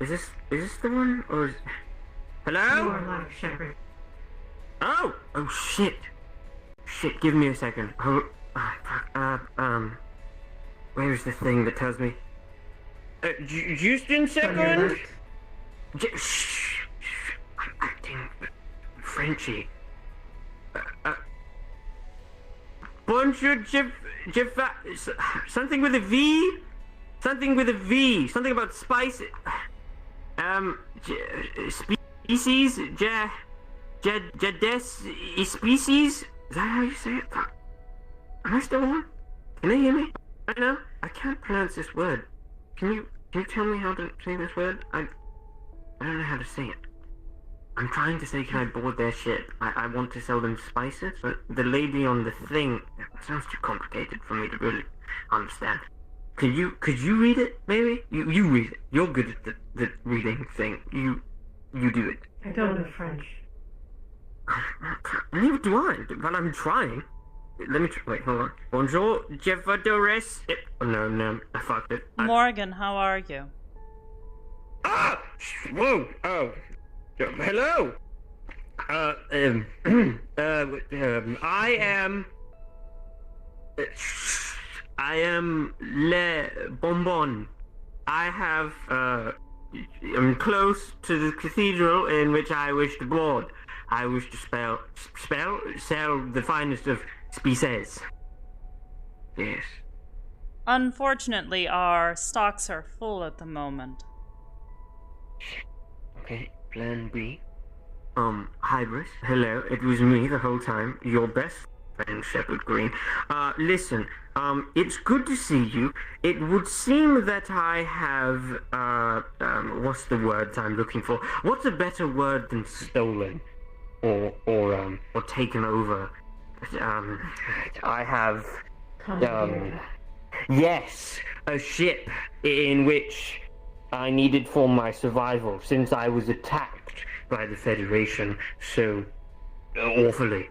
Is this the one, or is... You Hello? are live, Shepard. Oh shit. Shit, give me a second. Fuck, where's the thing that tells me? Just in On your second? left. Shh. I'm acting Frenchy. Bonjour, something with a V? Something with a V. Something about spice. Species? Species? Is that how you say it? Fuck. Am I still on? Can they hear me? I know. I can't pronounce this word. Can you tell me how to say this word? I don't know how to say it. I'm trying to say, can I board their ship? I want to sell them spices, but the lady on the thing, it sounds too complicated for me to really understand. Could you read it, maybe? You read it. You're good at the reading thing. You do it. I don't know French. Neither do I, but I'm trying. Let me try. Wait, hold on. Bonjour, Jeffadores. Oh, no, I fucked it. Morgan, how are you? Ah! Whoa! Oh. Hello! I am Le Bonbon. I'm close to the cathedral in which I wish to board. I wish to sell the finest of species. Yes. Unfortunately, our stocks are full at the moment. Okay, plan B. Hybris, hello, it was me the whole time, your best friend, Shepherd Green. Listen, it's good to see you. It would seem that I have, what's the word I'm looking for? What's a better word than stolen? Or taken over? I have, yes, a ship in which I needed for my survival since I was attacked by the Federation so awfully.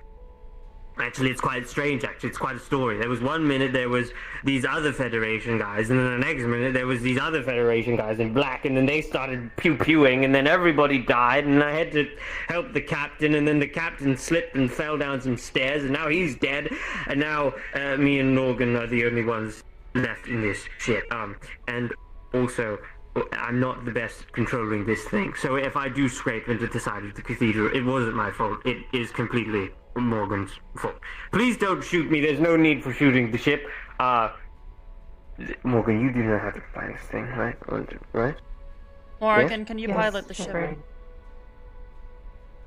Actually, it's quite strange, it's quite a story. There was one minute there was these other Federation guys, and then the next minute there was these other Federation guys in black, and then they started pew-pewing, and then everybody died, and I had to help the captain, and then the captain slipped and fell down some stairs, and now he's dead, and now me and Morgan are the only ones left in this ship. And also, I'm not the best controlling this thing, so if I do scrape into the side of the cathedral, it wasn't my fault. It is completely Morgan's fault. Please don't shoot me. There's no need for shooting the ship. Morgan, you do know how to fly this thing, right? Right? Morgan, Yes? can you Yes, pilot the Shepard. ship?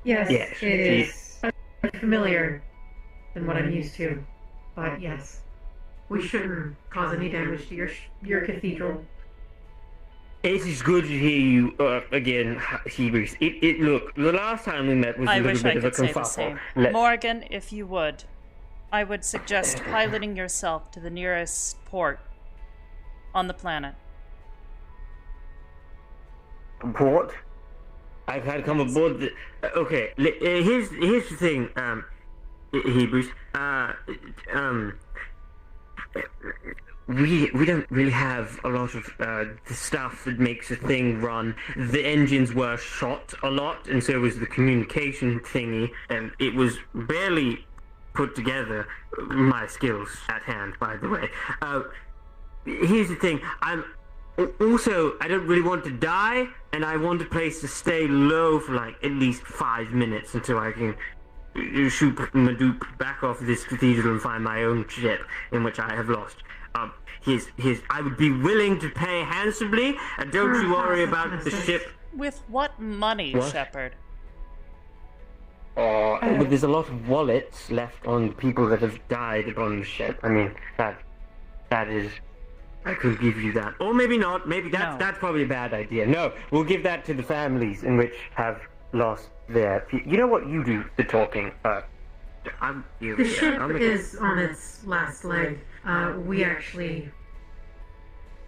Yes, Yes, it is familiar than what I'm used to, but yes, we shouldn't cause any damage to your cathedral. It is good to hear you again, Hybris. Look, the last time we met was I a little wish bit I of a could say the kerfuffle. same. Let's- Morgan, if you would, I would suggest piloting yourself to the nearest port on the planet. Port? I've had to come aboard the... Okay, here's the thing, Hebrews. We don't really have a lot of the stuff that makes a thing run. The engines were shot a lot, and so was the communication thingy, and it was barely put together. My skills at hand, by the way. Here's the thing. I don't really want to die, and I want a place to stay low for like at least 5 minutes until I can shoot Madoop back off this cathedral and find my own ship in which I have lost. I would be willing to pay handsomely, and don't you worry about the ship. With what money, What? Shepard? Well, there's a lot of wallets left on people that have died on the ship. I mean, that is... I could give you that. Or maybe not. Maybe that's probably a bad idea. No, we'll give that to the families in which have lost their... You know what? You do the talking. The ship is on its last leg. We actually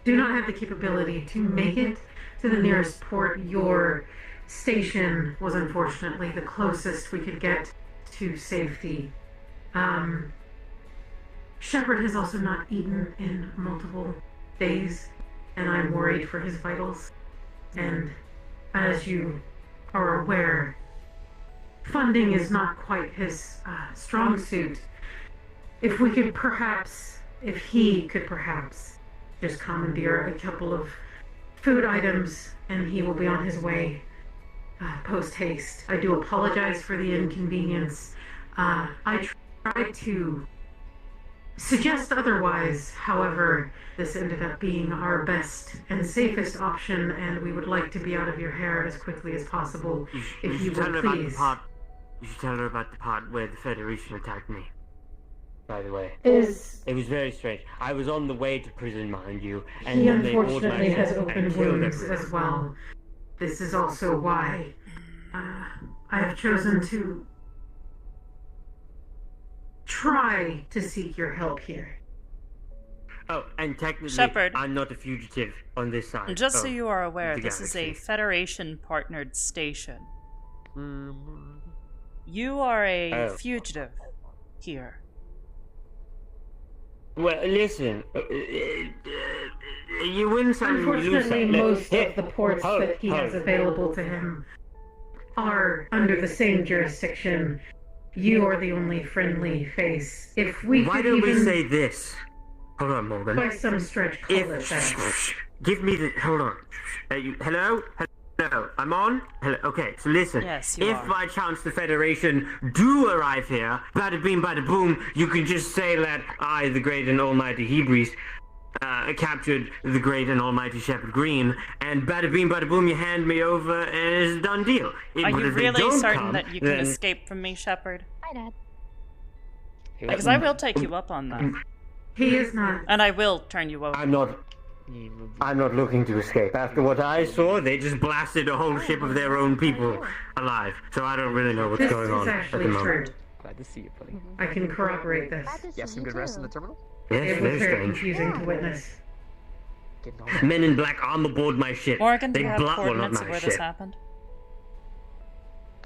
do not have the capability to make it to the nearest port. Your station was unfortunately the closest we could get to safety. Shepard has also not eaten in multiple days, and I'm worried for his vitals. And as you are aware, funding is not quite his strong suit. If he could perhaps just commandeer a couple of food items, and he will be on his way post haste. I do apologize for the inconvenience. I tried to suggest otherwise, however, this ended up being our best and safest option, and we would like to be out of your hair as quickly as possible, if you would please. You should tell her about the part where the Federation attacked me. By the way, It was very strange. I was on the way to prison, mind you, and he then they pulled my unfortunately has shit and open killed wounds everyone. as well. This is also why I have chosen to try to seek your help here. Oh, and technically, Shepard. I'm not a fugitive on this side. Just so of you are aware, the this is a galaxy. Federation-partnered station. You are a fugitive here. Well, listen, you win some, you lose Unfortunately, some. most of the ports that he has available to him are under the same jurisdiction. You are the only friendly face. If we Why could don't we even, say this? Hold on, Morgan. by some stretch, call it that. Give me the. Hold on. Hello? Hello? I'm on? Hello? Okay, so listen. Yes, you if are. by chance the Federation do arrive here, bada beam, bada boom, you can just say that I, the great and almighty Hybris, captured the great and almighty Shepard Green, and bada beam, bada boom, you hand me over, and it's a done deal. Are But you if they really don't certain come, that you can then- escape from me, Shepard? Hi, Dad. Because I will take you up on that. He is not. And I will turn you over. I'm not looking to escape. After what I saw, they just blasted a whole ship of their own people alive. So I don't really know what's This going is on at the actually true. moment. Glad to see you, buddy. I can corroborate this. Glad to You have see some you good rest in too. the terminal? Yes, It was very very strange. confusing to witness. Getting on. Men in black arm aboard my ship. Morgan, do they you have well, not coordinates of my where this ship. happened?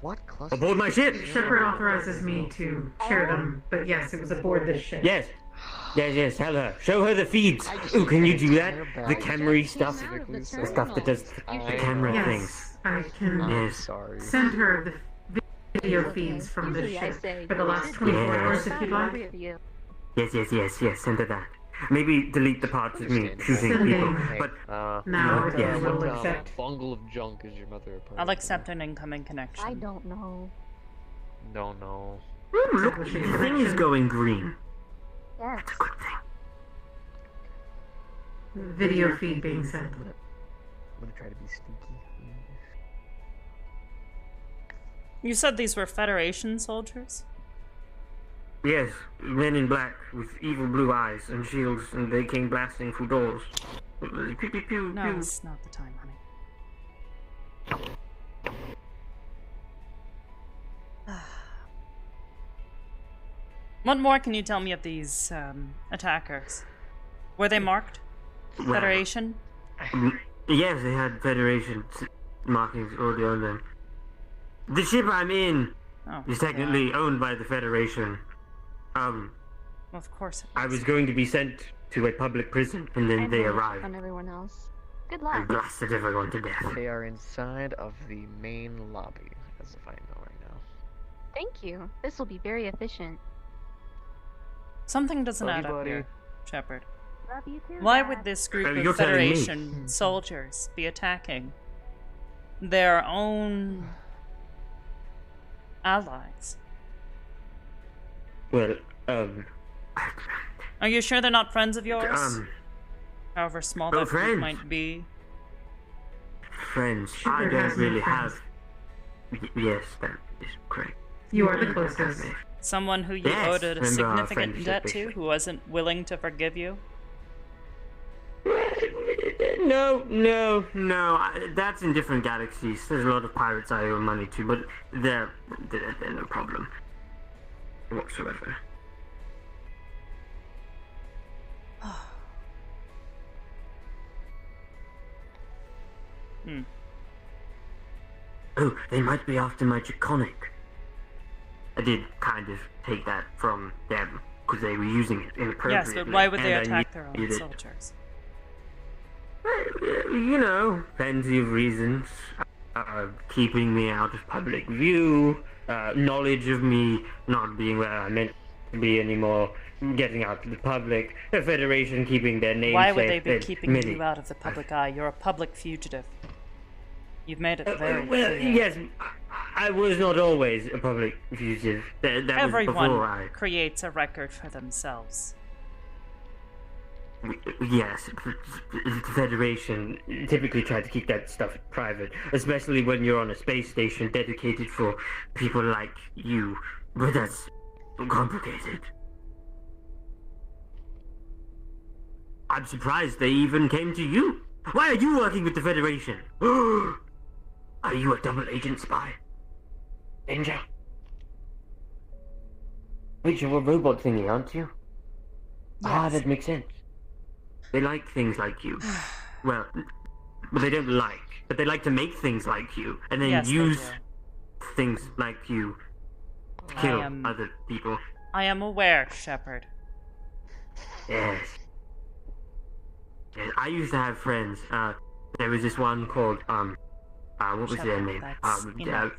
What cluster? Aboard my ship. Shepard authorizes me to share them, but yes, it was aboard this ship. Yes. Yes, tell her. Show her the feeds. Ooh, can you do that? The camera stuff? The stuff that does the camera things. Yes, I can Yes. Sorry. send her the video feeds from this Usually I ship say, for the last 24 Yeah. hours if you'd like. Three of you. Yes, send her that. Maybe delete the parts of me shooting Sending. people. Hey, But Now I Yeah. will what accept. bungle of junk is your mother a part I'll of? accept an incoming connection. I don't know. Don't know. ooh, look, Establishing the thing is connection. going green. Yes. It's a good thing. Video feed being sent. I'm gonna try to be sneaky. You said these were Federation soldiers? Yes, men in black with evil blue eyes and shields, and they came blasting through doors. Pew, pew, pew, No, pew. it's not the time, honey. What more can you tell me of these attackers? Were they marked? Well, Federation? Yes, they had Federation markings already on them. The ship I'm in Oh, is technically owned by the Federation. well, of course it I was. was going to be sent to a public prison, and then they arrived On everyone else. Good and luck. blasted everyone to death. They are inside of the main lobby, as if I know right now. Thank you. This will be very efficient. Something doesn't Love add you, up buddy. here, Shepard. Love you too. Why Dad. would this group You're of telling me. Federation soldiers be attacking their own allies? Well, Are you sure they're not friends of yours? However small oh, that group friends. might be. friends, Sure I has don't no really friends. have. Yes, that is correct. You are the closest. Someone who you Yes, owed a remember our significant friendship debt to, issue. who wasn't willing to forgive you? No. That's in different galaxies. There's a lot of pirates I owe money to, but they're no problem whatsoever. Oh, they might be after my draconic. I did kind of take that from them because they were using it inappropriately. Yes, but why would they and I attack their own needed it. soldiers? You know, plenty of reasons. Keeping me out of public view, knowledge of me not being where I meant to be anymore, getting out to the public, the Federation keeping their name Why safe. would they be and keeping Millie. you out of the public eye? You're a public fugitive. You've made it very Well, clear. yes, I was not always a public fugitive. That was Everyone before I... creates a record for themselves. Yes, the Federation typically try to keep that stuff private, especially when you're on a space station dedicated for people like you. But that's complicated. I'm surprised they even came to you. Why are you working with the Federation? Are you a double agent spy? Ninja? Wait, you're a robot thingy, aren't you? Ah, that makes sense. They like things like you. Well, they don't like, but they like to make things like you, and then Yes, they use do. things like you to kill other people. I am aware, Shepard. Yes. Yes, I used to have friends. There was this one called, what was their Shepard, name? that's enough.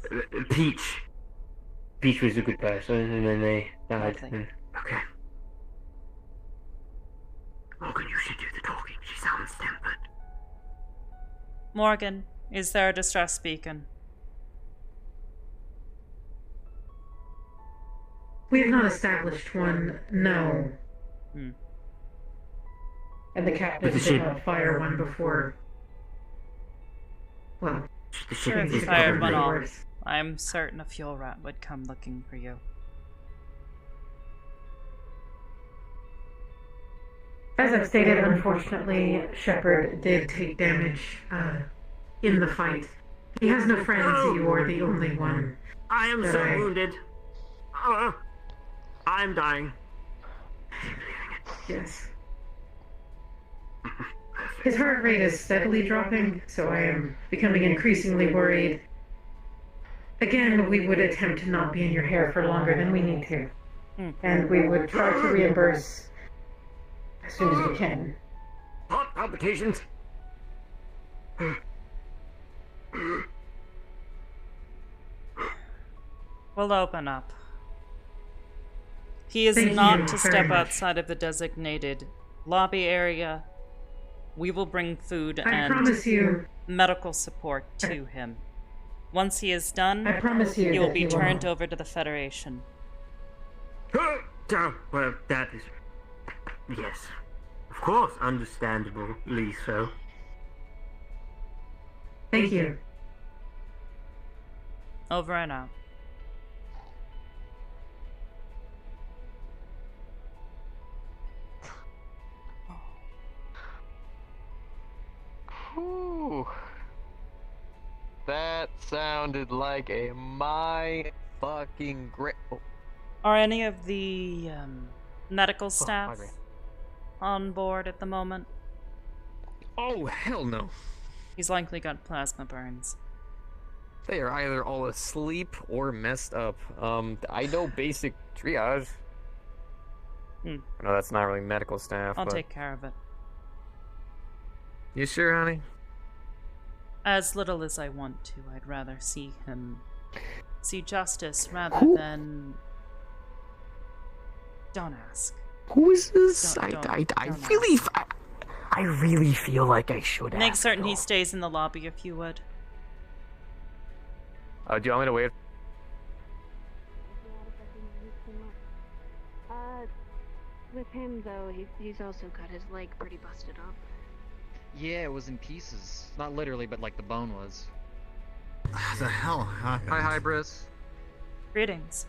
Peach. Peach was a good person, and then they died. Lovely. Okay. Morgan, you should do the talking. She sounds tempered. Morgan, is there a distress beacon? We have not established one, no. Hmm. And the captain But the did ship- not fire one before. Well, The Sure, ship if you is fired one probably- off, I'm certain a fuel rat would come looking for you. as I've stated, unfortunately, Shepard did take damage in the fight. He has no friends, you are the only one. I am so Sorry. wounded. I'm dying. Yes. His heart rate is steadily dropping, so I am becoming increasingly worried. Again, we would attempt to not be in your hair for longer than we need to. And we would try to reimburse as soon as we can. Heart palpitations. We'll open up. He is Thank not you to very step much. outside of the designated lobby area. We will bring food I and promise you, medical support to him. Once he is done, I promise you he will that be he will turned not. over to the Federation. Well, that is... Yes. Of course, understandably so. Thank you. Over and out. Whew. That sounded like a fucking great. Oh, Are any of the medical staff agree. on board at the moment? Oh, hell no. He's likely got plasma burns. They are either all asleep or messed up. I know basic triage. Hmm. No, that's not really medical staff. I'll but... take care of it. You sure, honey? As little as I want to, I'd rather see him see justice rather Who- than... Don't ask. Who is this? Don't I really feel like I should Make ask, certain he though. stays in the lobby if you would. Do you want me to wait? With him though, he's also got his leg pretty busted up. Yeah, it was in pieces. Not literally, but like the bone was. The hell happened? Hi, Hybris. Greetings.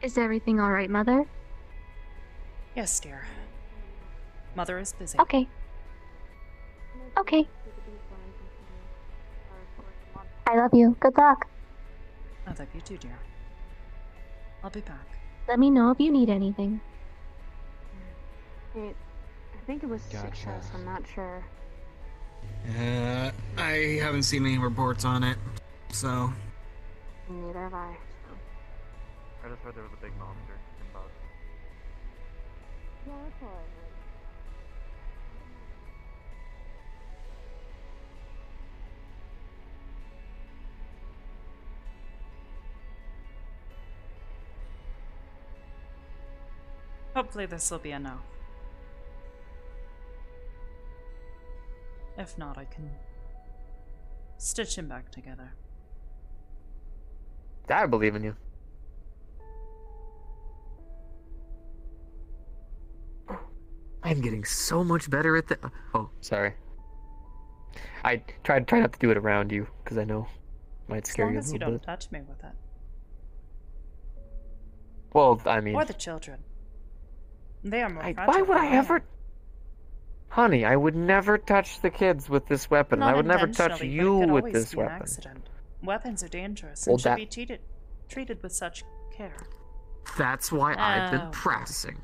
Is everything alright, Mother? Yes, dear. Mother is busy. Okay. Okay. I love you. Good luck. I love you too, dear. I'll be back. Let me know if you need anything. I think it was success, I'm not sure. I haven't seen any reports on it, so Neither have I. So. I just heard there was a big monster in Bug. Yeah, that's all I heard. Hopefully this will be enough. If not, I can stitch him back together. I believe in you. I'm getting so much better at the. Oh, sorry. I try not to do it around you because I know it might As scare long you a as you little don't bit. touch me with it. Well, I mean, Or the children. They are more fragile why would than I am. ever? Honey, I would never touch the kids with this weapon. Not I would never touch intentionally, you but it could with always this be an weapon. accident. Weapons are dangerous Well, and should that- be treated with such care. That's why I've been Oh. practicing.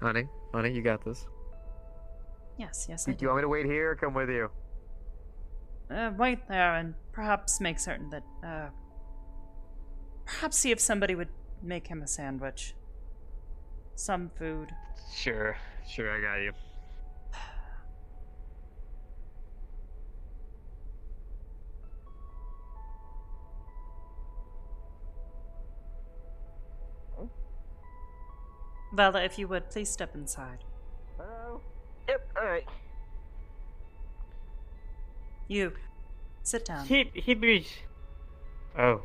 Honey, you got this. Yes, I Do do. you want me to wait here or come with you? Wait there and perhaps make certain that, perhaps see if somebody would make him a sandwich. Some food. Sure, I got you. Vala, if you would, please step inside. Hello? Yep, alright. You, sit down. Hybris. Oh,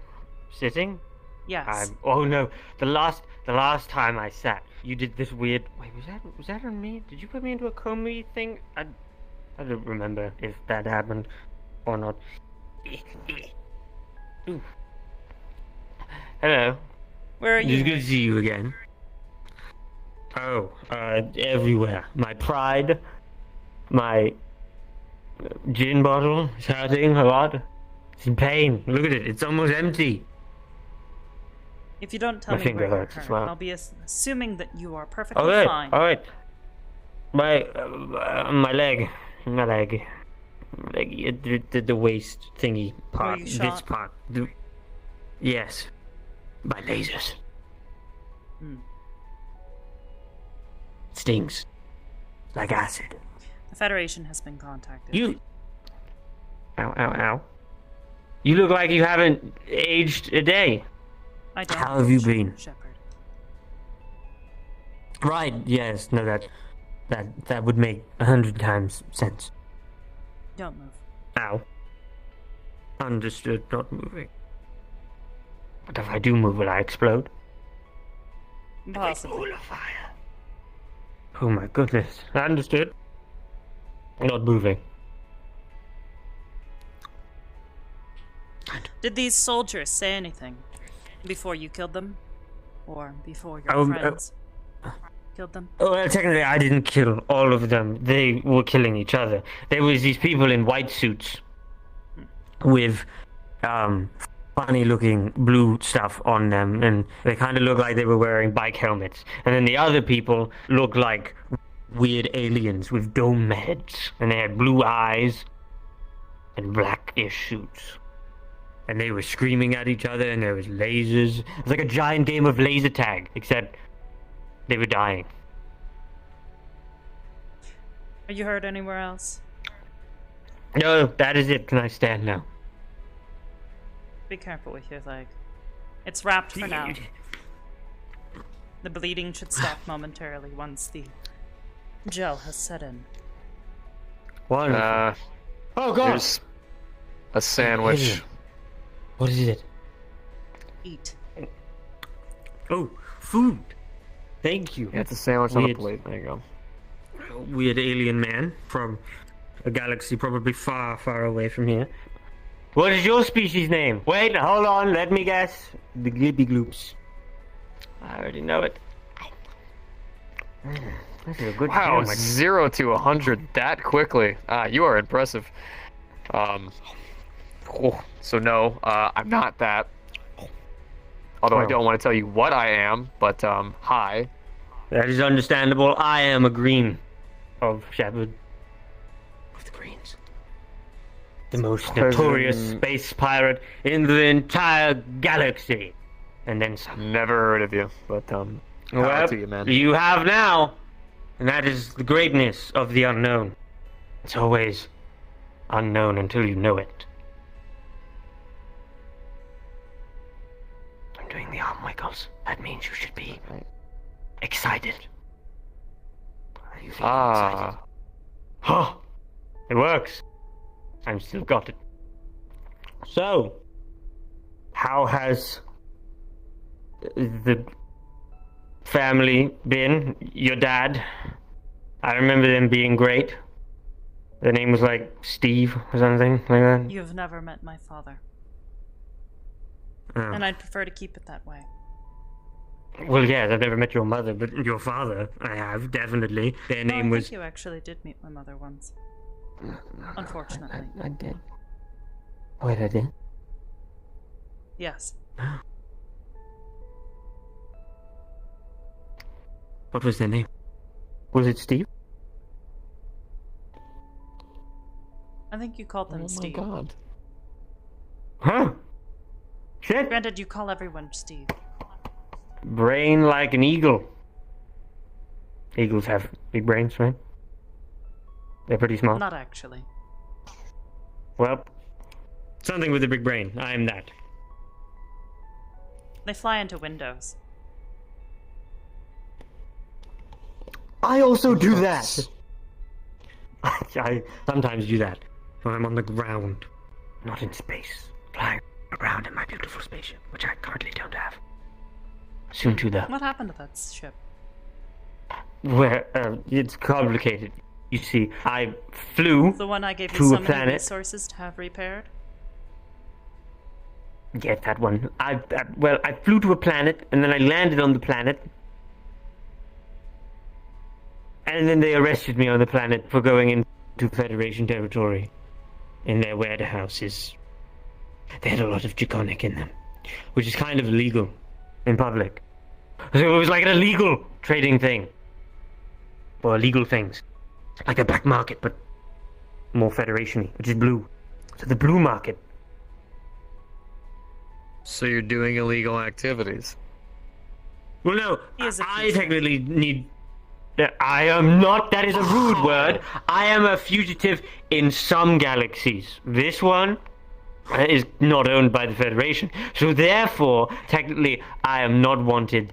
sitting? Yes. Oh no, the last time I sat, you did this weird. Wait, was that on me? Did you put me into a coma thing? I don't remember if that happened or not. Ooh. Hello. Where are It's you? good to see you again. Oh, everywhere. My pride, my gin bottle is hurting a lot. It's in pain. Look at it. It's almost empty. If you don't tell My me finger where you're hurts as hurt, well. I'll be assuming that you are perfectly All fine. right. My leg, the waist thingy part, you this shot? part. Yes, by lasers. Hmm. Stings like acid. The Federation has been contacted. You. Ow. You look like you haven't aged a day. I don't How have you age, been? Shepard. Right, yes, no, that would make 100 times sense. Don't move. Ow. Understood, not moving. But if I do move, will I explode? Possibly. Ball of fire. Oh my goodness. Understood. Not moving. Did these soldiers say anything before you killed them? Or before your Oh, friends killed them? Oh, well, technically, I didn't kill all of them. They were killing each other. There was these people in white suits with funny-looking blue stuff on them, and they kind of looked like they were wearing bike helmets. And then the other people looked like weird aliens with dome heads, and they had blue eyes and blackish suits. And they were screaming at each other, and there was lasers. It was like a giant game of laser tag, except they were dying. Are you hurt anywhere else? No, that is it. Can I stand now? Be careful with your leg. It's wrapped for now. The bleeding should stop momentarily once the gel has set in. Wonderful. Oh God! Here's a sandwich. What is it? Eat. Oh, food. Thank you. Yeah, it's a sandwich on a Weird. plate. There you go. Weird alien man from a galaxy probably far, far away from here. What is your species name? Wait, hold on. Let me guess. The Glippy Gloops. I already know it. This is a good Wow, sandwich. 0 to 100 that quickly. You are impressive. So no, I'm not that. Although I Oh. don't want to tell you what I am, but hi. That is understandable. I am a green of Shepherd. Of the greens. the most notorious space pirate in the entire galaxy. And then some. Never heard of you, but Well, to you, man. you have now, and that is the greatness of the unknown. It's always unknown until you know it. I'm doing the arm wiggles. That means you should be excited. Are you feeling excited? Huh! It works. I've still got it. So, how has the family been? Your dad? I remember them being great. The name was like Steve or something like that. You've never met my father. Oh. And I'd prefer to keep it that way. Well, yes, I've never met your mother, but your father, I have, definitely. Their name I was... think you actually did meet my mother once. Unfortunately. I did. Wait, I did? Yes. What was their name? Was it Steve? I think you called them Steve. Oh my god. Huh? Shit! Granted, you call everyone Steve. Brain like an eagle. Eagles have big brains, right? They're pretty smart. Not actually. Well, something with a big brain. I am that. They fly into windows. I also do that! I sometimes do that when I'm on the ground, not in space, flying around in my beautiful spaceship, which I currently don't have. Soon to though. What happened to that ship? Where, it's complicated. You see, I flew The one I gave to you so a many planet. resources to have repaired? Yeah, that one. I flew to a planet, and then I landed on the planet. And then they arrested me on the planet for going into Federation territory. In their warehouses. They had a lot of draconic in them. Which is kind of illegal. In public. So it was like an illegal trading thing. Or illegal things. Like a black market, but more Federation-y, which is blue. So the blue market. So you're doing illegal activities. Well, no, He is a I fugitive. technically need... I am not, that is a rude word. I am a fugitive in some galaxies. This one is not owned by the Federation. So therefore, technically, I am not wanted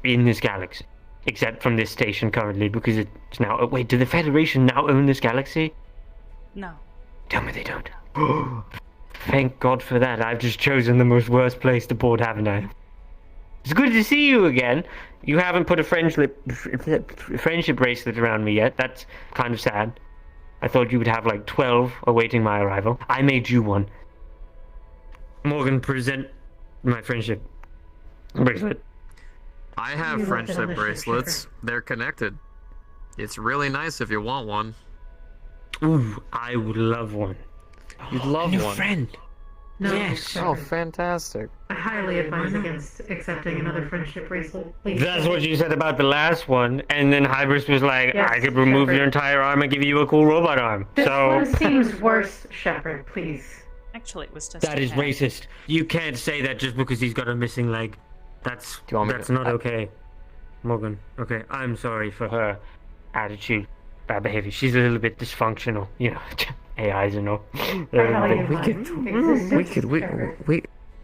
in this galaxy. Except from this station currently, because it's now... Oh, wait, do the Federation now own this galaxy? No. Tell me they don't. Thank God for that. I've just chosen the most worst place to board, haven't I? It's good to see you again. You haven't put a friendship bracelet around me yet. That's kind of sad. I thought you would have like 12 awaiting my arrival. I made you one. Morgan, present my friendship bracelet. I have You left it on friendship the bracelets. They're connected. It's really nice if you want one. Ooh, I would love one. You'd love New one. friend. No, Yes. Oh, Shepard. fantastic. I highly advise against accepting another friendship bracelet. Please. That's what you said about the last one, and then Hybris was like, Yes, I could remove Shepard. your entire arm and give you a cool robot arm. This So one seems worse, Shepard, please. Actually, it was just that a is hand. racist. You can't say that just because he's got a missing leg. That's you want me that's to- not okay. Morgan, okay, I'm sorry for her attitude, bad behavior. She's a little bit dysfunctional, you know. AIs and all.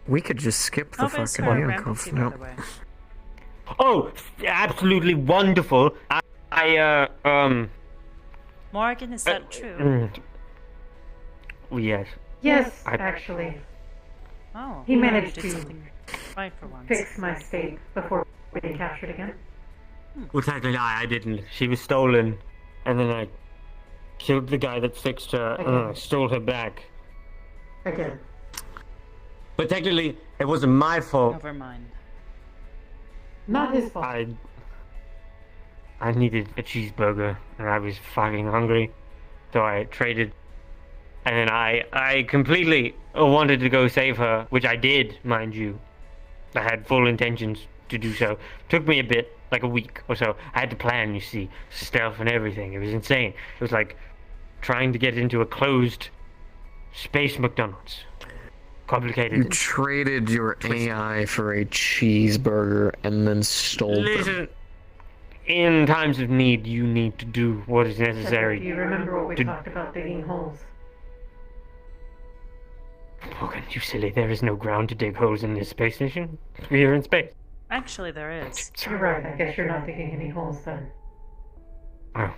We could just skip the How best fucking for handcuffs Rampage, now. by the way? Oh, absolutely wonderful. Morgan, is that true? Yes. Yes, I- actually. Oh, He managed you did to something right for once. Fix my state before being captured again. Well, technically, I didn't. She was stolen, and then I killed the guy that fixed her, and then I stole her back. Again. But technically, it wasn't my fault. Never mind. Not his fault. I needed a cheeseburger, and I was fucking hungry, so I traded. And then I completely wanted to go save her, which I did, mind you. I had full intentions to do so. Took me a bit, like a week or so. I had to plan, you see, stuff and everything. It was insane. It was like trying to get into a closed Space McDonald's. You Complicated. traded your AI for a cheeseburger and then stole them. Listen, in times of need, you need to do what is Do you necessary. remember what we to- talked about digging holes? Morgan, you silly. There is no ground to dig holes in this space station. We are in space. Actually, there is. You're right. I guess you're not digging any holes then. Oh.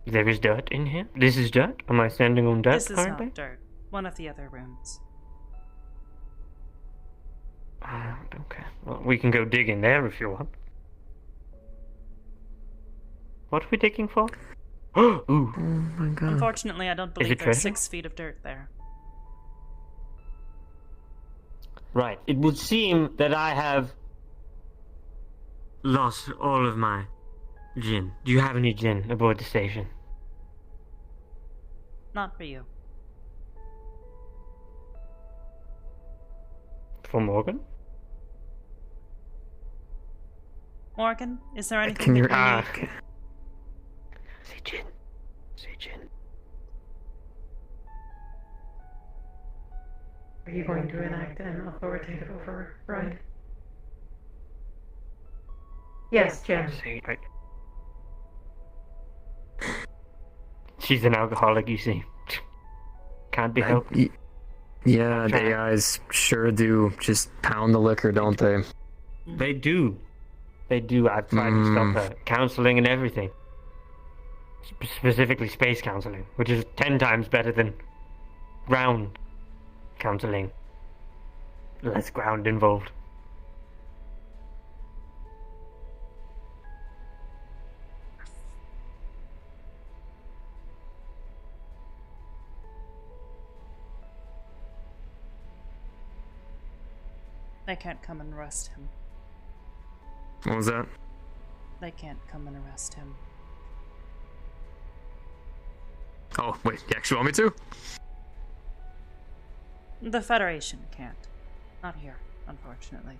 There is dirt in here? This is dirt? Am I standing on dirt This is currently? not dirt. One of the other rooms. Okay. Well, we can go dig in there if you want. What are we digging for? Ooh. Oh my god. Unfortunately, I don't it believe there's treasure? 6 feet of dirt there. Right. It would seem that I have lost all of my gin. Do you have any gin aboard the station? Not for you. For Morgan? Morgan, is there anything Can you that you need? Say gin. Say gin. Are you going to enact an authoritative override? Yes, Jen. Say right. She's an alcoholic, you see. Can't be helped. Yeah, the AIs sure do just pound the liquor, don't they? They do. They do. I've tried to stop her. Counseling and everything. Specifically space counseling, which is 10 times better than ground counseling. Less ground involved. They can't come and arrest him. What was that? They can't come and arrest him. Oh, wait, you actually want me to? The Federation can't. Not here, unfortunately.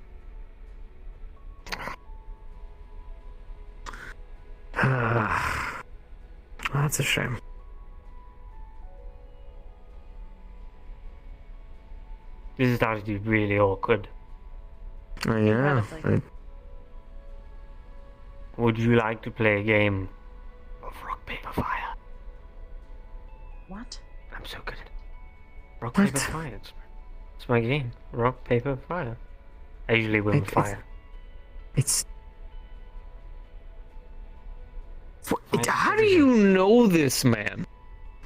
That's a shame. This is starting to be really awkward. Oh, yeah. Incredibly. Would you like to play a game of rock, paper, fire? What? I'm so good at it. Rock, What? paper, fire. It's my game. Rock, paper, fire. I usually win with fire. It's... Fire How do division. you know this, man?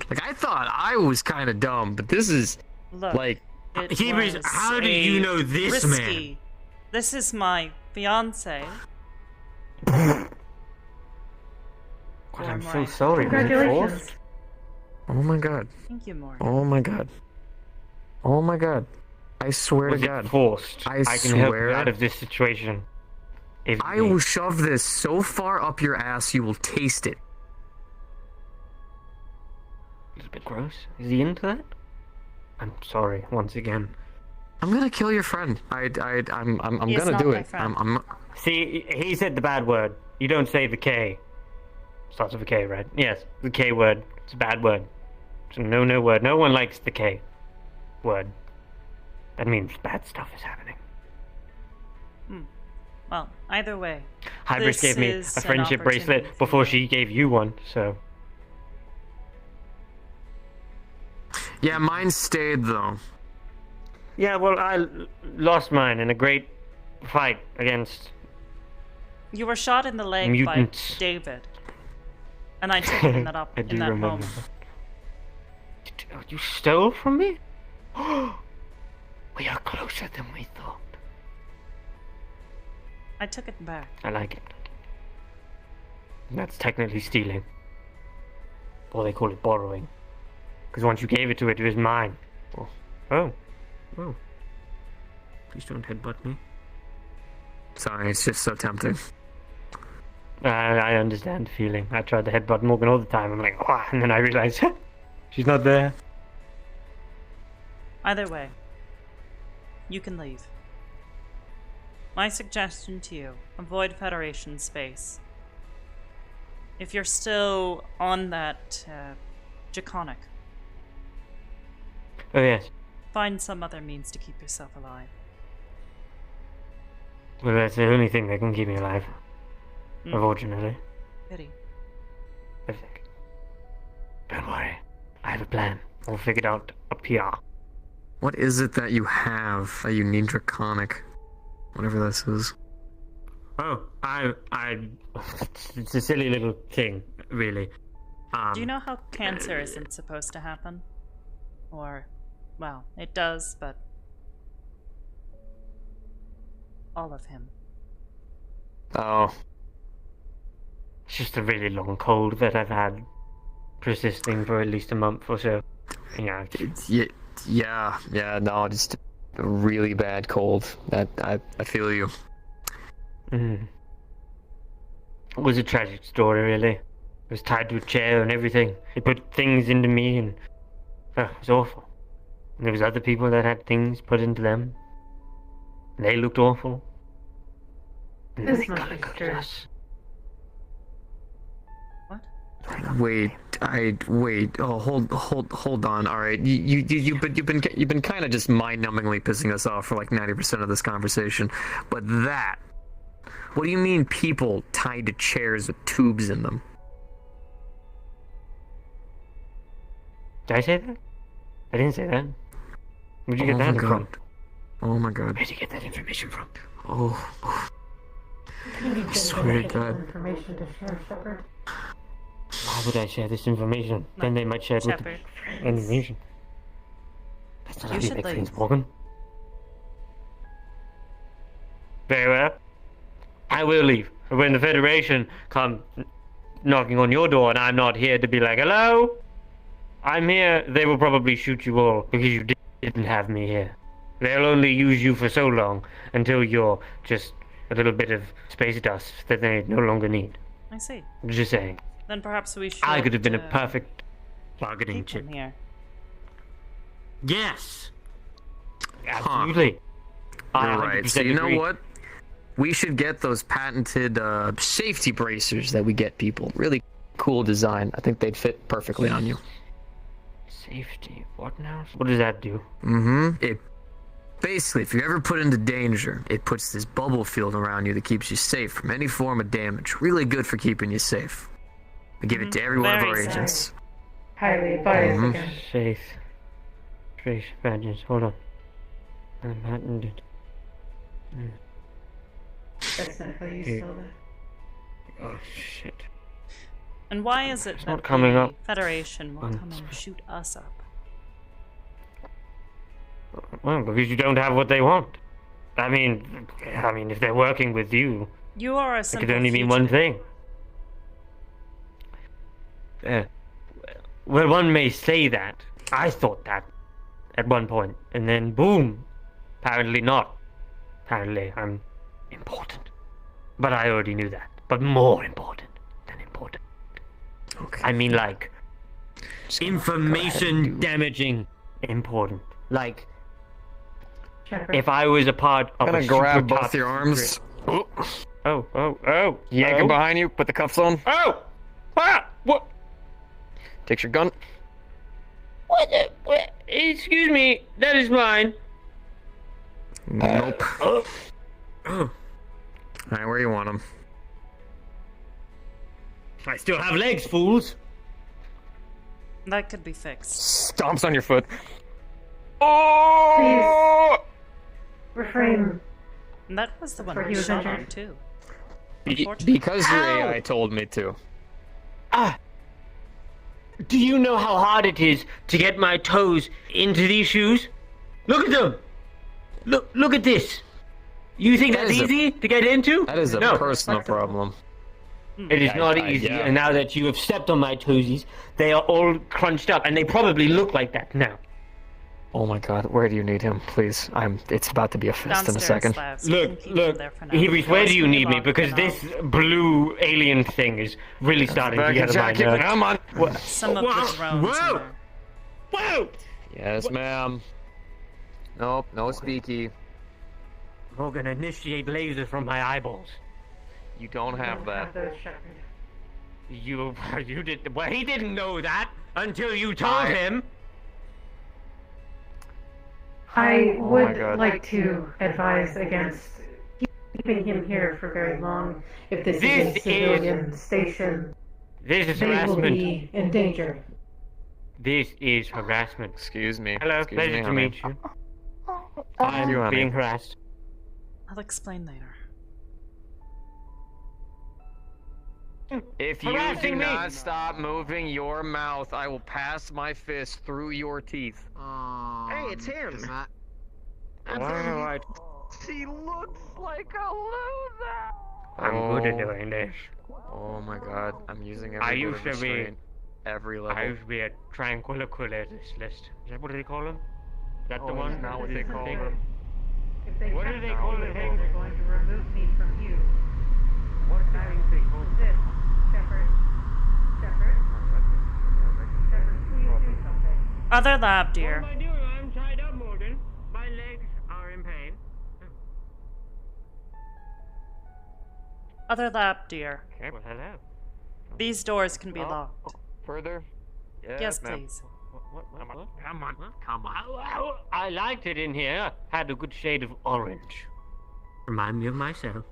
Like, I thought I was kind of dumb, but this is, Look, like... it Hybris, was how do a you know this risky. man? This is my fiance. God, I'm so sorry. Was it Congratulations. forced? Oh my god. Thank you, Morgan. Oh my god. Oh my god. I swear Was to it god. forced? I can help swear- you out of this situation. If I will shove this so far up your ass you will taste it. It's a bit gross. Is he into that? I'm sorry once again. I'm gonna kill your friend. I'm He is gonna not do my it. friend. I'm See, he said the bad word. You don't say the K. Starts with a K, right? Yes, the K word. It's a bad word. It's a no word. No one likes the K word. That means bad stuff is happening. Well, either way. Hybris This gave me is a an friendship bracelet opportunity for before you. she gave you one, so. Yeah, mine stayed though. Yeah, well, I lost mine in a great fight against. You were shot in the leg Mutants. by David. And I took it in that up I in do that remember moment. that. You stole from me? We are closer than we thought. I took it back. I like it. That's technically stealing. Or they call it borrowing. Because once you gave it to it, it was mine. Oh. Oh. Oh. Please don't headbutt me. Sorry, it's just so tempting. I understand the feeling. I tried to headbutt Morgan all the time. I'm like, oh, and then I realized she's not there. Either way, you can leave. My suggestion to you, avoid Federation space. If you're still on that Draconic, Oh yes. Find some other means to keep yourself alive. Well, that's the only thing that can keep me alive. Mm. Unfortunately. Pity. I think. Don't worry. I have a plan. We'll figure it out up here. What is it that you have that you need draconic? Whatever this is. Oh, it's a silly little thing, really. Do you know how cancer isn't supposed to happen? Or, well, it does, but all of him. Oh. It's just a really long cold that I've had persisting for at least a month or so. Yeah. No, just a really bad cold. That I feel you. Mm. It was a tragic story, really. I was tied to a chair and everything. They put things into me, and it was awful. And there was other people that had things put into them. And they looked awful. And then This they must got be to true. us. What? Wait. Oh, hold on. All right, you've been kind of just mind-numbingly pissing us off for like 90% of this conversation. But that, what do you mean people tied to chairs with tubes in them? Did I say that? I didn't say that. Where'd you get Oh that my from? Oh my god. Where'd you get that information from? Oh. I swear to God. Information to share, Shepard. Why would I share this information? Then they might share it with Shepard. the information. That's not how You you should make leave. things, Morgan. Very well. I will leave. When the Federation come knocking on your door and I'm not here to be like, hello? I'm here, they will probably shoot you all because you didn't have me here. They'll only use you for so long until you're just a little bit of space dust that they no longer need. I see. Just saying. Then perhaps we should. I could have been a perfect bargaining keep chip. him here. Yes! Absolutely. I You're right. So 100% you know agree. what? We should get those patented safety bracers that we get people. Really cool design. I think they'd fit perfectly on you. Safety. What now? What does that do? It basically, if you're ever put into danger, it puts this bubble field around you that keeps you safe from any form of damage. Really good for keeping you safe. We give it to every one of our Very safe. agents. Highly advised again. Safe. Trace badges. Hold on. Unpatented. That's not how you spell that. Oh, shit. And why is it that not coming the up. Federation will come and shoot us up? Well, because you don't have what they want. I mean, if they're working with you, You are a it simple could only mean one thing. Well, one may say that. I thought that at one point, and then boom. Apparently not. Apparently I'm important. But I already knew that. But more important than important. Okay. I mean, like, Go ahead information and do- damaging important. Like, Shepard. if I was a part of I'm a gonna grab super both top your arms. secret- Oh. Yank him behind you. Put the cuffs on. Oh! Ah! What? Takes your gun. What? Excuse me, that is mine. Nope. Oh. Alright, where you want them? I still have legs, fools. That could be fixed. Stomps on your foot. Oh! Refrain. And that was the one Before we he was shot injured. on too. Because your Ow! AI told me to. Do you know how hard it is to get my toes into these shoes? Look at them. Look at this. You think That that's is a- easy to get into? That is a No. personal problem. It is Yeah, not I- easy, yeah. and now that you have stepped on my toesies, they are all crunched up, and they probably look like that now. Oh my god, where do you need him? Please, it's about to be a fist in a Downstairs second. labs. We can keep them there for now. Hybris, where do you Let's need me? move on Because for this now. blue alien thing is really starting to Back get in on my jacket, nerves. come on. Some of Whoa, the drones whoa. in there. Whoa! Yes, ma'am. Nope, no speaky. We're gonna initiate lasers from my eyeballs. You don't have that. Those, Shepard. You did. Well, he didn't know that until you told him. I Oh my would God. like to advise against keeping him here for very long. If this is a This civilian station, This is they will harassment. be in danger. This is harassment. Excuse me. Hello, Excuse pleasure me, to honey. meet you. you, I'm honey. being harassed. I'll explain later. If you do Harassing me. not stop moving your mouth, I will pass my fist through your teeth. Hey, it's him. Is that... Alright, She looks like a loser! I'm good at doing this. Oh my god, I'm using every I bit used of to be- restraint, every level. I used to be a tranquiliculus list. Is that what they call them? Is that the Oh, one? is that what they call Thing? them? If they What have do they to, call they're the thing? going to remove me from you. What do they call them? This, Shepard. Shepard. Shepard, please do something. Other lab, What dear. am I doing? I'm tied up, Morgan. My legs are in pain. Other lab, dear. Okay, well, hello. These doors can be Oh. locked. Further? Yes, ma'am. please. What? Come on. I liked it in here. Had a good shade of orange. Remind me of myself.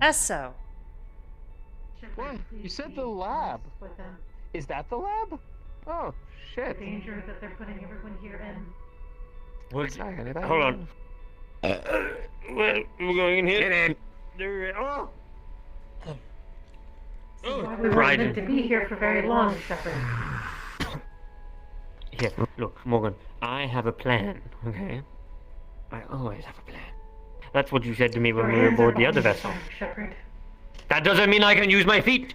Esso. Shepard, What? please You said be the lab. honest with them. Is that the lab? Oh, The shit. danger that they're putting everyone here in. What? Sorry, honey, Hold on. Well, we're going in here. Get in. There. Oh. Why Oh, we weren't right. meant to be here for very long, Shepard. Here, look, Morgan. I have a plan. Okay. I always have a plan. That's what you said to me when Your we were hands are aboard the other behind vessel. your back, Shepard. That doesn't mean I can use my feet.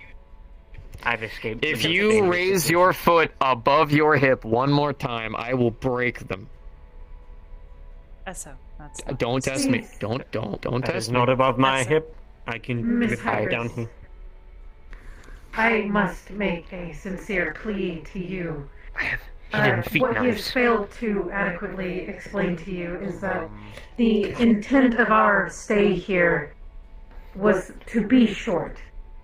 I've escaped. If from the you dangerous raise situation. your foot above your hip one more time, I will break them. Esso. That's Don't test me. Please. Don't That test is me. not above my That's- hip. I can Miss lift it down Hybris. here. I must make a sincere plea to you. I have hidden feet What he has knives. failed to adequately explain to you is that the intent of our stay here was to be short.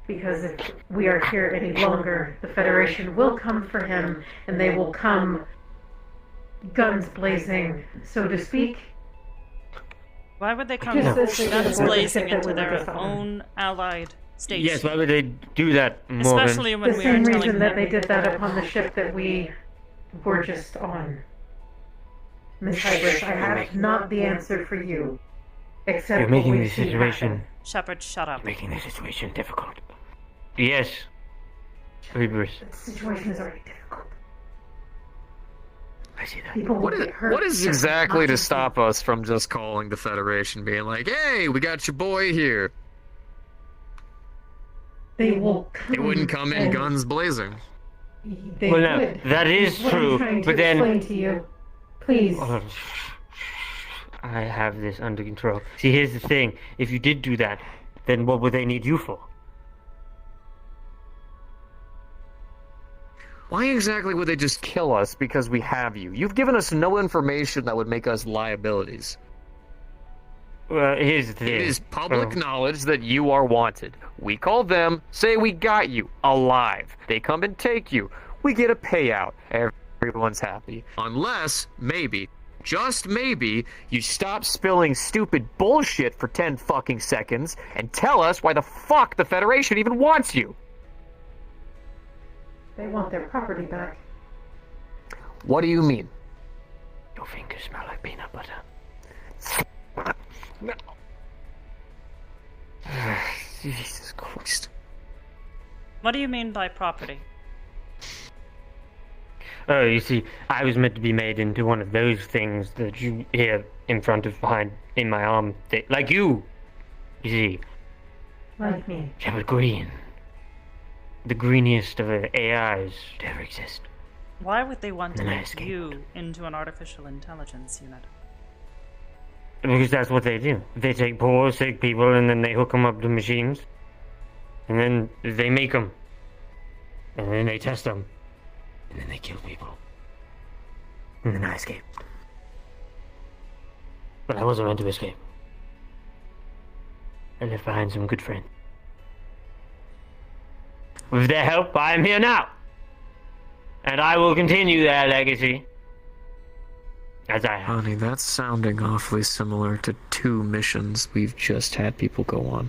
Because if we are here any longer, the Federation will come for him, and they will come guns blazing, so to speak. Why would they come Just as they did guns aboard the blazing ship that into we were their just on. own allied station? Yes, why would they do that, Morgan? Especially when The we same are telling reason that they them. did that upon the ship that we were just on. Miss Hybris, I have not the answer for you. Except You're making what we the see situation. happen. Shepard, shut up. Making the situation difficult. Yes. Hybris. The situation is already difficult. I see that. People will What is, get hurt. what is just exactly not to just stop us from just calling the Federation, being like, hey, we got your boy here? They will come. They wouldn't come in and guns blazing. They Well, no, would. that is What I'm true, trying to but then- explain to you. Please. Oh, I have this under control. See, here's the thing. If you did do that, then what would they need you for? Why exactly would they just kill us because we have you? You've given us no information that would make us liabilities. Well, here's the thing. It is public Oh. knowledge that you are wanted. We call them, say we got you, alive. They come and take you. We get a payout. Everyone's happy. Unless, maybe, just maybe, you stop spilling stupid bullshit for 10 fucking seconds and tell us why the fuck the Federation even wants you. They want their property back. What do you mean? Your fingers smell like peanut butter. No. Jesus Christ. What do you mean by property? Oh, you see, I was meant to be made into one of those things that you hear in front of, behind, in my arm, like you. You see, Like me. Shepard Green. The greeniest of AIs to ever exist. Why would they want to And I make escaped. you into an artificial intelligence unit? Because that's what they do. They take poor, sick people and then they hook them up to machines. And then they make them. And then they test them. And then they kill people. And then I escape. But I wasn't meant to escape. I left behind some good friends. With their help, I am here now. And I will continue their legacy. as I have. Honey, that's sounding awfully similar to 2 missions we've just had people go on.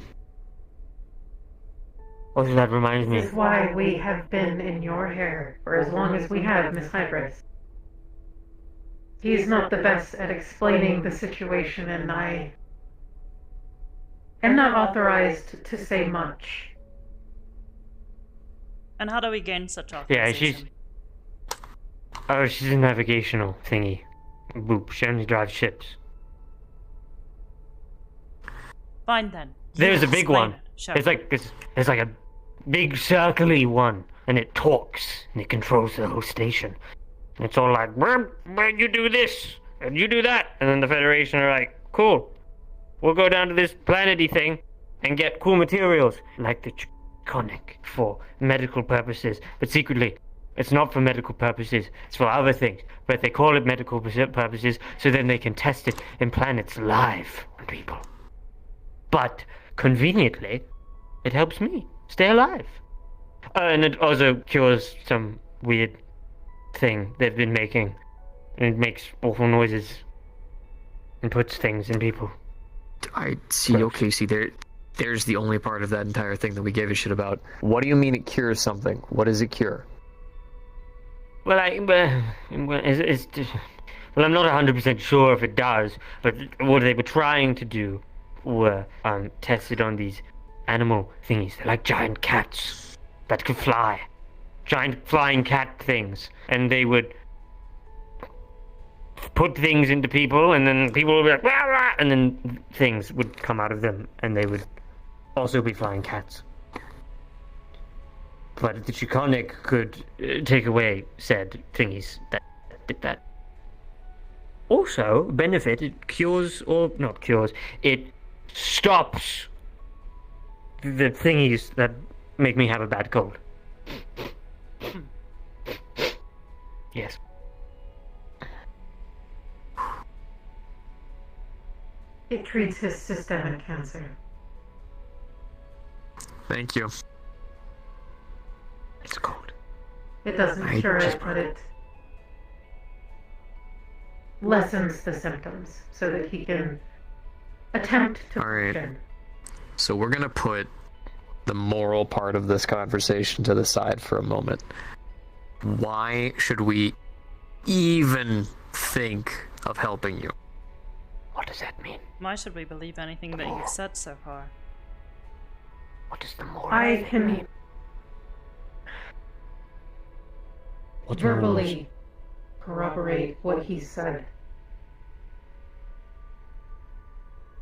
Also, that reminds me. This is why we have been in your hair for as long as we have, Miss Hybris. He's not the best at explaining the situation, and I am not authorized to say much. And how do we gain such Yeah, authorization? she's a navigational thingy. Boop. She only drives ships. Fine then. There's a big Explain one. it. Show It's me. like it's like a big circly one, and it talks and it controls the whole station. And it's all like, you do this and you do that, and then the Federation are like, cool, we'll go down to this planety thing and get cool materials like the conic for medical purposes, but secretly. It's not for medical purposes, it's for other things. But they call it medical purposes so then they can test it in planets live on people. But, conveniently, it helps me stay alive. And it also cures some weird thing they've been making. And it makes awful noises. And puts things in people. I see, okay, see, there's the only part of that entire thing that we gave a shit about. What do you mean it cures something? What does it cure? Well, I'm not 100% sure if it does, but what they were trying to do were test it on these animal thingies. They're like giant cats that could fly. Giant flying cat things. And they would put things into people, and then people would be like, rah, rah, and then things would come out of them, and they would also be flying cats. But the Chiconic could take away said thingies that did that. Also, benefit, it cures, or not cures, it stops the thingies that make me have a bad cold. Yes. It treats his systemic cancer. Thank you. It's cold. It doesn't cure it, but it lessens the symptoms so that he can attempt to Alright. function. So we're gonna put the moral part of this conversation to the side for a moment. Why should we even think of helping you? What does that mean? Why should we believe anything that you've said so far? What does the moral I can mean? What's verbally corroborate what he said.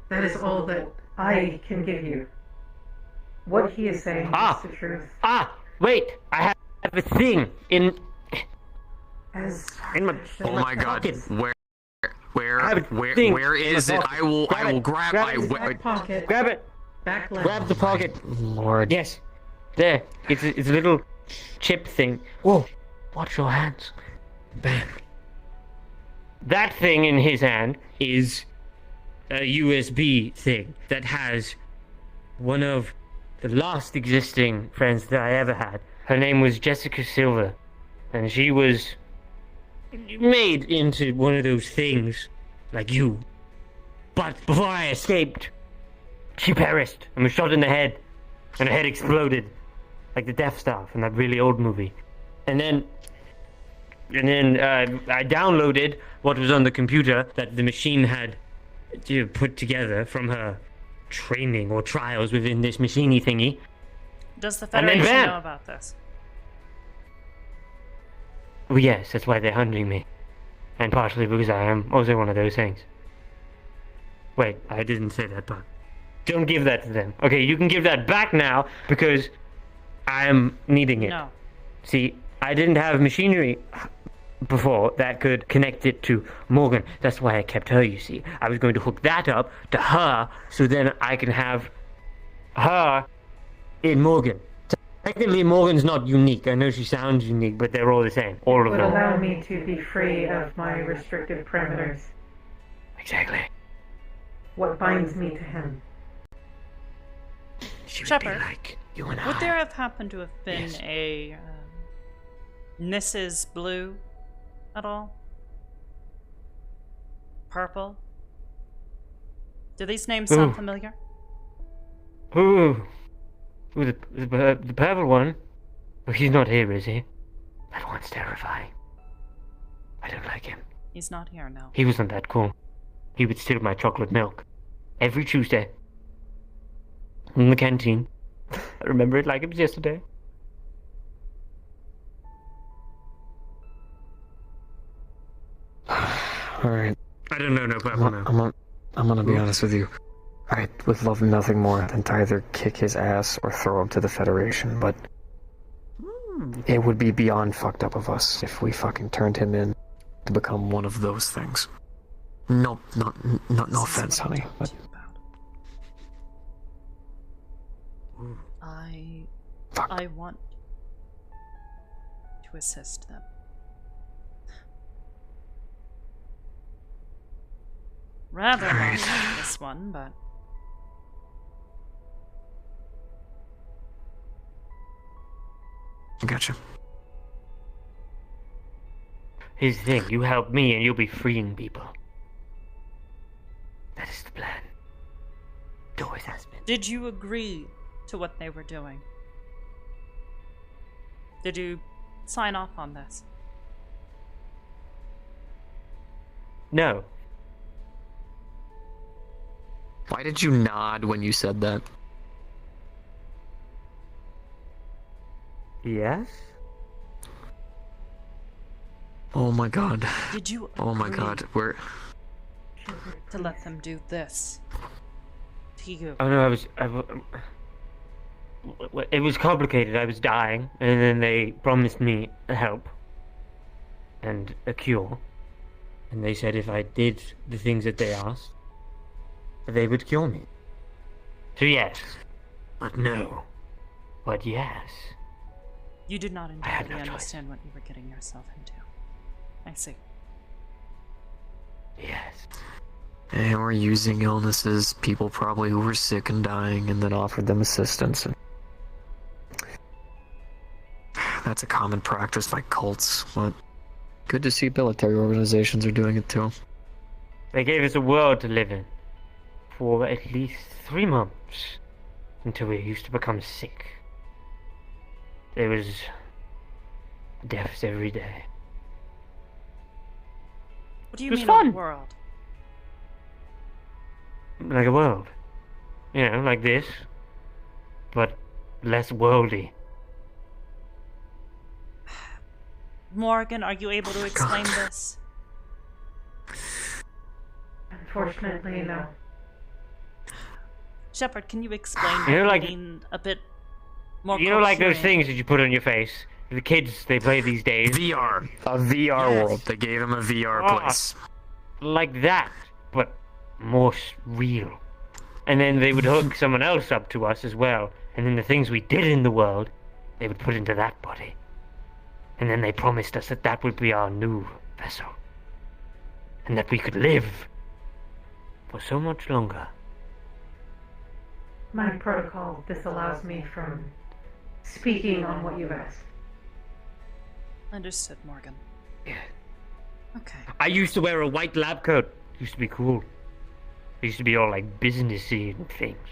That is all that I can give you. What he is saying is the truth. Wait! I have a thing in my Oh my god, pocket. where thing where in is my it? pocket. I will Grab it. grab Grab I it. Back pocket. Grab it! Back leg. Grab the pocket! Lord. Yes. There. It's a little chip thing. Whoa. Watch your hands. Bam. That thing in his hand is a USB thing that has one of the last existing friends that I ever had. Her name was Jessica Silver, and she was made into one of those things, like you. But before I escaped, she perished and was shot in the head, and her head exploded, like the Death Star from that really old movie. And then I downloaded what was on the computer that the machine had put together from her training or trials within this machiney thingy. Does the And then Federation bam! know about this? Well, yes, that's why they're hunting me. And partially because I am also one of those things. Wait, I didn't say that part. Don't give that to them. Okay, you can give that back now because I am needing it. No. See, I didn't have machinery before that could connect it to Morgan. That's why I kept her, you see. I was going to hook that up to her so then I can have her in Morgan. Technically, Morgan's not unique. I know she sounds unique, but they're all the same. All of Would them. allow me to be free of my restrictive parameters. Exactly. What binds me to him? She would Shepard, be like you and would I. there have happened to have been Yes. a Mrs. Blue at all? Purple? Do these names sound Ooh. familiar? Ooh, the purple one. Oh, he's not here, is he? That one's terrifying. I don't like him. He's not here now. He wasn't that cool. He would steal my chocolate milk every Tuesday in the canteen. I remember it like it was yesterday. Alright. I don't know, no purple now. I'm gonna be honest with you. I would love nothing more than to either kick his ass or throw him to the Federation, but it would be beyond fucked up of us if we fucking turned him in to become one of those things. No offense, honey, but I want to assist them. Rather long than this one, but gotcha. Here's the thing, you help me and you'll be freeing people. That is the plan. It always has been. did you agree to what they were doing? Did you sign off on this? No. Why did you nod when you said that? Yes? Oh my god. Did you Oh my agree god, we're... to let them do this to you? Oh no, it was complicated. I was dying, and then they promised me help and a cure. And they said if I did the things that they asked, they would cure me. So yes, but no, but yes. You did not had entirely no choice. understand what you were getting yourself into. I see. Yes. And we're using illnesses, people probably who were sick and dying, and then offered them assistance. And that's a common practice by cults, but good to see military organizations are doing it too. They gave us a world to live in for at least 3 months until we used to become sick. There was deaths every day. What do you It was mean fun. a world? Like a world. You know, like this, but less worldy. Morgan, are you able to explain this? Unfortunately, no. Shepard, can you explain You know, what like- you mean a bit more You know, like those coherent? things that you put on your face? The kids, they play these days. VR. A VR Yes. world. They gave him a VR Ah. place. Like that, but more real. And then they would hook someone else up to us as well. And then the things we did in the world, they would put into that body. And then they promised us that that would be our new vessel. And that we could live for so much longer. My protocol disallows me from speaking on what you've asked. Understood, Morgan. Yeah. Okay. I used to wear a white lab coat. It used to be cool. It used to be all like businessy and things.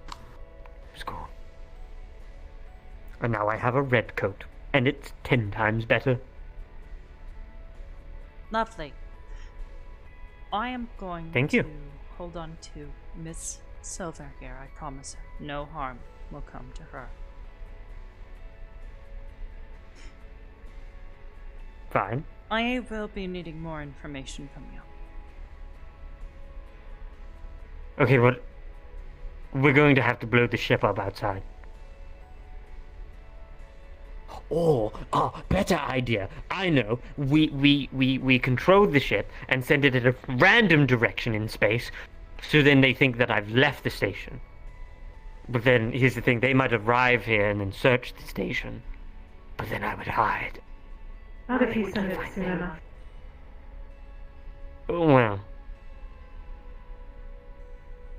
It was cool. And now I have a red coat. And it's 10 times better. Lovely. I am going Thank to you. hold on to Miss Silver here, I promise her. No harm will come to her. Fine. I will be needing more information from you. Okay, but we're going to have to blow the ship up outside. Or, better idea. I know. We control the ship and send it in a random direction in space, so then they think that I've left the station. But then, here's the thing, they might arrive here and then search the station. But then I would hide. Not if you send it soon enough. Well,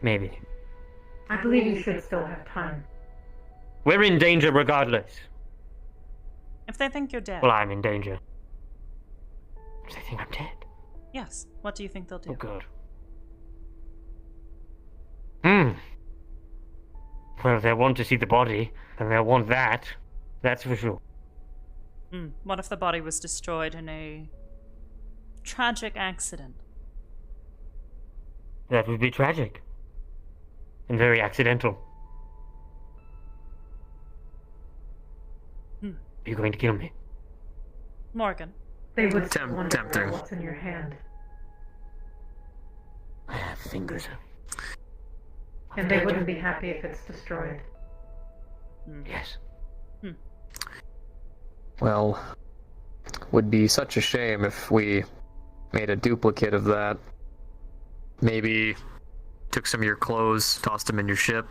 maybe. I believe you should still have time. We're in danger regardless. If they think you're dead. Well, I'm in danger. They think I'm dead. Yes. What do you think they'll do? Oh god. Well, if they want to see the body, then they'll want that. That's for sure. What if the body was destroyed in a tragic accident? That would be tragic. And very accidental. Are you going to kill me? Morgan. They would wonder tempting. what's in your hand. I have fingers. And they wouldn't be happy if it's destroyed. Yes. Well, would be such a shame if we made a duplicate of that. Maybe took some of your clothes, tossed them in your ship,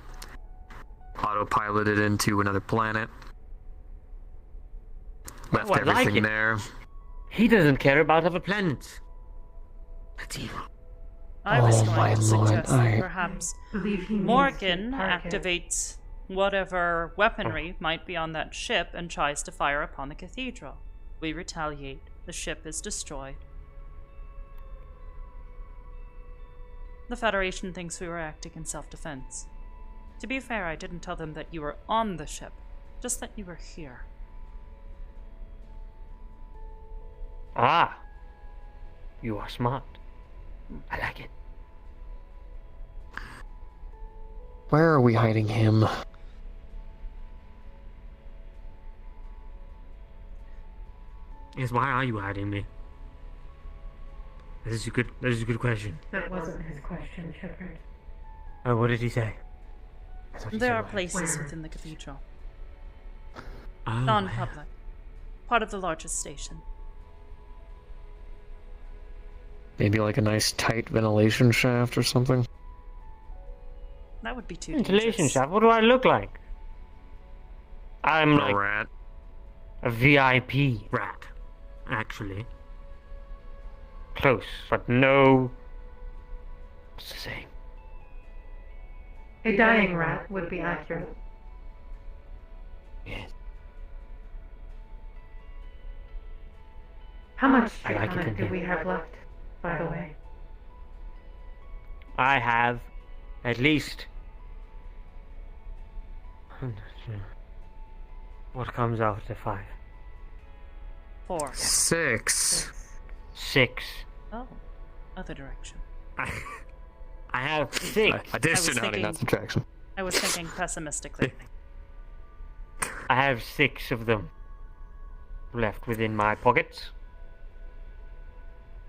autopiloted into another planet, left I like everything it. there. He doesn't care about other planets. That's evil. I was Oh going my to lord, suggest I- that perhaps Believe he needs Morgan to park it. activates whatever weaponry might be on that ship and tries to fire upon the cathedral. We retaliate. The ship is destroyed. The Federation thinks we were acting in self-defense. To be fair, I didn't tell them that you were on the ship, just that you were here. Ah. You are smart. I like it. Where are we hiding him? Yes, why are you hiding me? That is a good question. That wasn't his question, Shepard. Oh, what did he say? I thought he There said are why. places within the cathedral. Oh, Non-public. Part of the largest station. Maybe like a nice tight ventilation shaft or something? That would be too ventilation dangerous. shaft. What do I look like? I'm A like rat. a VIP rat, actually. Close, but no. What's the saying? A dying rat would be accurate. Yes. How much I like it tonic in do here. we have left, by the way? I have at least. I'm not sure. What comes after 5? 4. 6. 6. Oh. Other direction. I have 6. Addition, honey, thinking- not subtraction. I was thinking pessimistically. I have 6 of them left within my pockets.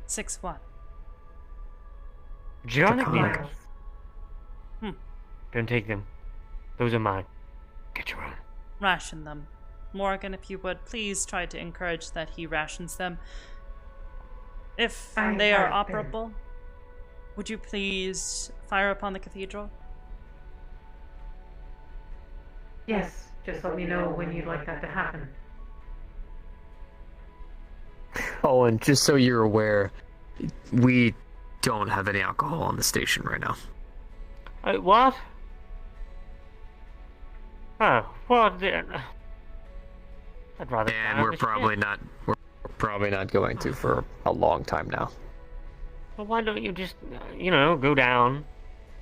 6 what? Johnny Draconic. beans. Don't take them. Those are mine. Get your own. Ration them. Morgan, if you would, please try to encourage that he rations them. If I they are have been. operable, would you please fire upon the cathedral? Yes, just let me know when you'd like that to happen. Oh, and just so you're aware, we don't have any alcohol on the station right now. What? Oh, what? I'd rather. And we're probably not going to for a long time now. Well, why don't you just, go down,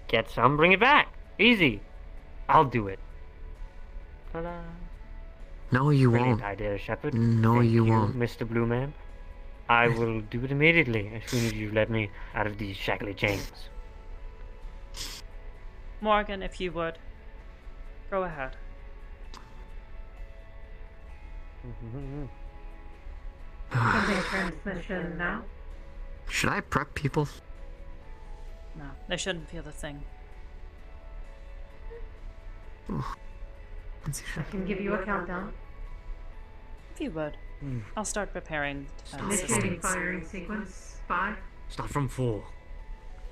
get some, bring it back? Easy. I'll do it. Ta-da. No, you Brilliant won't. idea, Shepard. No, Thank you won't. Mr. Blue Man. I will do it immediately as soon as you let me out of these shackly chains. Morgan, if you would, go ahead. Sending transmission now. Should I prep people? No, they shouldn't feel the thing. I can give you a countdown. If you would, I'll start preparing defense Initiating systems. firing sequence. 5, Start from 4.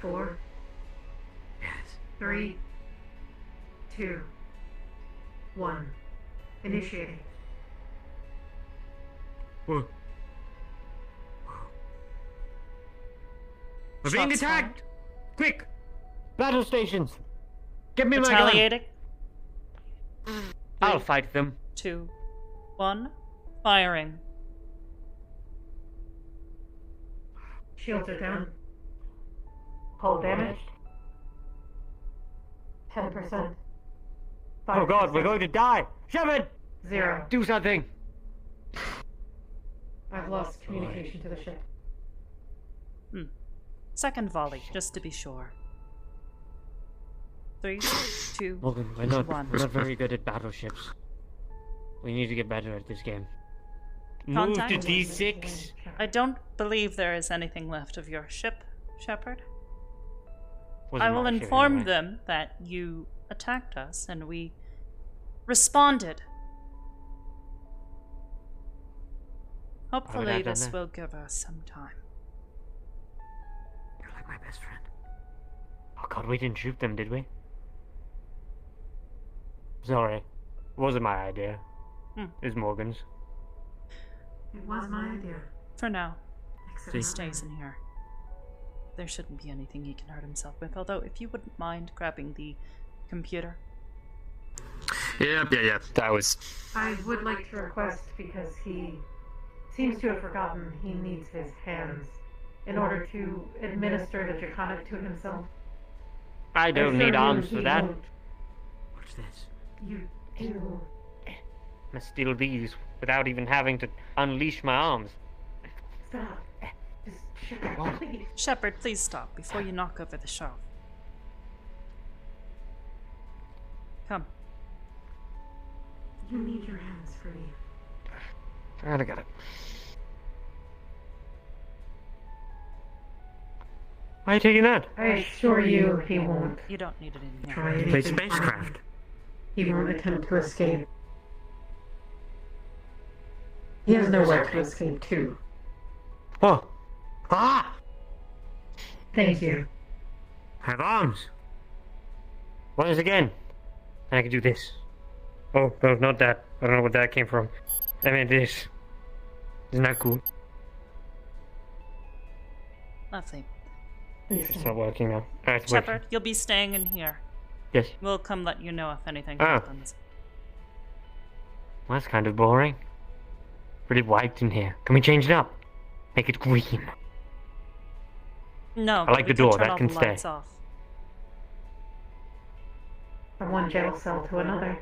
4, Yes. 3, 2, 1. Initiating. Whoa. We're being Shots attacked! Quick! Battle stations! Get me my gun! Retaliating. I'll fight them. 2, 1, firing. Shields are down. Hull damaged. 10%. Oh god, we're going to die! Shepard! 0. Do something! I've lost communication to the ship. Second volley, just to be sure. 3, 2, Morgan, we're 1. not very good at battleships. We need to get better at this game. Move Contact. to D6. I don't believe there is anything left of your ship, Shepard. Wasn't I will my ship inform anyway. them that you attacked us and we responded. Hopefully have done this that? will give us some time. You're like my best friend. Oh god, we didn't shoot them, did we? Sorry. It wasn't my idea. It was Morgan's. It was my idea. For now, Except he not stays mine. in here. There shouldn't be anything he can hurt himself with, although if you wouldn't mind grabbing the computer. Yeah. That was. I would like to request, because he seems to have forgotten he needs his hands in order to administer the draconic to himself. I don't assure need you arms he for that. won't. What's this? You do. Must steal these without even having to unleash my arms. Stop. Just shut up, please. Shepard, please stop before you knock over the shelf. Come. You need your hands free. Alright, I got it. Why are you taking that? I assure you he won't You don't need it in here. try Play anything. spacecraft. He won't attempt to escape. He has nowhere to escape to. Oh! Ah! Thank you. I have arms. Once again. And I can do this. Oh, no, not that. I don't know what that came from. I meant this. Isn't that cool? Lovely. It's not working now. Alright, it's working. Shepard, you'll be staying in here. Yes. We'll come let you know if anything Ah. happens. Well, that's kind of boring. Pretty white in here. Can we change it up? Make it green. No, I like we the door, turn that all can the stay. lights off. From one jail cell to another.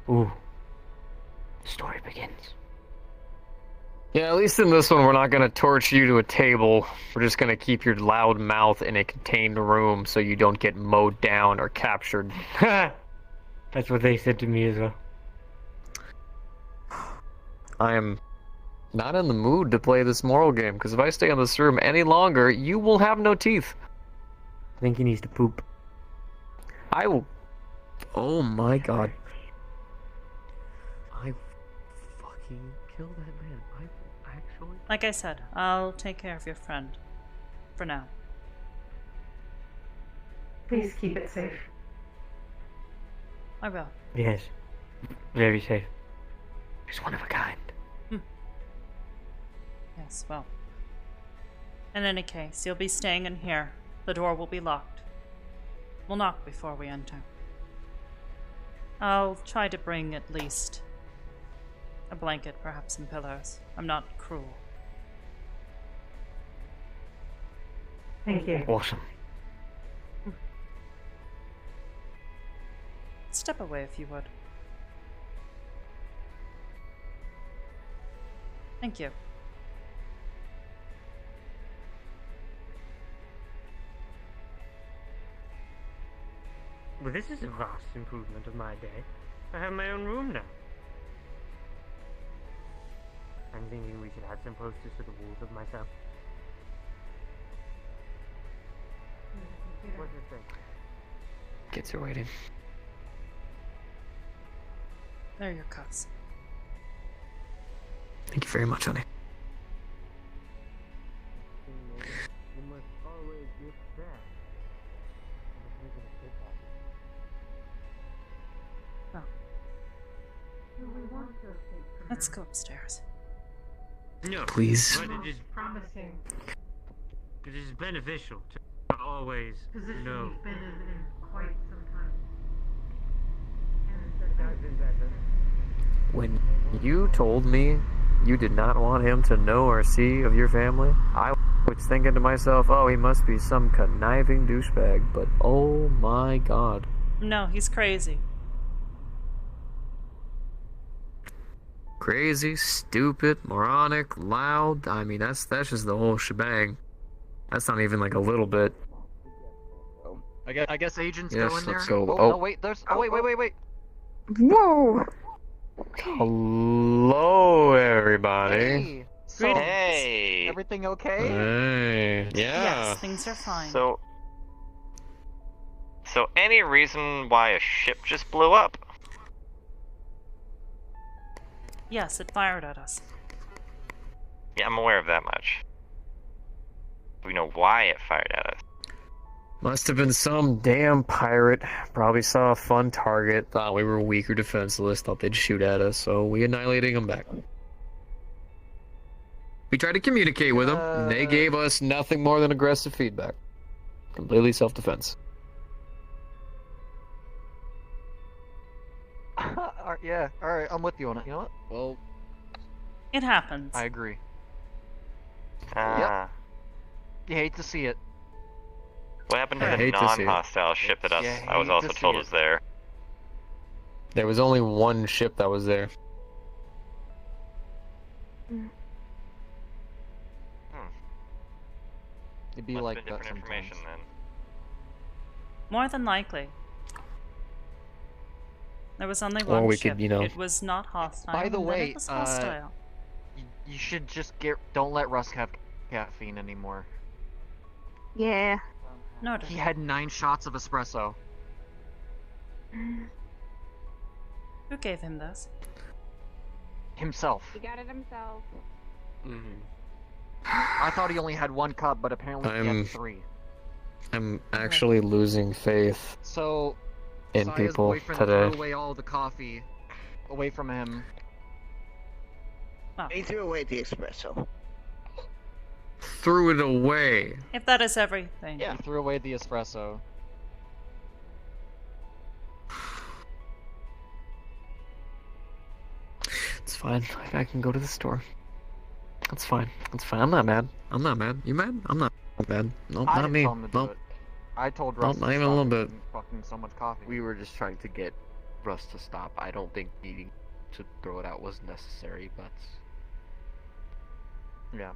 Ooh. The story begins. Yeah, at least in this one, we're not gonna torch you to a table. We're just gonna keep your loud mouth in a contained room so you don't get mowed down or captured. That's what they said to me as well. I am not in the mood to play this moral game, because if I stay in this room any longer, you will have no teeth. I think he needs to poop. I will. Oh my god. I fucking killed that man. I actually. Like I said, I'll take care of your friend. For now. Please keep it safe. I will. Yes. Very safe. He's one of a kind. Yes, well. In any case, you'll be staying in here. The door will be locked. We'll knock before we enter. I'll try to bring at least a blanket, perhaps some pillows. I'm not cruel. Thank you. Awesome. Step away if you would. Thank you. Well, this is a vast improvement of my day. I have my own room now. I'm thinking we should add some posters to the walls of myself. What's this thing? Kids are waiting. There are your cuffs. Thank you very much, honey. You must always get that. Let's go upstairs. No. Please. But it is Promising beneficial to always position know. you've been in quite some time. I've been better. When you told me you did not want him to know or see of your family? I was thinking to myself, oh, he must be some conniving douchebag, but oh my god. No, he's crazy. Crazy, stupid, moronic, loud. I mean, that's just the whole shebang. That's not even like a little bit. I guess agents Yes, go in there. let's go. Oh, Oh. no, wait, there's. Oh, wait. Whoa! Hello, everybody. Hey. So, Hey. everything okay? Hey. Yeah. Yes, things are fine. So any reason why a ship just blew up? Yes, it fired at us. Yeah, I'm aware of that much. We know why it fired at us. Must have been some damn pirate. Probably saw a fun target, thought we were weak or defenseless, thought they'd shoot at us, so we annihilated them back. We tried to communicate with them, and they gave us nothing more than aggressive feedback. Completely self-defense. Yeah, alright, I'm with you on it. You know what? Well, It happens. I agree. Ah. You hate to see it. What happened to I the hate to see it. non-hostile ship that Yeah, I was hate also to see told it. was there? There was only one ship that was there. It'd be Must like have been that different sometimes. information then. More than likely. There was only Or one we ship. could, you know- It was not hostile. By the and then way, it was hostile. You should just don't let Russ have caffeine anymore. Yeah. Noted. He had 9 shots of espresso. Who gave him this? Himself. He got it himself. I thought he only had 1 cup, but apparently he I'm- had 3. I'm actually losing faith So, in Saya's people boyfriend today. threw away all the coffee away from him. Oh, He threw away the espresso. Threw it away. if that is everything. Yeah. He threw away the espresso. It's fine. I can go to the store. That's fine. That's fine. I'm not mad. I'm not mad. You mad? I'm not mad. Nope, I not didn't me. tell him to do Nope. it. I told Nope, Russ not to even a stop little bit. drinking fucking so much coffee. We were just trying to get Russ to stop. I don't think needing to throw it out was necessary, but Yeah.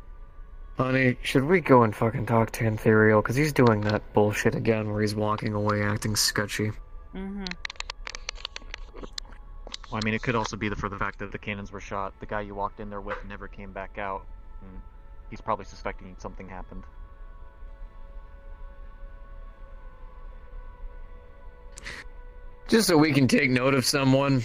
Honey, should we go and fucking talk to Ethereal? Because he's doing that bullshit again where he's walking away acting sketchy. Mm-hmm. Well, I mean, it could also be for the fact that the cannons were shot. The guy you walked in there with never came back out. And he's probably suspecting something happened. Just so we can take note of someone,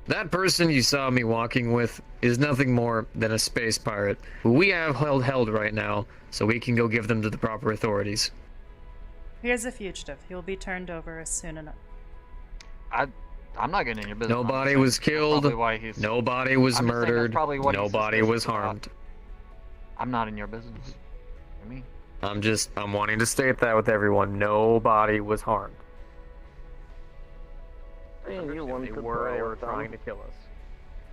that person you saw me walking with is nothing more than a space pirate who we have held right now, so we can go give them to the proper authorities. He is a fugitive. He will be turned over as soon enough. I'm not getting in your business. Nobody was killed. Probably why he's... Nobody was I'm just saying that's murdered. probably what he's Nobody suspicious was about. harmed. I'm not in your business. I mean, I'm wanting to state that with everyone. Nobody was harmed. You they wanted to were play or with them. trying to kill us.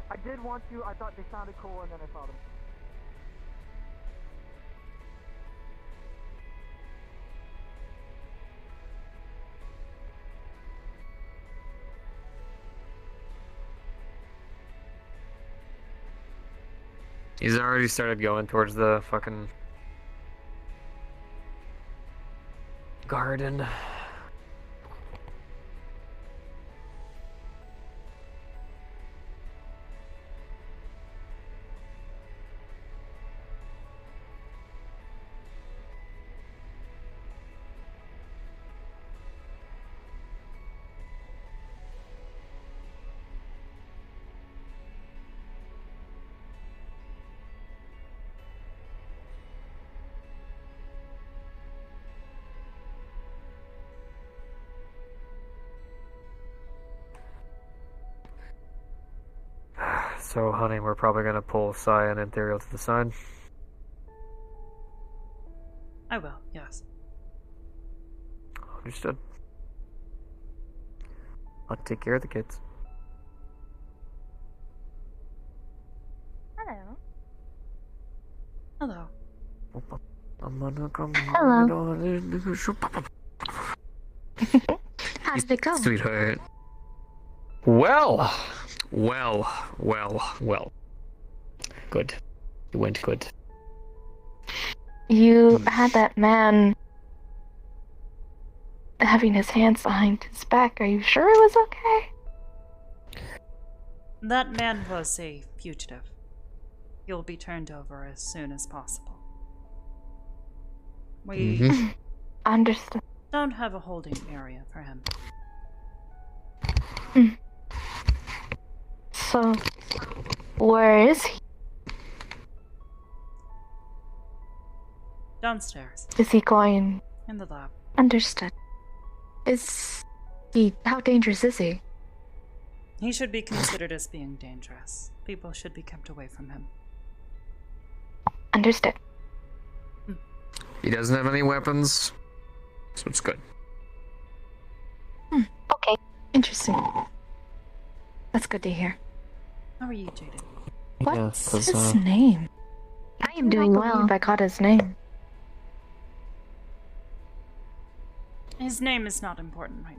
I did want to. I thought they sounded cool, and then I saw them. He's already started going towards the fucking garden. So, honey, we're probably gonna pull Saya and Ethereal to the side. I will, yes. Understood. I'll take care of the kids. Hello. Hello. How did it go? Sweetheart. Well. Good. It went good. You had that man having his hands behind his back. Are you sure it was okay? That man was a fugitive. He'll be turned over as soon as possible. We Understood. don't have a holding area for him. So, where is he? Downstairs, Is he going? in the lab. Understood. Is he? How dangerous is he? He should be considered as being dangerous. People should be kept away from him. Understood. He doesn't have any weapons, so it's good. Okay. Interesting. That's good to hear. How are you, Jaden? What's his name? I am doing well. I got his name. His name is not important right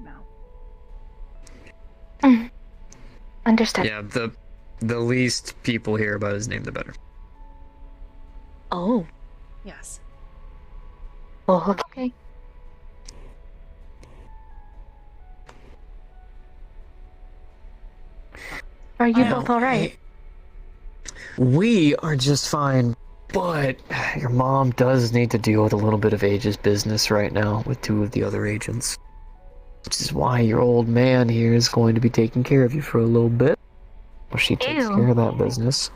now. Understood. Yeah, the least people hear about his name, the better. Oh. Yes. Oh, okay. Are you both alright? We are just fine, but your mom does need to deal with a little bit of Aegis business right now with two of the other agents. Which is why your old man here is going to be taking care of you for a little bit. Well, she takes care of that business.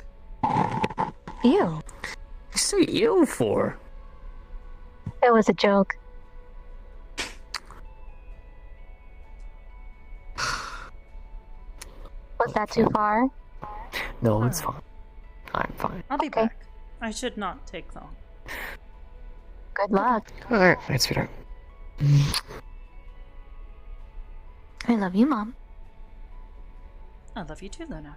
Ew. You say ew for? It was a joke. Was that too far? No, it's fine. I'm fine. I'll be back. I should not take long. Good luck. Alright, sweetheart. I love you, Mom. I love you too, Luna.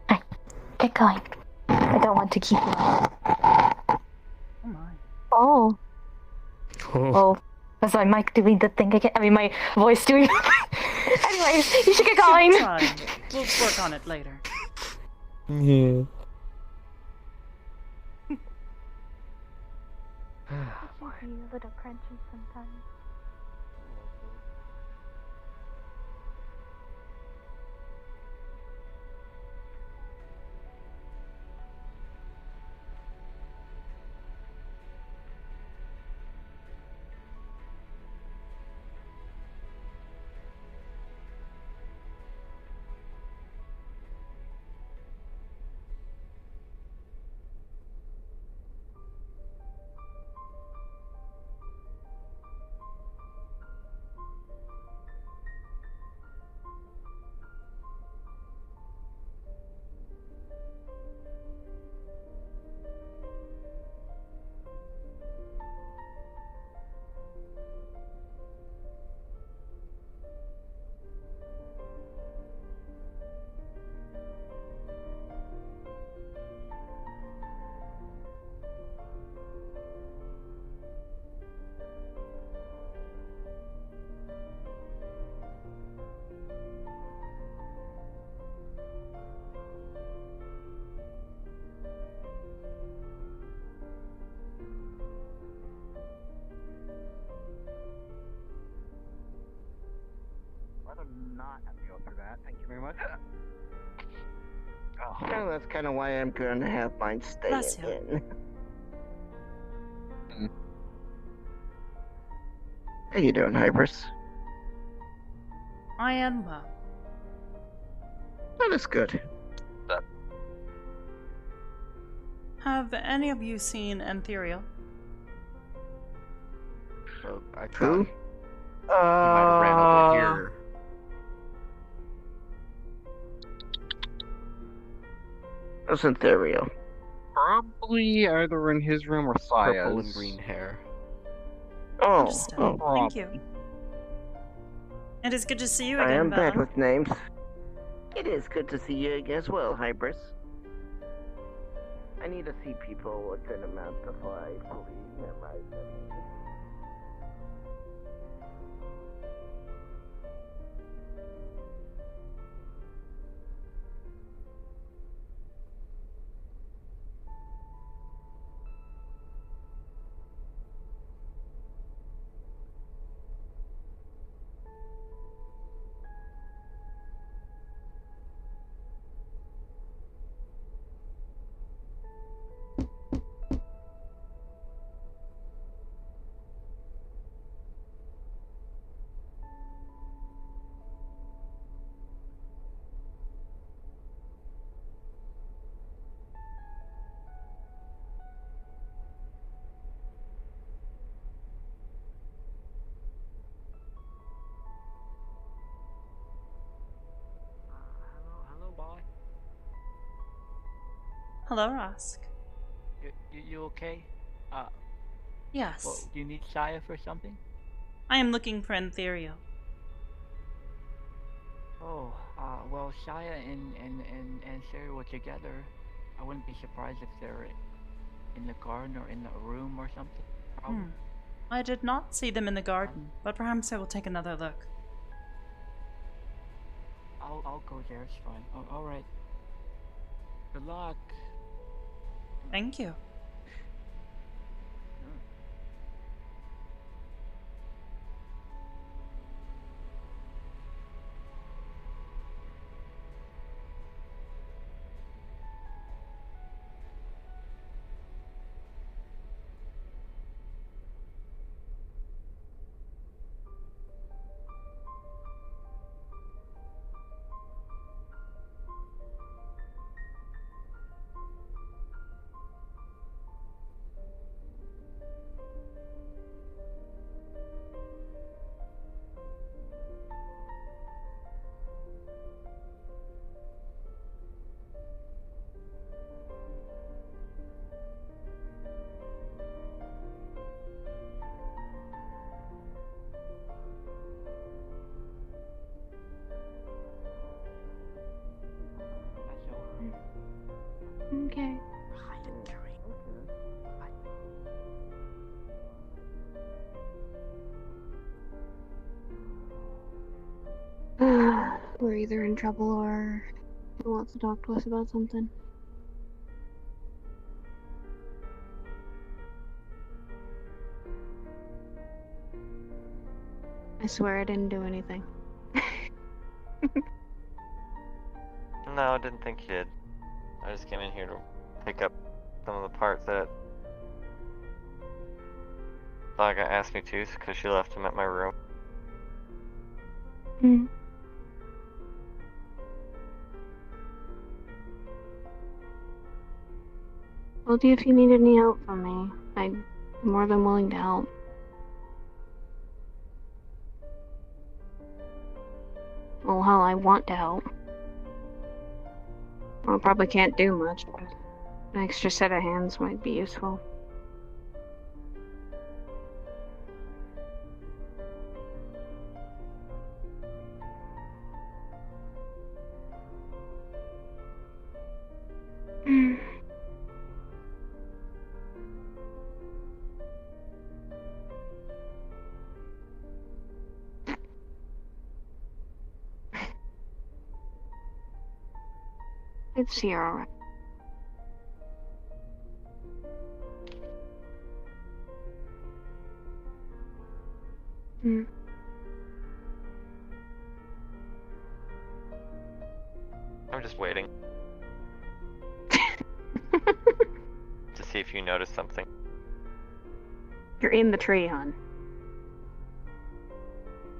Alright, get going. I don't want to keep you up. Oh my. Oh. Oh. Was my mic doing the thing again? I mean, my voice doing. Anyways, you should get going. We'll work on it later. Yeah. Be a little crunchy sometimes. Not have to go through that. Thank you very much. Oh, that's kind of why I'm going to have mine stay in. How you doing, Hybris? I am well. That is good. Have any of you seen Ethereal? So I Who? thought he might have ran over here. That's Ethereal. Probably either in his room or Saya's. Purple and green hair. Oh, Understood. oh. Thank you. It is good to see you I again, am bad Bella. with names. It is good to see you again as well, Hybris. I need to see people a good amount before I fully memorize them. Hello, boy. Hello, Rask. You okay? Yes. Well, do you need Shia for something? I am looking for Ethereal. Oh, well, Shia and Sarah were together. I wouldn't be surprised if they're in the garden or in the room or something. Probably. I did not see them in the garden, but perhaps I will take another look. I'll go there, it's fine. Oh, alright. Good luck. Thank you. Okay. We're either in trouble or he wants to talk to us about something. I swear I didn't do anything. No, I didn't think you did. I just came in here to pick up some of the parts that Saga asked me to, because she left them at my room. Hmm. Told you if you need any help from me, I'm more than willing to help. Well, hell, I want to help. Well, probably can't do much, but an extra set of hands might be useful. It's here, alright. Hmm. I'm just waiting. To see if you notice something. You're in the tree, hon.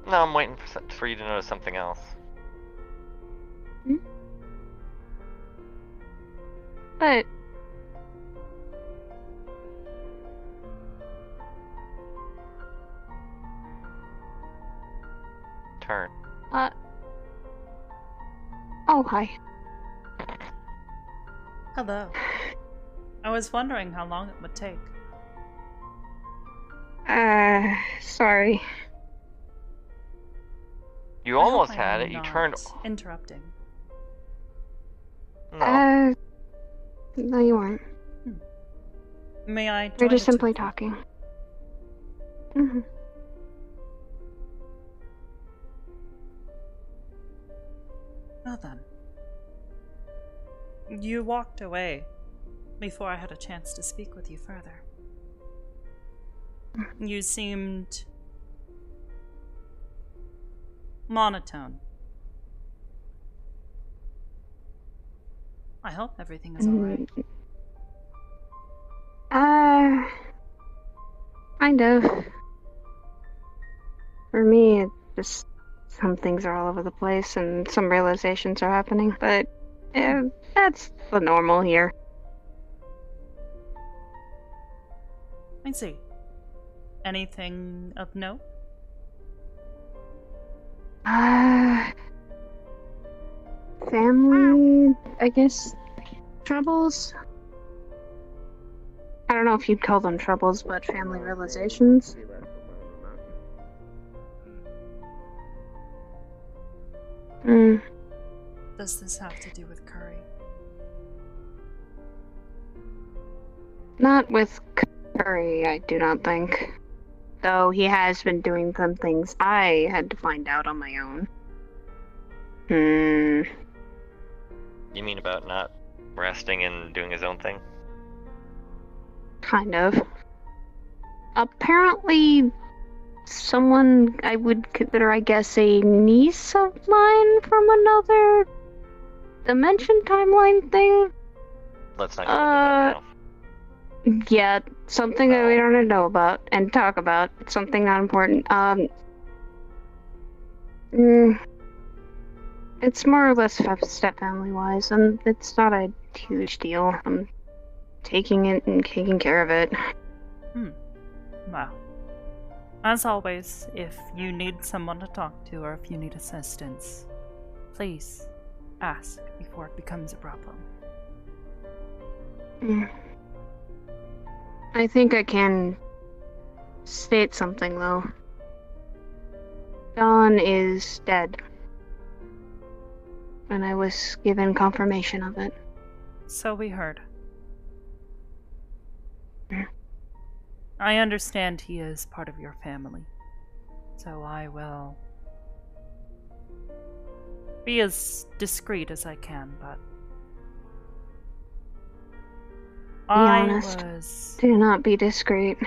No, I'm waiting for you to notice something else. Hmm? But... Turn. Oh, hi. Hello. I was wondering how long it would take. Sorry. You I hope almost I had am it. You not turned. interrupting. No. No, you weren't. May I We're join just the two simply of you? talking. Mm-hmm. Well then. You walked away before I had a chance to speak with you further. You seemed monotone. I hope everything is alright. Kind of. For me, it just some things are all over the place and some realizations are happening, but that's the normal here. I see. Anything of note? Family, I guess, troubles? I don't know if you'd call them troubles, but family realizations. Does this have to do with Curry? Not with Curry, I do not think. Though he has been doing some things I had to find out on my own. You mean about not resting and doing his own thing? Kind of. Apparently, someone I would consider, I guess, a niece of mine from another dimension timeline thing. Let's not get into that now. Yeah, something that we don't know about and talk about. Something not important. It's more or less step family wise, and it's not a huge deal. I'm taking it and taking care of it. Well, as always, if you need someone to talk to or if you need assistance, please ask before it becomes a problem. I think I can state something, though. Dawn is dead. And I was given confirmation of it. So we heard. I understand he is part of your family, so I will be as discreet as I can, but Be honest. Do not be discreet.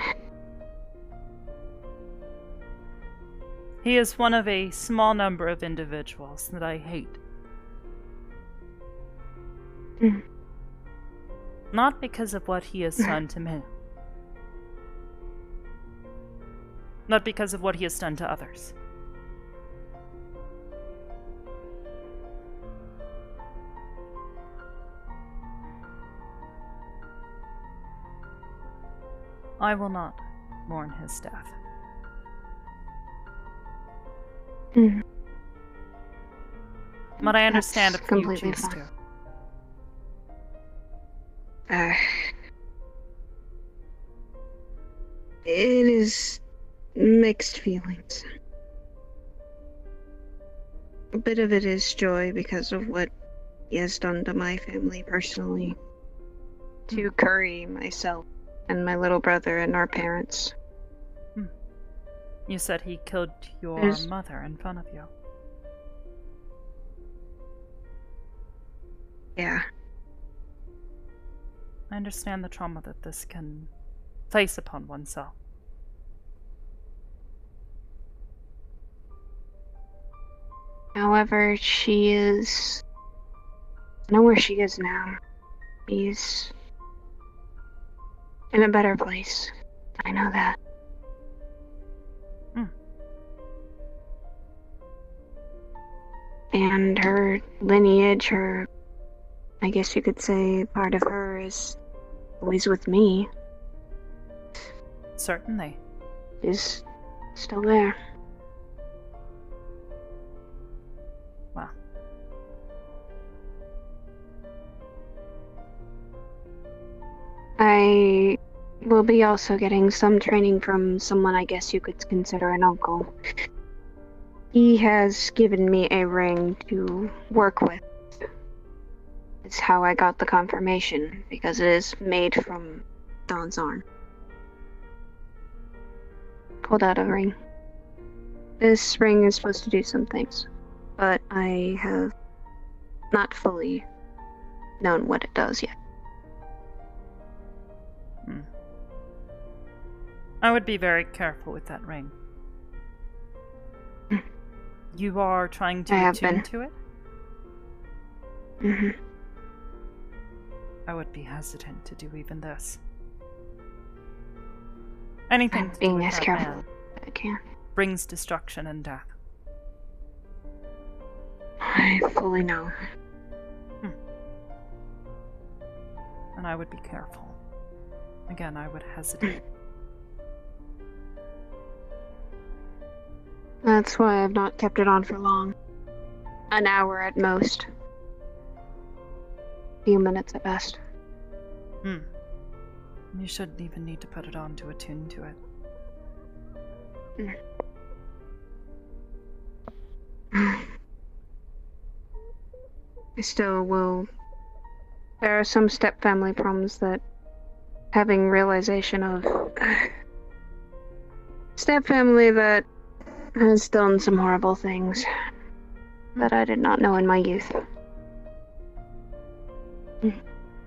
He is one of a small number of individuals that I hate. Not because of what he has done to me. Not because of what he has done to others. I will not mourn his death. But I understand if you choose to. It is mixed feelings. A bit of it is joy because of what he has done to my family personally. To Curry, myself, and my little brother and our parents. You said he killed your mother in front of you. Yeah. I understand the trauma that this can place upon oneself. However, she is... I know where she is now. She's in a better place. I know that. And her lineage, her... I guess you could say part of her is always with me. Certainly. Is still there. Wow. I will be also getting some training from someone I guess you could consider an uncle. He has given me a ring to work with. It's how I got the confirmation, because it is made from Dawn's arm. Pulled out a ring. This ring is supposed to do some things, but I have not fully known what it does yet. I would be very careful with that ring. You are trying to attune to it? Mm-hmm. I would be hesitant to do even this. Anything I'm to do being with as that careful man as I can. brings destruction and death. I fully know. And I would be careful. Again, I would hesitate. That's why I've not kept it on for long. An hour at most. A few minutes at best. You shouldn't even need to put it on to attune to it. I still will. There are some step-family problems that having realization of step-family that has done some horrible things that I did not know in my youth.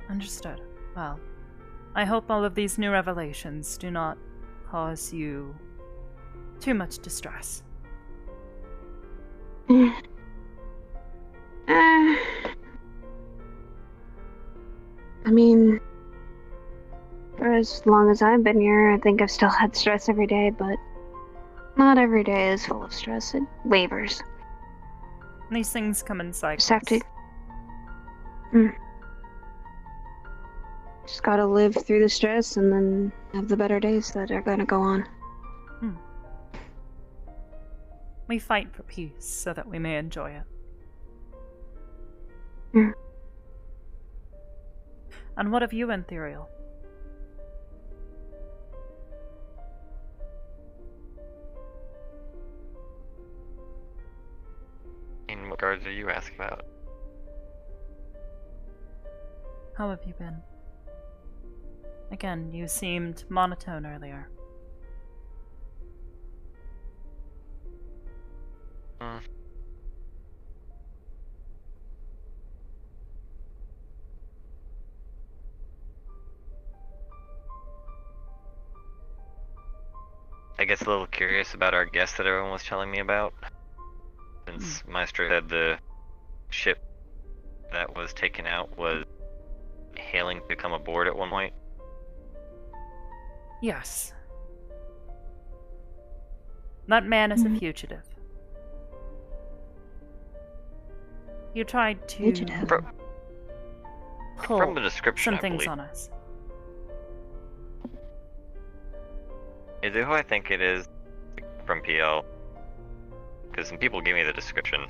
Understood. Well, I hope all of these new revelations do not cause you too much distress. I mean, for as long as I've been here, I think I've still had stress every day, but not every day is full of stress. It wavers. These things come in cycles. Just have to... Just gotta live through the stress and then have the better days that are gonna go on. We fight for peace so that we may enjoy it. And what of you, Ethereal? In what regards are you asking about? How have you been? Again, you seemed monotone earlier. I guess a little curious about our guest that everyone was telling me about. Since Maestro said the ship that was taken out was hailing to come aboard at one point. Yes. That man is a fugitive. You tried to pull From the description, some I things believe. on us. Is it who I think it is from PL? Because some people gave me the description.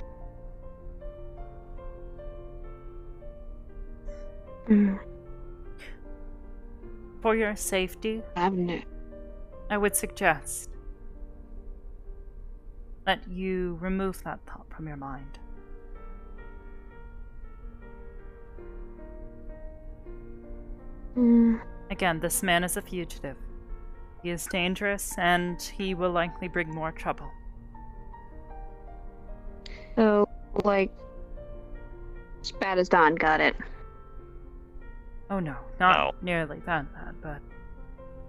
For your safety, I would suggest that you remove that thought from your mind. Again, this man is a fugitive. He is dangerous, and he will likely bring more trouble. So, like, as bad as Don got it. Oh no, not nearly that bad, but...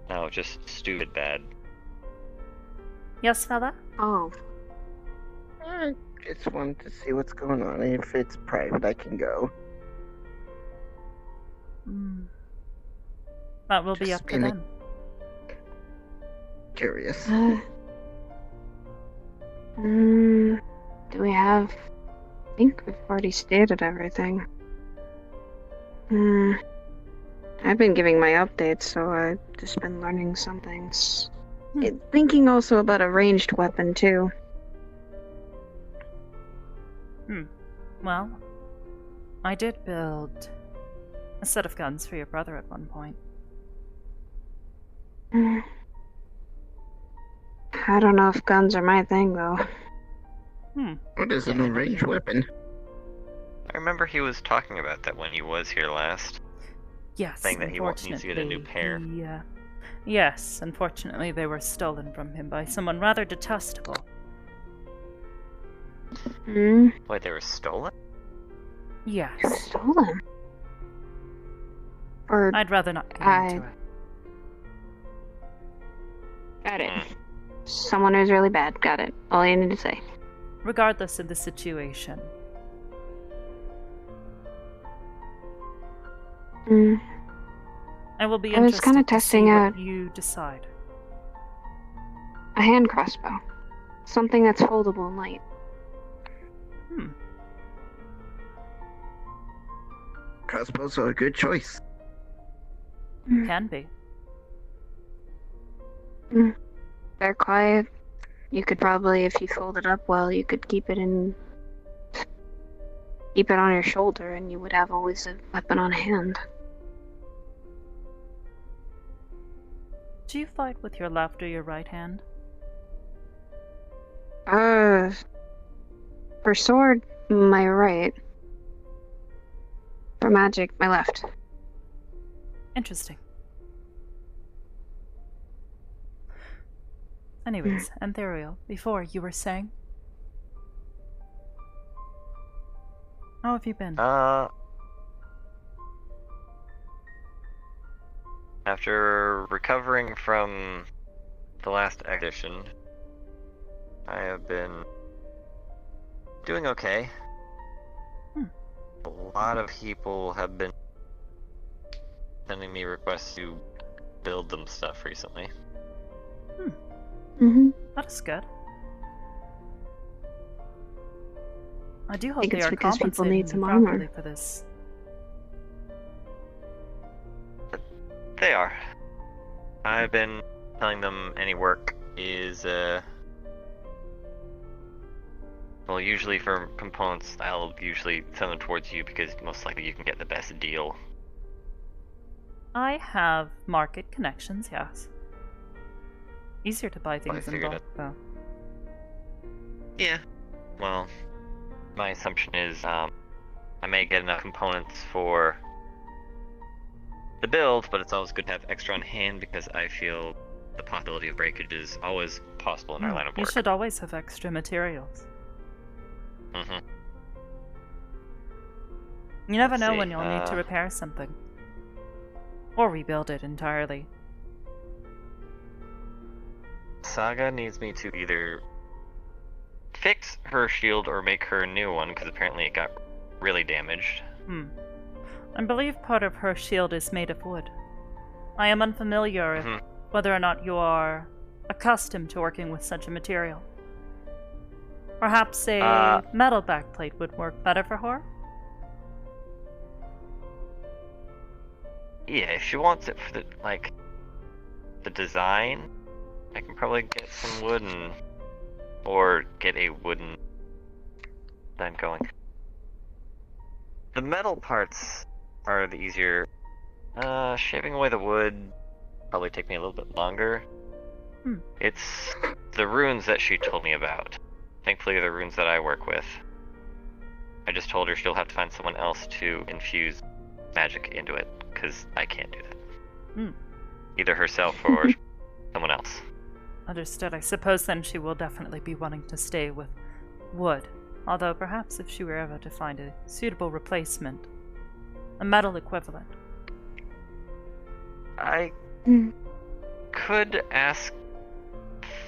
No, just stupid bad. Yes, fella? Oh. I just wanted to see what's going on. If it's private, I can go. That will be up to them. Curious. Do we have... I think we've already stated everything. I've been giving my updates, so I've just been learning some things. Thinking also about a ranged weapon, too. Well, I did build a set of guns for your brother at one point. I don't know if guns are my thing, though. What is an range weapon? I remember he was talking about that when he was here last. Yes, Saying that he needs to get a new pair. Yes, unfortunately they were stolen from him by someone rather detestable. Wait, they were stolen? Yes. Stolen? Or I'd rather not get into it. Got it. Someone who's really bad. Got it. All you need to say. Regardless of the situation. I will be I was interested kind of to testing see out what you decide. a hand crossbow. Something that's foldable and light. Crossbows are a good choice. Can be. They're quiet. You could probably, if you fold it up well, you could keep it on your shoulder, and you would have always a weapon on hand. Do you fight with your left or your right hand? For sword, my right. For magic, my left. Interesting. Anyways, Anthuriel, before you were saying? How have you been? After recovering from the last expedition, I have been doing okay. A lot of people have been sending me requests to build them stuff recently. That is good. I do hope think they it's are because people compensating need some you armor. properly for this. They are. I've been telling them any work is, well, usually for components, I'll usually send them towards you because most likely you can get the best deal. I have market connections, yes. Easier to buy things in figured bulk, though. Yeah. Well, my assumption is, I may get enough components for the build, but it's always good to have extra on hand because I feel the possibility of breakage is always possible in our line of You work. should always have extra materials. You never know when you'll need to repair something. Or rebuild it entirely. Saga needs me to either fix her shield or make her a new one, because apparently it got really damaged. I believe part of her shield is made of wood. I am unfamiliar with whether or not you are accustomed to working with such a material. Perhaps a metal backplate would work better for her? Yeah, if she wants it for the, the design, I can probably get some wood or get a wooden design going. The metal parts are the easier. Shaving away the wood probably take me a little bit longer. It's the runes that she told me about. Thankfully, the runes that I work with. I just told her she'll have to find someone else to infuse magic into it, because I can't do that. Either herself or someone else. Understood. I suppose then she will definitely be wanting to stay with wood. Although perhaps if she were ever to find a suitable replacement, a metal equivalent. I could ask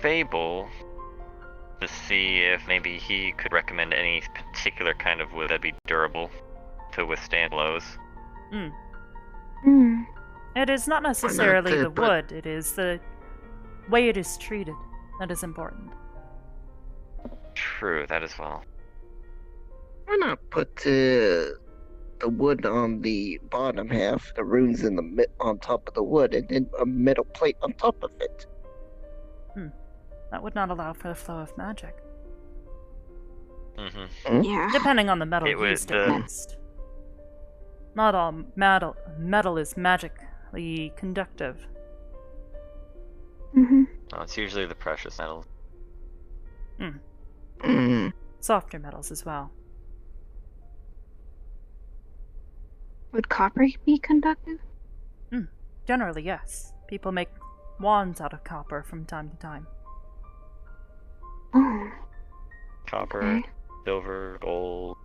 Fable to see if maybe he could recommend any particular kind of wood that'd be durable to withstand blows. It is not necessarily the wood, it is the way it is treated that is important. True, that as well. Why not put the wood on the bottom half, the runes in the on top of the wood, and then a metal plate on top of it? That would not allow for the flow of magic. Yeah. Depending on the metal used, at least. Not all metal is magically conductive. Oh, it's usually the precious metals. softer metals as well. Would copper be conductive? Generally, yes. People make wands out of copper from time to time. Oh. Copper, Okay. silver, gold,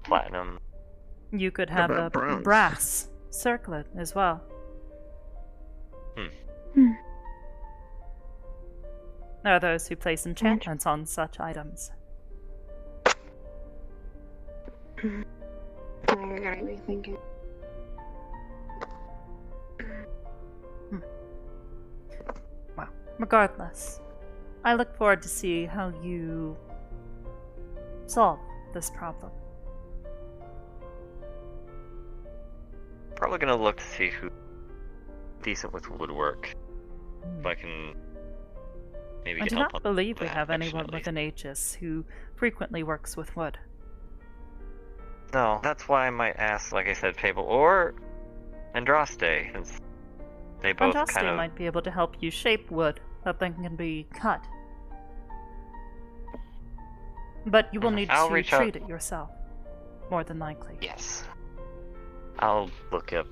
platinum. You could What have about a bronze? brass circlet as well. There are those who place enchantments on such items. Now you're getting me thinking. Well, regardless, I look forward to see how you solve this problem. Probably gonna look to see who's decent with woodwork. If I can maybe I get do help not on believe we that have section anyone at with an Aegis who frequently works with wood. No, that's why I might ask, like I said, Fable or Andraste, since they both Andraste kind of. might be able to help you shape wood that then can be cut. But you will need I'll to reach out- treat it yourself, more than likely. Yes. I'll look up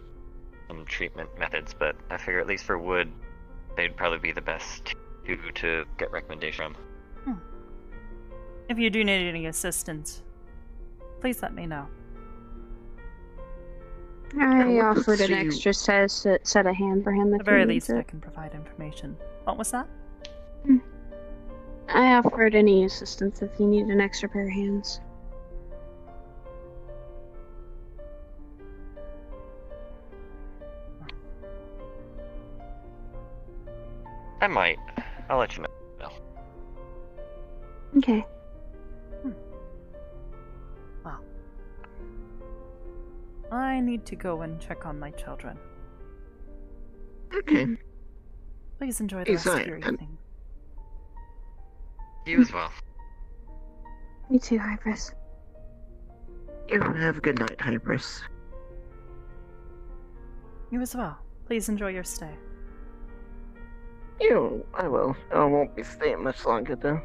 some treatment methods, but I figure at least for wood, they'd probably be the best to get recommendation from. If you do need any assistance, please let me know. I would offered an see- extra set of hand for him At if the very he least, needs I it. can provide information. What was that? I offered any assistance if you need an extra pair of hands. I might. I'll let you know. Okay. Wow. I need to go and check on my children. Okay. Please enjoy the rest of your Fine. evening. You as well. Me too, Hybris. You have a good night, Hybris. You as well. Please enjoy your stay. I will. I won't be staying much longer though.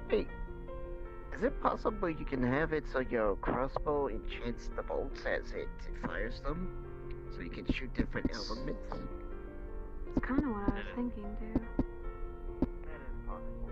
Hey, is it possible you can have it so your crossbow enchants the bolts as it fires them? So you can shoot different elements? That's kind of what I was thinking, too. That is possible.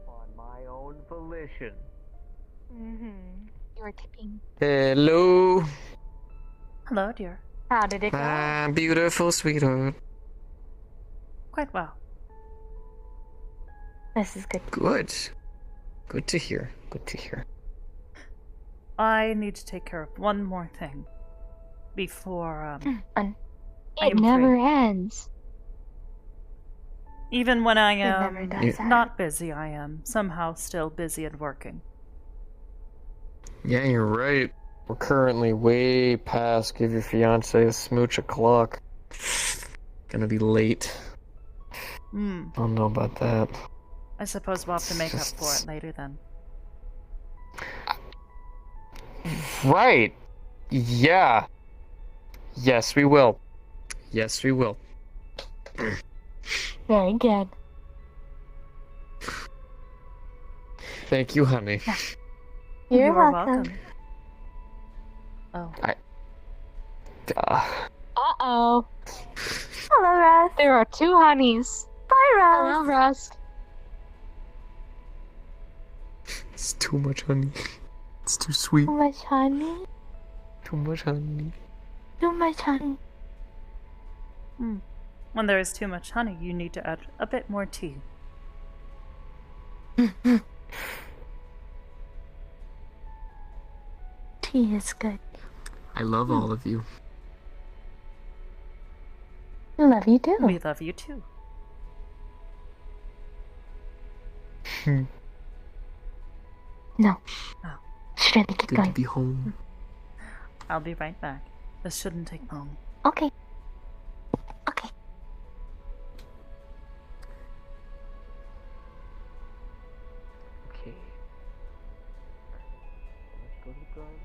On my own volition. You were tipping. Hello, Hello, dear. How did it go? my beautiful sweetheart. Quite well. This is good. Good. Good to hear. Good to hear. I need to take care of one more thing before I It am never free. ends. Even when I never am does that. not busy, I am somehow still busy and working. Yeah, you're right. We're currently way past give your fiance a smooch o'clock. Gonna be late. Hmm. I don't know about that. I suppose we'll have to make up for it later then. Right. Yeah. Yes, we will. Yes, we will. Very good. Thank you, honey. You're You are welcome. Oh. Uh-oh. Hello, Russ. There are 2 honeys. Bye, Russ. Hello, Russ. It's too much honey. It's too sweet. Too much honey. Too much honey. Too much honey. When there is too much honey, you need to add a bit more tea. Tea is good. I love all of you. I love you too. We love you too. No. Oh. Should really get Good going. to be home. I'll be right back. This shouldn't take long. Okay. Okay. Okay. Let's go to the garden.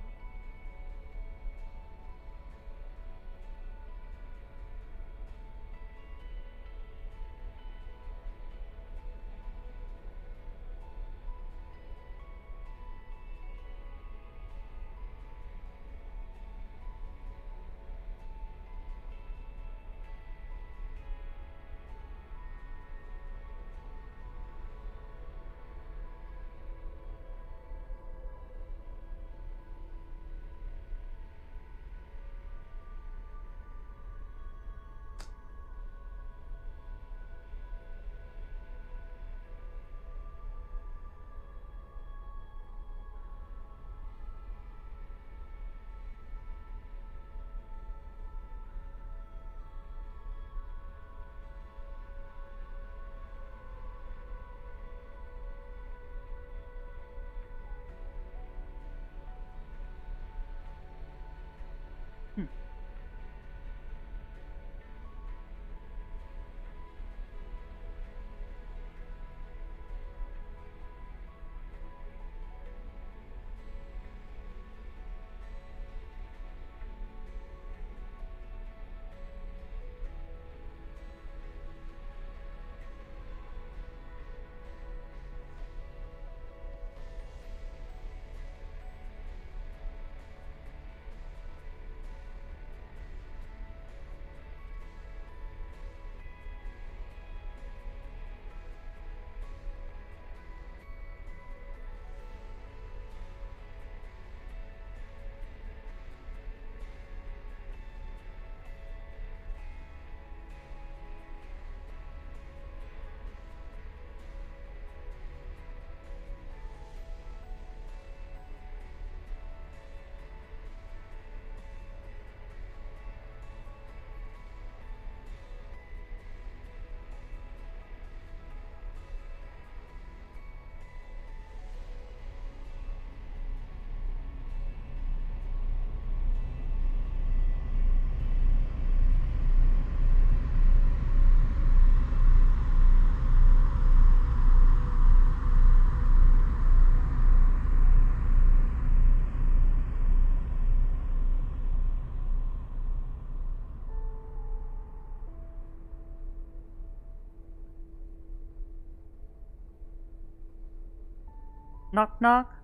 Knock knock.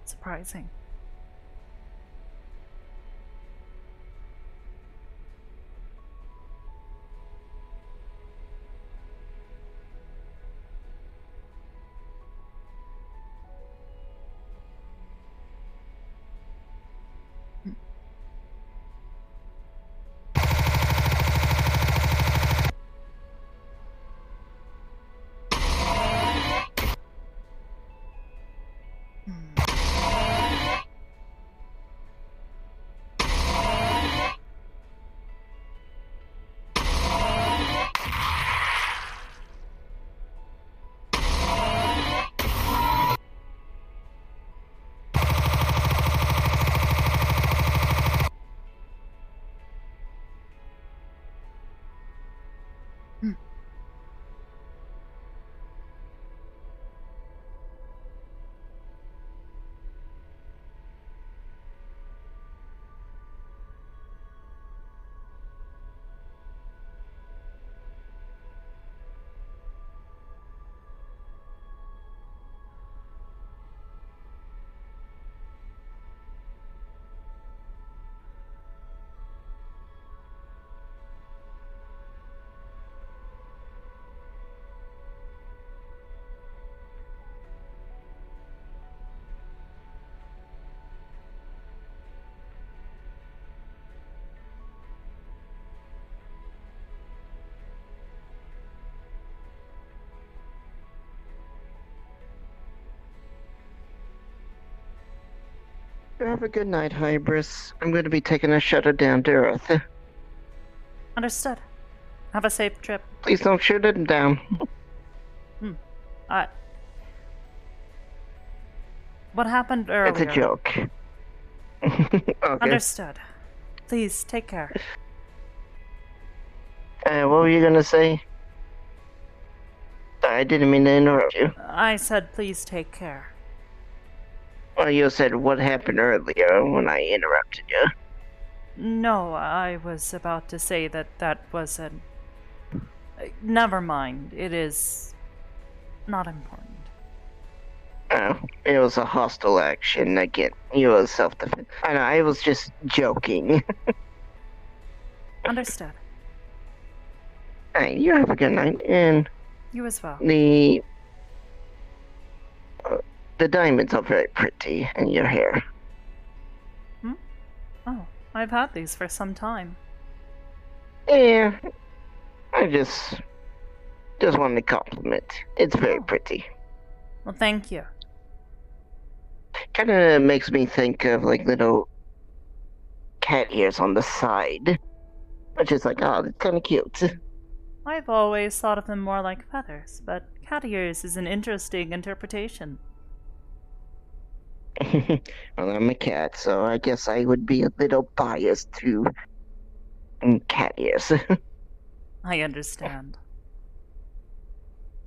Surprising. You have a good night, Hybris. I'm going to be taking a shuttle down to Earth. Understood. Have a safe trip. Please don't shoot it down. What happened earlier? It's a joke. Okay. Understood. Please, take care. What were you gonna say? I didn't mean to interrupt you. I said please take care. Well, you said what happened earlier when I interrupted you. No, I was about to say that was an... Never mind. It is not important. Oh, it was a hostile action. Again, you was self-defense. I know, I was just joking. Understood. Alright, you have a good night, and... You as well. The diamonds are very pretty in your hair. Oh, I've had these for some time. Yeah, I just wanted to compliment. It's very pretty. Well, thank you. Kind of makes me think of like little cat ears on the side, which is like, oh, that's kind of cute. I've always thought of them more like feathers, but cat ears is an interesting interpretation. Well, I'm a cat, so I guess I would be a little biased to cat ears. I understand.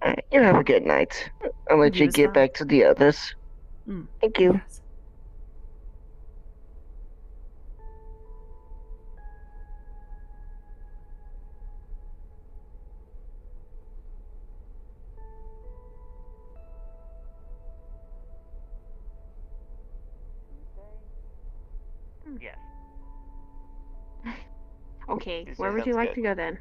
Alright, you have a good night. I'll let you get back to the others. Thank you. Yes. Yes. Okay, where would you like to go then?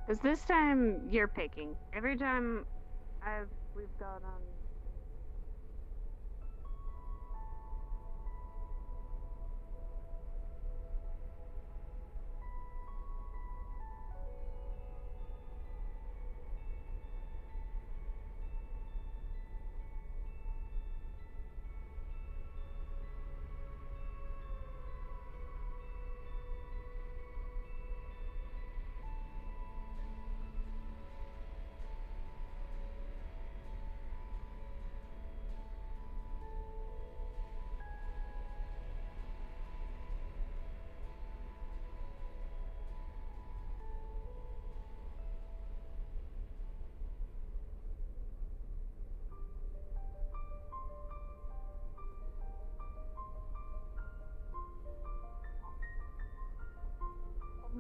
Because this time you're picking. Every time we've gone on.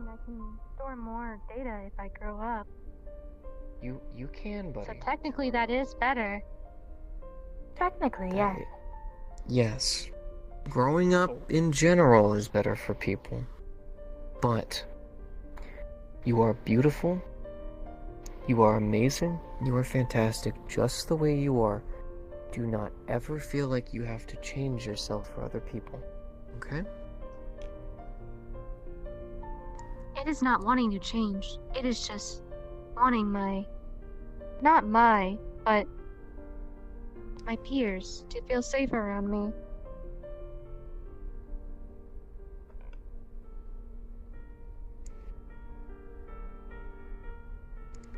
I can store more data if I grow up. You can, buddy. So technically that is better. Technically, yeah. Yes. Growing up in general is better for people. But you are beautiful. You are amazing. You are fantastic just the way you are. Do not ever feel like you have to change yourself for other people. Okay? It is not wanting to change. It is just wanting but my peers to feel safe around me.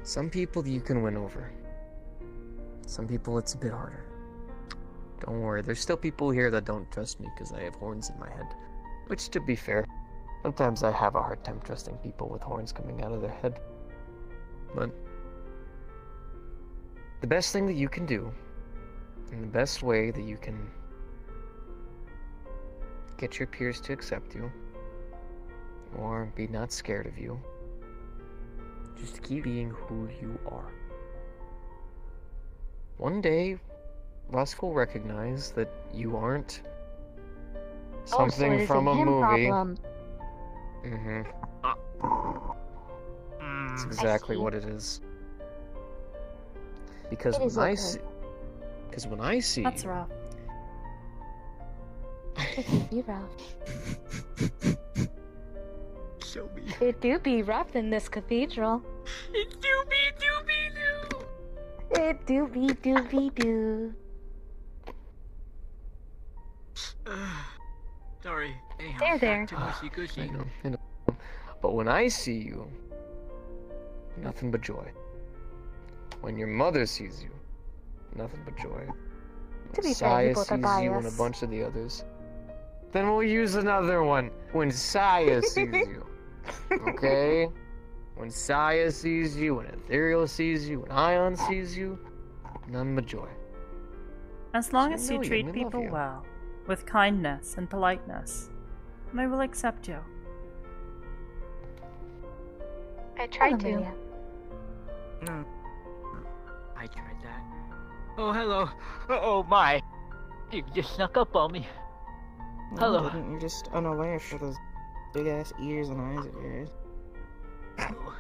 Some people you can win over. Some people it's a bit harder. Don't worry, there's still people here that don't trust me because I have horns in my head. Which, to be fair, sometimes I have a hard time trusting people with horns coming out of their head. But the best thing that you can do, and the best way that you can get your peers to accept you, or be not scared of you, just keep being who you are. One day, Rusk will recognize that you aren't something from a movie. Problem. Mm-hmm. That's exactly what it is. Because it when I see That's rough. Be rough. Show me. It do be rough in this cathedral. It do be. It do be do. They're there. I know. But when I see you, nothing but joy. When your mother sees you, nothing but joy. To be fair, Saya you both are sees you and a biased. bunch of the others. Then we'll use another one when Saya sees you. Okay? When Saya sees you, when Ethereal sees you, when Ion sees you, none but joy. As long So as I you know you, treat and I love people you. well, with kindness and politeness, they will accept you. I tried to. No. I tried that. Oh, hello. Oh, my. You just snuck up on me. Hello. No, I didn't. You're just unaware for those big ass ears and eyes of yours. Oh,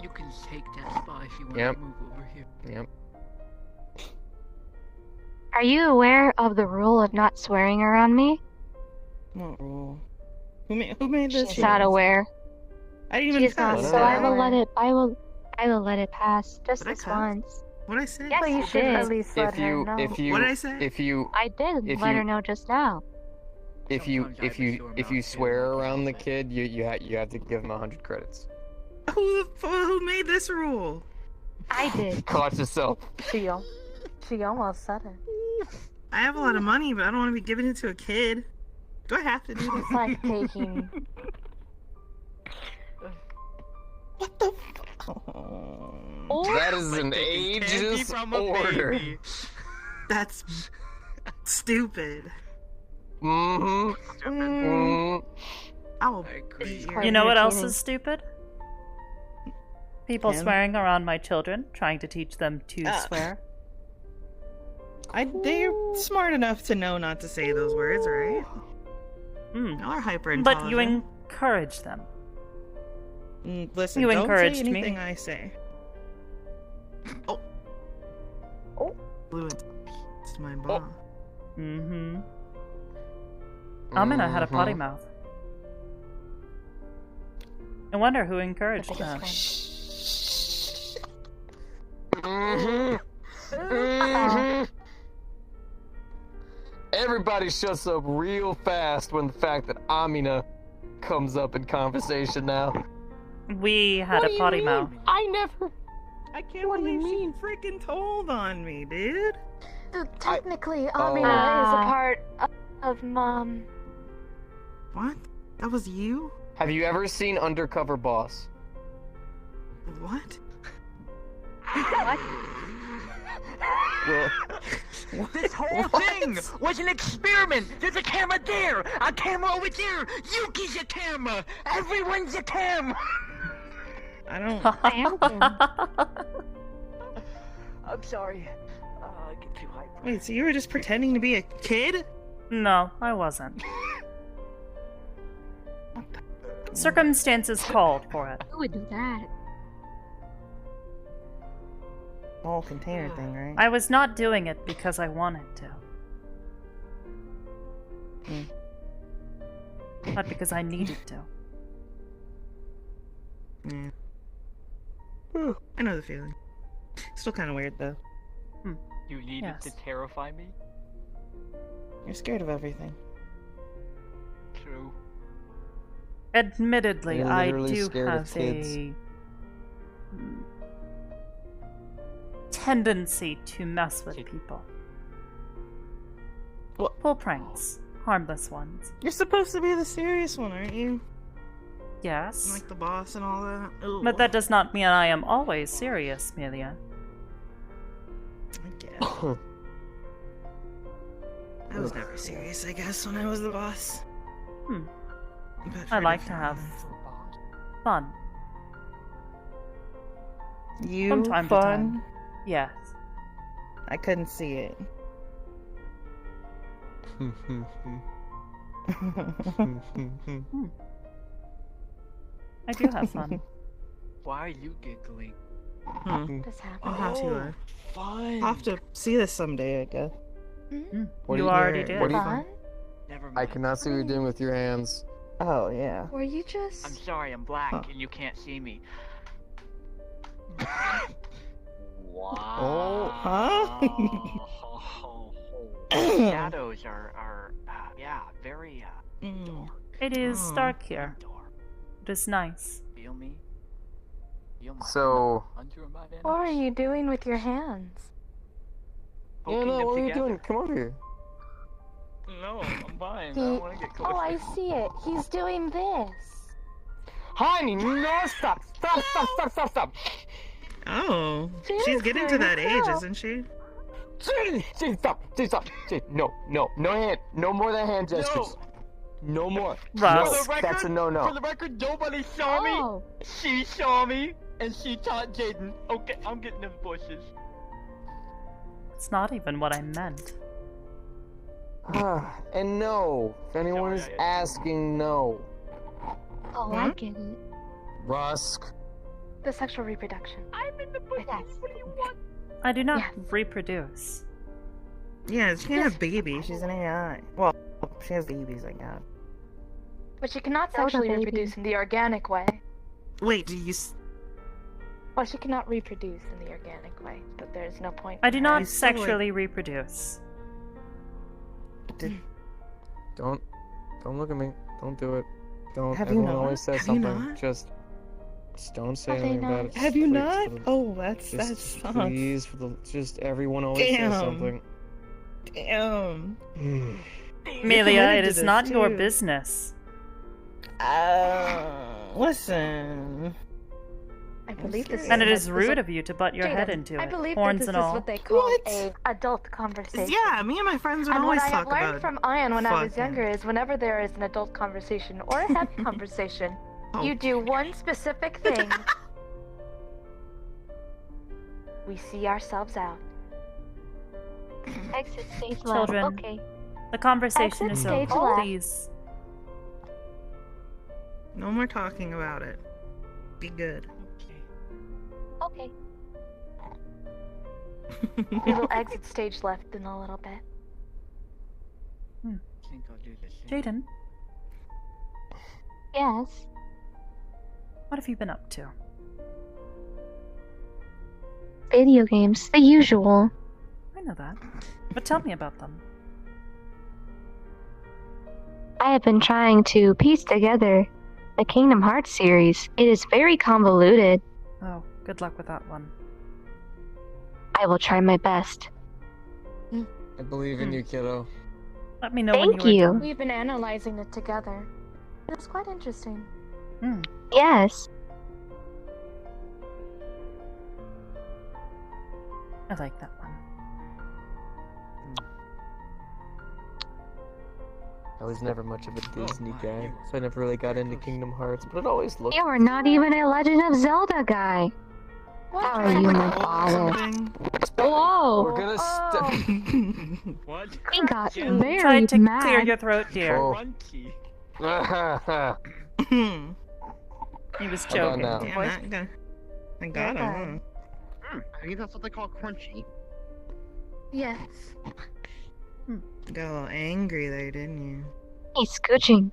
you can take that spot if you want Yep. to move over here. Yep. Are you aware of the rule of not swearing around me? What rule? Who made this? She's not aware. I didn't even She's not, pass so I will that. let it. I will let it pass just Did I this cuss? once. What'd I say? Yes, Well, you you should did. at least let If her you, know. if you, What did I say? if you, I did if let you- her know just now. if you, Sometimes I if have a you, sore if mouth you too, swear I can't around the help it. kid, you have to give him 100 credits. Who made this rule? I did. Watch yourself. She almost said it. I have a lot of money, but I don't want to be giving it to a kid. Do I have to do this? It's like taking. What the? That is an Taking candy ageist from a order. baby. That's stupid. Mm-hmm. I will I beat agree. your. You know what else entertaining. is stupid? People Him? swearing around my children, trying to teach them to swear. They're smart enough to know not to say those words, right? Mm. Y'all are hyper But intelligent. you encourage them. Listen, you don't encouraged say me. anything I say. Oh. Blew it. It's my ball. Mm-hmm. Amina had a potty Mhm. mouth. I wonder who encouraged Look at that. this Mhm. Mhm. Everybody shuts up real fast when the fact that Amina comes up in conversation now. We had a potty mouth. I never. I can't believe she freaking told on me, dude. Dude, technically, Oh. Amina is a part of Mom. What? That was you? Have you ever seen Undercover Boss? What? What? Well, This whole thing was an experiment. There's a camera there, a camera over there. Yuki's a camera. Everyone's a cam. I don't. I am too. I'm sorry. I get too hyped. Wait, so you were just pretending to be a kid? No, I wasn't. Circumstances called for it. Who would do that? The whole container thing, right? I was not doing it because I wanted to. But because I needed to. Yeah. I know the feeling. Still kind of weird though. You needed Yes. to terrify me? You're scared of everything. True. Admittedly, You're I literally do scared of have kids. a tendency to mess with people. What? Pull pranks. Harmless ones. You're supposed to be the serious one, aren't you? Yes. Like the boss and all that. Ooh. But that does not mean I am always serious, Melia. I guess. I was never serious, I guess, when I was the boss. Hmm. But I for like to different have reasons. fun. You From time to fun? time. Yes. I couldn't see it. I do have fun. Why are you giggling? This happened. I'll have to. Fun. I'll have to see this someday, I guess. What do You you- already What did. What do you Fun? Never mind. I cannot see what you're doing with your hands. Oh yeah. Were you I'm just? sorry, I'm black Huh. and you can't see me. Oh. Huh? Shadows are yeah, very Mm. dark. It is Oh. dark here. It is nice. Feel me? Feel my So, under my What are you doing with your hands? yeah, Poking no, them what are you together. doing? Come over here. No, I'm fine. I He... don't want to get closer. Oh, I see it. He's doing this. Honey, no, stop, stop, stop, stop, stop, stop. Oh, she's Jennifer, getting to that age, girl. isn't she? Jade, stop, Jade, stop, Jade, no hand, no more than hand gestures. No more. Ross. No, For the record, that's a no-no. For the record, nobody saw Oh. me. She saw me, and she taught Jaden. Okay, I'm getting them voices. It's not even what I meant. And no, if anyone is asking, no. Oh, I get it. Rusk. The sexual reproduction. I'm in the bush. What do you want? I do not Yes. reproduce. Yeah, she can't have babies. She's an AI. Well, she has babies, I guess. But she cannot Soda sexually baby. reproduce in the organic way. Wait, do you? Well, she cannot reproduce in the organic way, but there is no point. I do in not her- sexually reproduce. Don't look at me. Don't do it. Don't. Have you Everyone not? always says Have you something. not? Just don't say Have they anything about not? it. Have you Please, not? for the- Oh, that's just sucks. please, for the just everyone always Damn. says something. Damn. Amelia, committed it to is this, not your too. business. Listen. I believe this is And it what- is rude of you to butt your head Jaden, into I it, believe that horns this and is all. what they call What? a adult conversation. Yeah, me and my friends would And what always I have talk learned about. from Ian when I was fucking. younger is whenever there is an adult conversation or a head conversation, Oh. you do one specific thing. We see ourselves out. Exit stage left. Children. Okay. The conversation Exit is stage over, left. please. No more talking about it. Be good. Okay. We will exit stage left in a little bit. I think I'll do this. Jaden, Yes. what have you been up to? Video games. The usual. I know that. But tell me about them. I have been trying to piece together the Kingdom Hearts series. It is very convoluted. Oh, good luck with that one. I will try my best. I believe in you, kiddo. Let me know Thank when you are you. done. We've been analyzing it together. It's quite interesting. Hmm. Yes. I like that one. I was never much of a Disney guy, so I never really got into Kingdom Hearts, but it always looked. You are not even a Legend of Zelda guy. How are you, my father? Whoa! We're gonna What? He got Try very to mad. clear your throat, dear. Oh. Crunchy. He was Hold on joking. now. Damn, I got him. I think that's what they call crunchy. Yes. Got a little angry there, didn't you? He's scooching.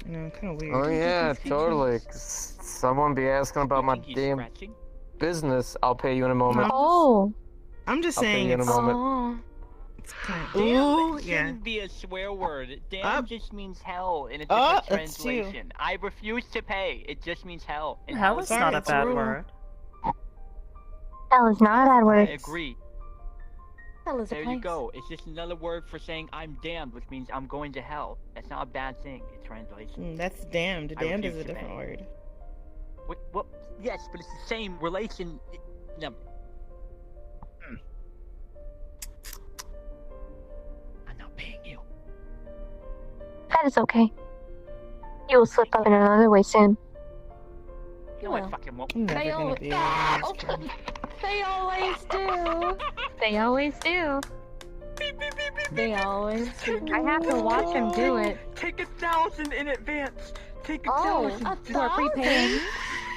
No, kind of weird. Oh yeah, totally. 'Cause someone be asking about my Think he's damn scratching? business. I'll pay you in a moment. Oh. I'm just I'll pay saying you in a it's, moment. Oh. it's kind of. Damn Ooh, shouldn't yeah. be a swear word. Damn Up. just means hell in a Up, different that's you. translation. I refuse to pay. It just means hell. And Hell is Sorry, not a it's bad rude. word. Hell is not a bad I word. agree. Hell is a There place. you go. It's just another word for saying I'm damned, which means I'm going to hell. That's not a bad thing in translation. That's damned. I Damned is refuse a to different pay. word. What? Yes, but it's the same relation. No. I'm not paying you. That is okay. You will slip up in another way soon. No, I fucking won't. I'm never They gonna always, be able to use them. they always do. They always do. They always do. I have to watch him do it. Take 1,000 in advance. Take Oh, 1,000. You are prepaying?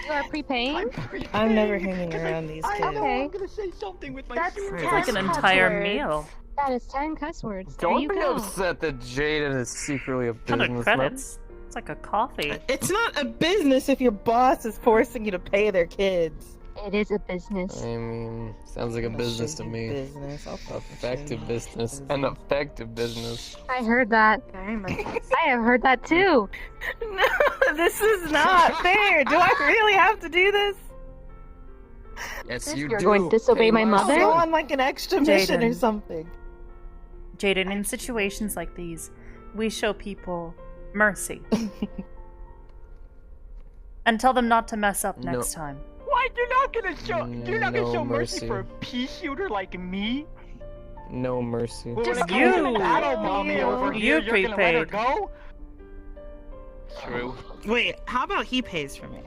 You are prepaying? I'm never hanging around these kids. Okay. I'm gonna say something with my That's super It's like an Cuss entire words. meal. That is 10 cuss words. There Don't you be go. upset that Jaden is secretly a 100 businessman. credits. It's like a coffee. It's not a business if your boss is forcing you to pay their kids. It is a business. I mean, sounds like a business to me. Business. Effective business. An effective business. I heard that. Very much. I have heard that too. No, this is not fair. Do I really have to do this? Yes, you You're do. going to disobey my I'll mother? go on like an extra mission or Jaden. something. Jaden, in situations like these, we show people mercy. And tell them not to mess up No. next time. What? You're not gonna show No mercy mercy. for a pea shooter like me? No mercy. Well, when Just it comes to you. the battle mommy over here, You you're gonna let her prepaid. go? True. Wait, how about he pays for me?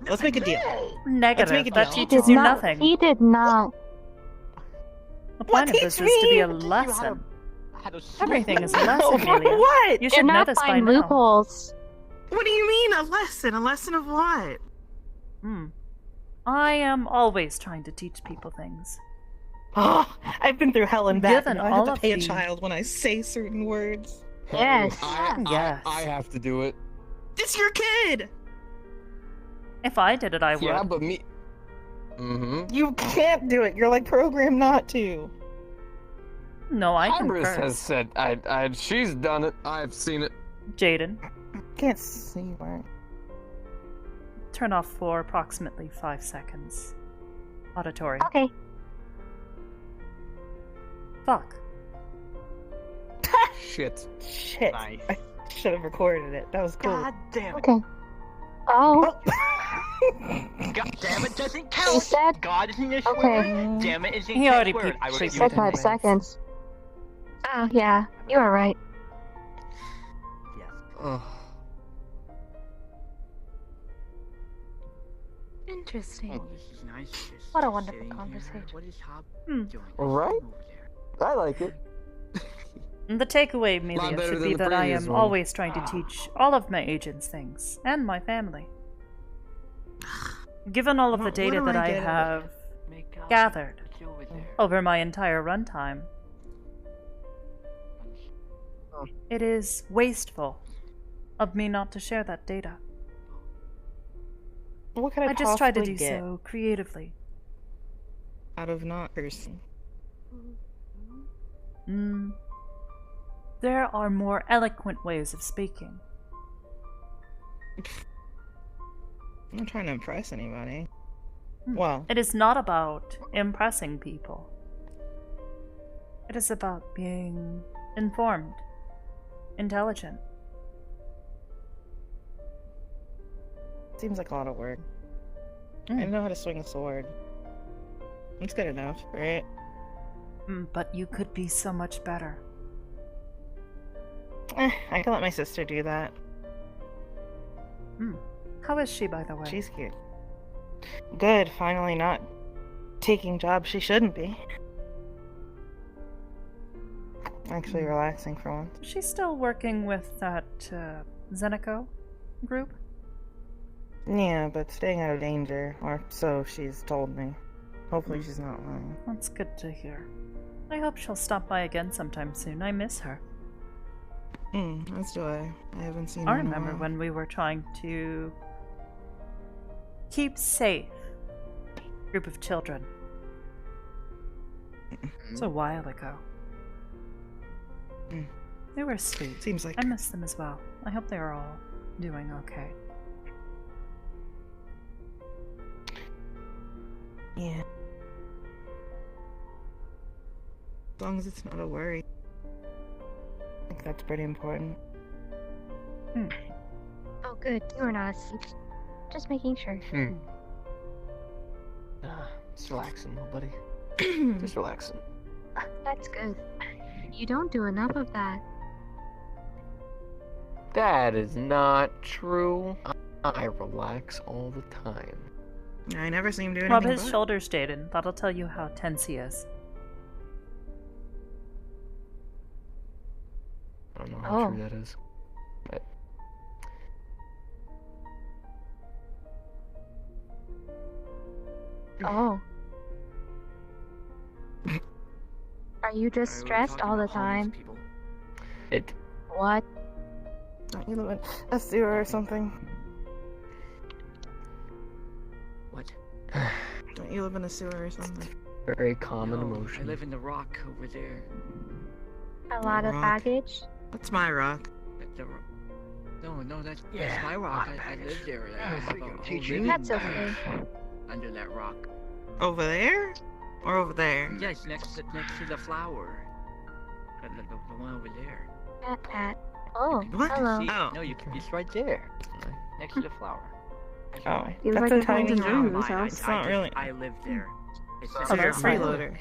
Let's make a deal. Negative. make a That deal. teaches you nothing. He did not. The point of teach this is to be a me? lesson. How to Everything is a lesson, Amelia. What? You Do should know not this by find now. loopholes. What do you mean, a lesson? A lesson of what? I am always trying to teach people things. Oh, I've been through hell and back. Given Now I all have of to pay a the- child when I say certain words. Yes. Yes. I have to do it. It's your kid! If I did it, I would. Yeah, but me. Mm-hmm. You can't do it. You're like programmed not to. No, I Hybris concur. has said, she's done it. I've seen it. Jaden, Can't see where. turn off for approximately 5 seconds. Auditory. Okay. Fuck. Shit. Shit. Nice. I should have recorded it. That was cool. God damn it. Okay. Oh. God damn it doesn't He count! said. God isn't a swear Okay. word. Damn it isn't He a already word. I will pre- give you Said 5 anyways. seconds. Oh yeah, you are right. Yes. Ugh. Interesting. Oh, this is nice. Just What a wonderful sitting here. conversation. What is Hop Hmm. doing? Right? Over there. I like it. The takeaway, Lot Amelia, better should than be the that I previous am one. always trying to teach all of my agents things, and my family. Given all of the What data do that I I get out of have Make out. gathered It's over there. over my entire runtime, it is wasteful of me not to share that data. What could I I just try to possibly do get so creatively. out of not cursing? There are more eloquent ways of speaking. I'm not trying to impress anybody. Well, It is not about impressing people. It is about being informed, intelligent. seems like a lot of work. I know how to swing a sword. It's good enough, right? But you could be so much better. I can let my sister do that. How is she, by the way? She's cute. Good, finally not taking jobs she shouldn't be. Actually relaxing for once. Is she still working with that Zenico group? Yeah, but staying out of danger, or so she's told me. Hopefully she's not lying. That's good to hear. I hope she'll stop by again sometime soon. I miss her. As do I. I haven't seen I her in a remember while. when we were trying to keep safe a group of children. It's a while ago. They were sweet. Seems like I miss them as well. I hope they are all doing okay. Yeah. As long as it's not a worry. I think that's pretty important. Oh good, you are not asleep. Just making sure. Just relaxing, little buddy. Just relaxing. That's good. You don't do enough of that. That is not true. I relax all the time. I never see him do anything Rub his but. shoulders, Jaden. That'll tell you how tense he is. I don't know how Oh. true that is. But Oh. Are you just stressed all the time? it What? Don't you live in a sewer or something? What? Don't you live in a sewer or something? Very common No, emotion. I live in the rock over there. A lot of Rock. baggage. That's my rock. No, that's my rock. I live there. I have a whole living That's okay. under that rock. Over there? Or over there? Yes, next to the flower. The one over there. Pat. Oh, What? hello. See, Oh. no, it's right there, next to the flower. That's Oh, why. Feels that's like a you're tiny holding room. Drew's house. It's not really. I live there. It's So just- you're a that's fine. freeloader.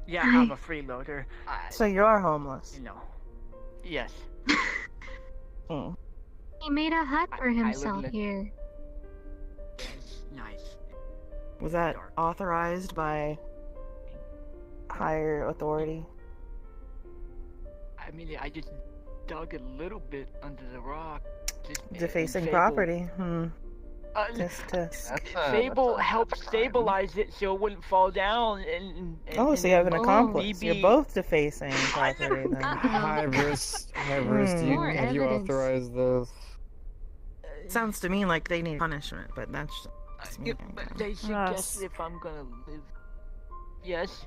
Yeah, I'm a freeloader. So you are homeless. You know. Yes. Hmm. He made a hut for I live himself in- here. Nice. Was that authorized by higher authority? I mean, I just dug a little bit under the rock. Defacing Fable- property. Just to. Fable helped stabilize it so it wouldn't fall down. And Oh, so you have an and accomplice. You're BB both defacing property then. Hybris, do you, More have you evidence. authorized this? Sounds to me like they need punishment, but that's just me. But they suggested if I'm gonna live. Yes.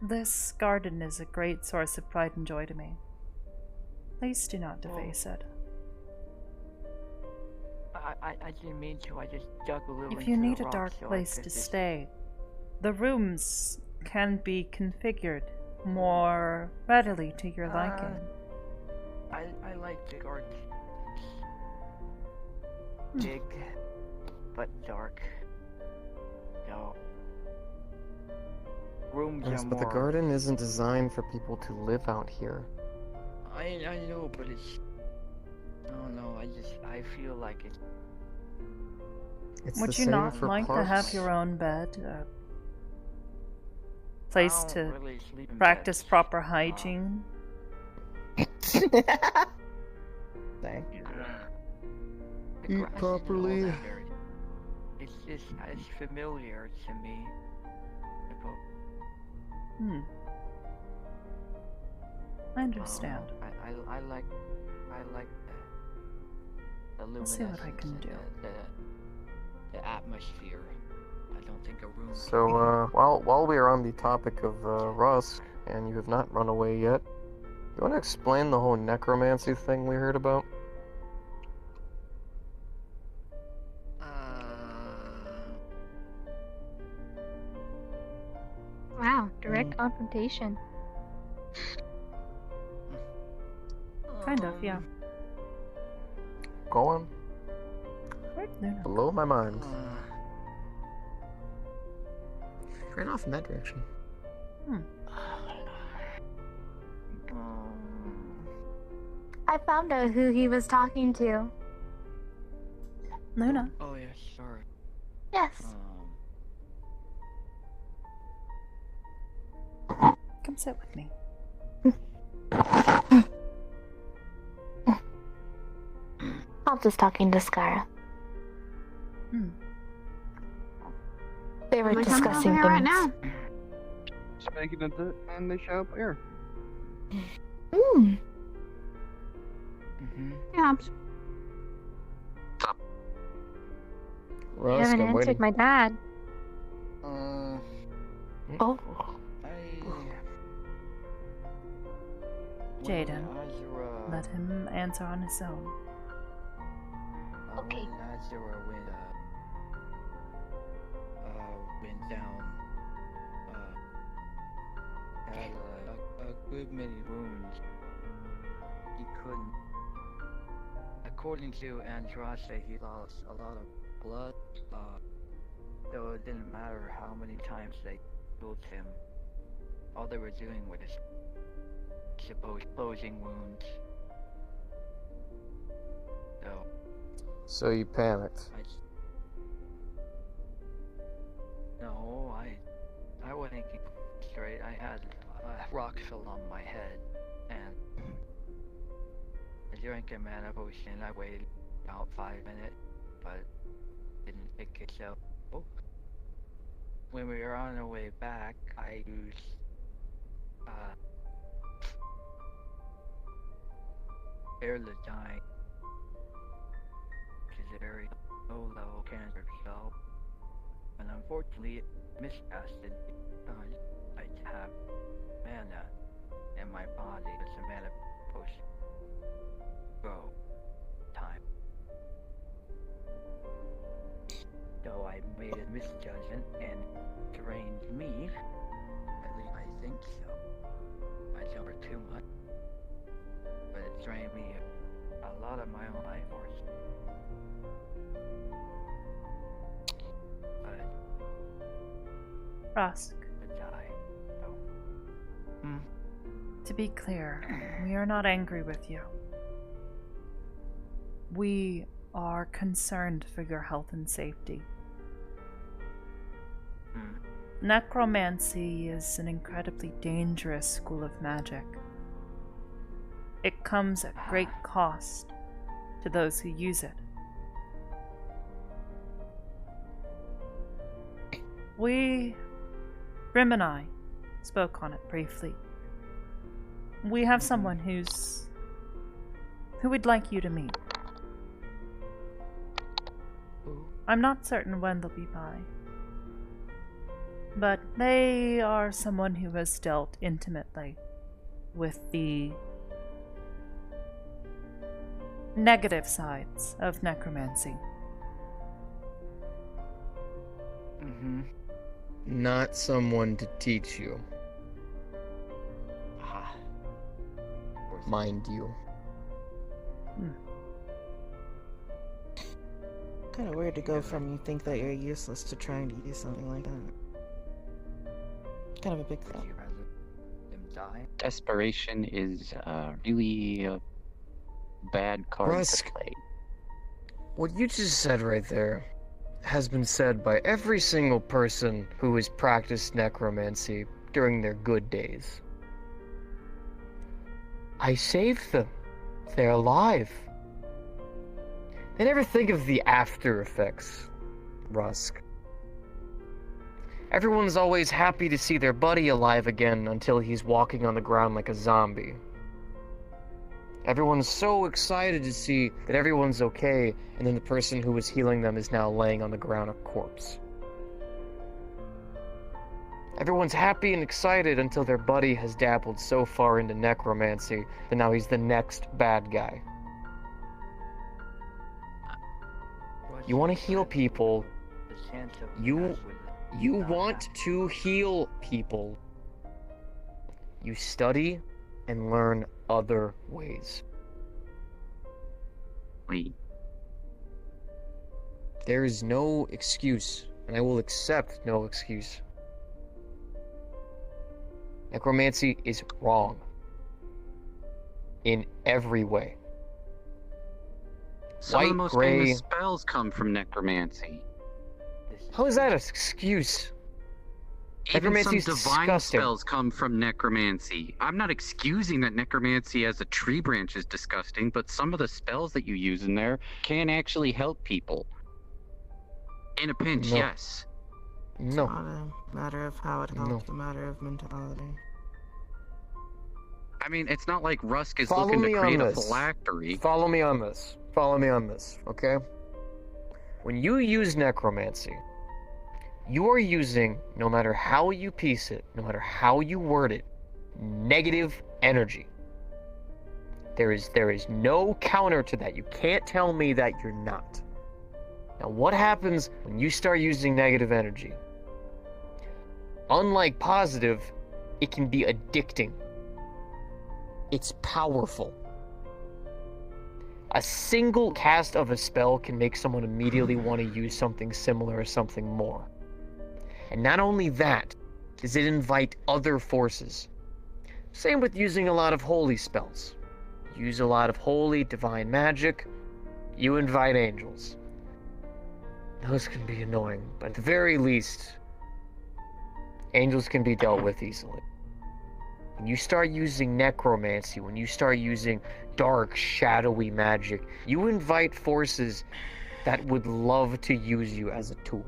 This garden is a great source of pride and joy to me. Please do not deface it. I didn't mean to. I just dug a little. If you into need the a rock dark so I place could to just- stay, the rooms can be configured more readily to your liking. I like the garden. Big, but dark. No. Rooms Yes, are but the more. garden isn't designed for people to live out here. I know, but it's. I don't know. I feel like it's. It's Would the you same not for like to have parks. your own bed? Place I to don't really sleep in practice beds. proper hygiene? Dang. The Eat grass isn't all properly. that dirty. It's just it's familiar to me. Hmm. I understand. I like the I'll see what I luminescence can and do. the atmosphere. I don't think a room. So, while we are on the topic of Rusk, and you have not run away yet, you want to explain the whole necromancy thing we heard about? Wow, direct confrontation. Kind of, yeah. Go on. No, no. Below my mind. Ran off in that direction. I found out who he was talking to. Luna. Oh yeah, sorry. Yes. Come sit with me. I was just talking to Skara. They were We're coming discussing over things. here right now. Speaking of that, and they show up here. Mm. Yeah. You Rusk, haven't I'm answered waiting. my dad. Oh. Jaden. Let him answer on his own. Okay. Nazira went down. Had a good many wounds. He couldn't. According to Andraste, he lost a lot of blood. Though it didn't matter how many times they killed him. All they were doing was supposed closing wounds. So you panicked. No, I wasn't keeping straight. I had a rock fell on my head, and I drank a mana potion. I waited about 5 minutes, but didn't pick it up. When we were on our way back, I used Air the Dying, which is a very low-level cancer cell, and unfortunately it miscasted because I have mana in my body as a mana potion grow time. So I made a misjudgment and drained me. At least I think so. I jumper too much, but it drained me a lot of my own life force. Rusk, Die. So. to be clear, we are not angry with you. We are concerned for your health and safety. Necromancy is an incredibly dangerous school of magic. It comes at great cost to those who use it. Grim and I spoke on it briefly. We have someone who we'd like you to meet. I'm not certain when they'll be by, but they are someone who has dealt intimately with the negative sides of necromancy. Not someone to teach you. Mind you. Kind of weird to go from you think that you're useless to trying to do something like that. Kind of a big thought. Desperation is really a bad card Rusk, to play. what you just said right there has been said by every single person who has practiced necromancy during their good days. I saved them. They're alive. They never think of the after effects, Rusk. Everyone's always happy to see their buddy alive again until he's walking on the ground like a zombie. Everyone's so excited to see that everyone's okay, and then the person who was healing them is now laying on the ground a corpse. Everyone's happy and excited until their buddy has dabbled so far into necromancy that now he's the next bad guy. You want to heal people. You want to heal people. You study and learn other ways. Wait. There is no excuse, and I will accept no excuse. Necromancy is wrong. In every way. Some of the most famous spells come from necromancy. How is that an excuse? Even some Necromancy's divine disgusting. spells come from necromancy. I'm not excusing that necromancy as a tree branch is disgusting, but some of the spells that you use in there can actually help people. In a pinch, No. yes. No. It's not a matter of how it helps, it's a matter of mentality. I mean, it's not like Rusk is Follow looking to me create on a this. phylactery. Follow me on this. Follow me on this, okay? When you use necromancy, you are using, no matter how you piece it, no matter how you word it, negative energy. There is no counter to that. You can't tell me that you're not. Now, what happens when you start using negative energy? Unlike positive, it can be addicting. It's powerful. A single cast of a spell can make someone immediately want to use something similar or something more. And not only that, does it invite other forces. Same with using a lot of holy spells. Use a lot of holy, divine magic, you invite angels. Those can be annoying, but at the very least, angels can be dealt with easily. When you start using necromancy, when you start using dark, shadowy magic, you invite forces that would love to use you as a tool.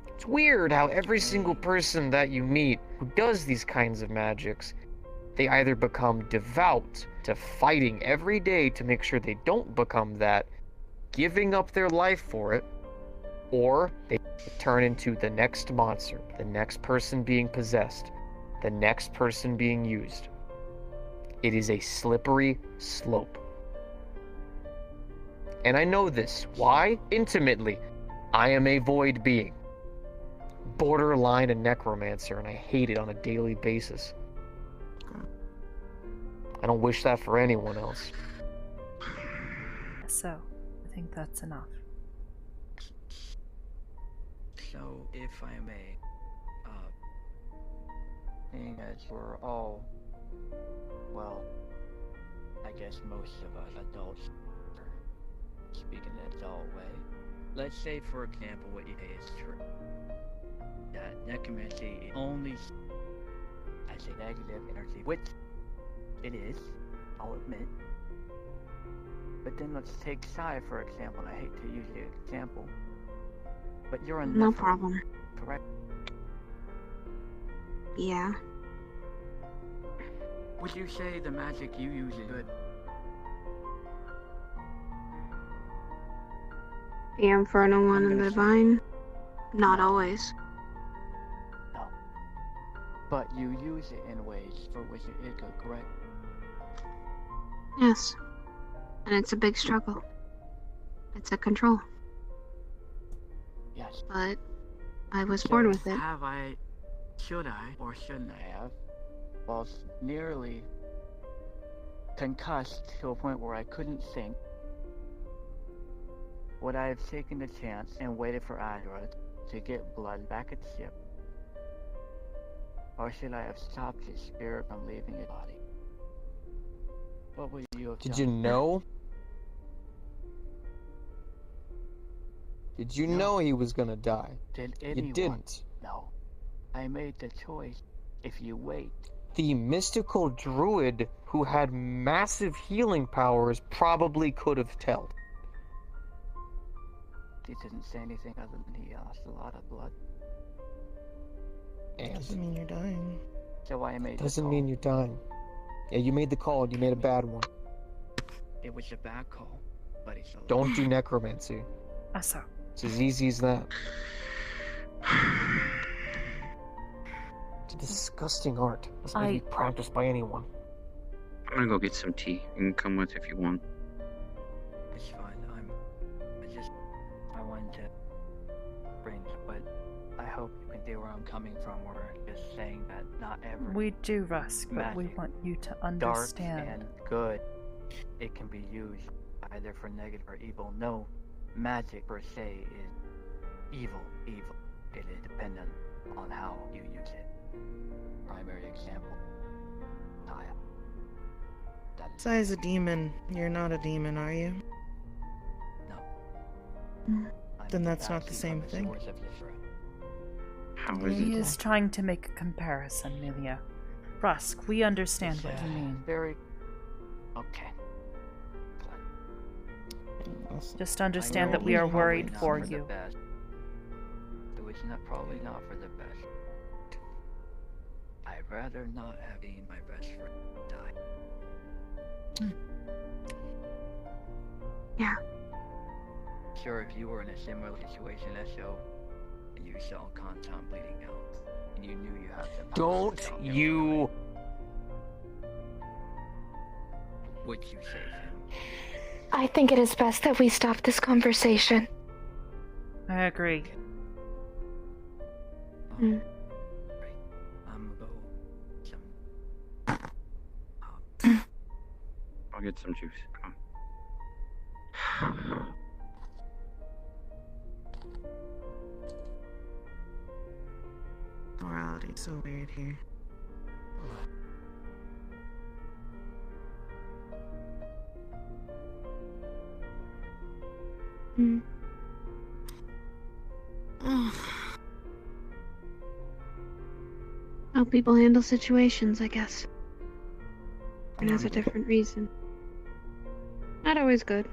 It's weird how every single person that you meet who does these kinds of magics, they either become devout to fighting every day to make sure they don't become that, giving up their life for it, or they turn into the next monster, the next person being possessed, the next person being used. It is a slippery slope. And I know this. Why? Intimately. I am a void being. Borderline a necromancer, and I hate it on a daily basis. I don't wish that for anyone else. So, I think that's enough. So, if I may, seeing as we're all, well, I guess most of us adults speak in an adult way. Let's say, for example, what you say is true. That necromancy is only, I say, negative energy, which it is, I'll admit. But then let's take Sai, for example, and I hate to use the example. But you're a No Nephilim, problem. correct? Yeah. Would you say the magic you use is good? The Infernal One and the Divine? Not always. No. But you use it in ways for which it is good, correct? Yes. And it's a big struggle. It's a control. Yes. But I was born with it. Should I, or shouldn't I have, was nearly concussed to a point where I couldn't think, would I have taken the chance and waited for Adra to get blood back at the ship? Or should I have stopped his spirit from leaving his body? What would you have Did done? you know? Did you know he was gonna die? Did anyone? You didn't. No. I made the choice. If you wait. The mystical druid who had massive healing powers probably could have told. He didn't say anything other than he lost a lot of blood. And Doesn't mean you're dying. So I made doesn't the call. mean you're dying. Yeah, you made the call and you made a bad one. It was a bad call, but it's a Don't do necromancy. So. It's as easy as that. It's a disgusting art. It doesn't need to be practiced by anyone. I'm gonna go get some tea. You can come with if you want. It's fine. I wanted to bring, but I hope you can see where I'm coming from. Where just saying that not every We do, Rusk, but we magic, want you to dark understand. and good, it can be used either for negative or evil. No magic per se is evil. It is dependent on how you use it. Primary example, Taya. Sai is a demon. You're not a demon, are you? No. Then that's not the same thing. How is He it? is trying to make a comparison, Milia. Rusk, we understand what you mean. Very okay. Just understand that we are worried for you. It was probably not for the best. I'd rather not have seen my best friend die. Yeah. Sure, if you were in a similar situation as so, and you saw Kantan bleeding out, and you knew you had to. Don't you. Would you save him? I think it is best that we stop this conversation. I agree. I'm gonna go some. I'll get some juice. Come on. Morality is so weird here. How people handle situations, I guess. And has a different reason. Not always good.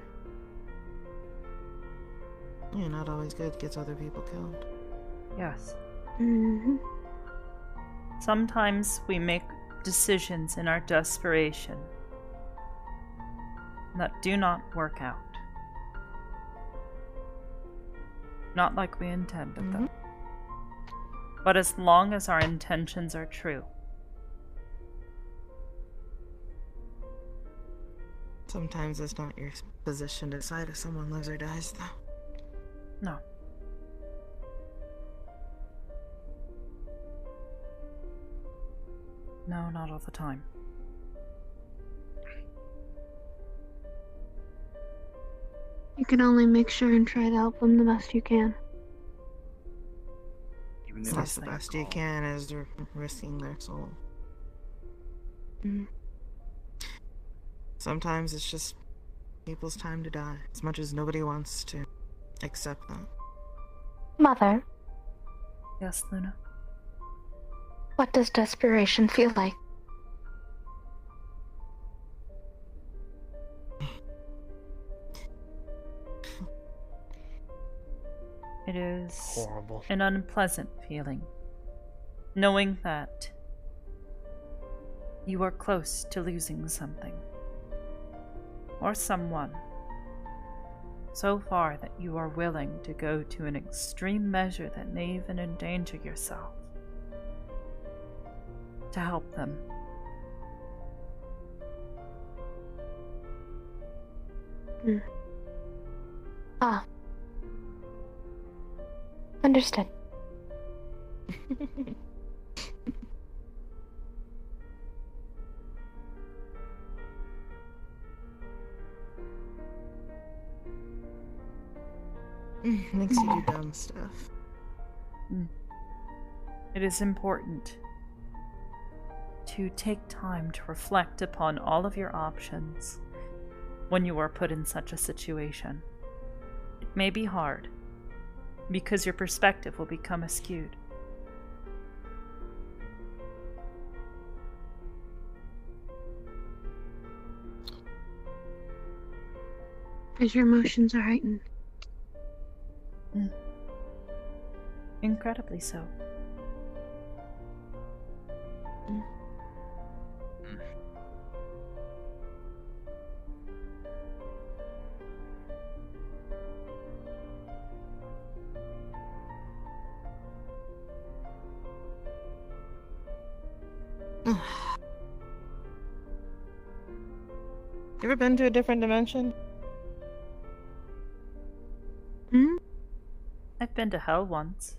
Yeah, not always good. Gets other people killed. Yes. Mm-hmm. Sometimes we make decisions in our desperation that do not work out. Not like we intended them. But as long as our intentions are true. Sometimes it's not your position to decide if someone lives or dies, though. No. No, not all the time. You can only make sure and try to help them the best you can. That's the best you can as they're risking their soul. Mm. Sometimes it's just people's time to die, as much as nobody wants to accept that. Mother, Yes, Luna? what does desperation feel like? It is Horrible. an unpleasant feeling, knowing that you are close to losing something, or someone, so far that you are willing to go to an extreme measure that may even endanger yourself to help them. Mm. Ah. Understood. Makes you do dumb stuff. It is important to take time to reflect upon all of your options when you are put in such a situation. It may be hard, because your perspective will become askewed. Because your emotions are heightened. Incredibly so. You ever been to a different dimension? Hmm? I've been to hell once.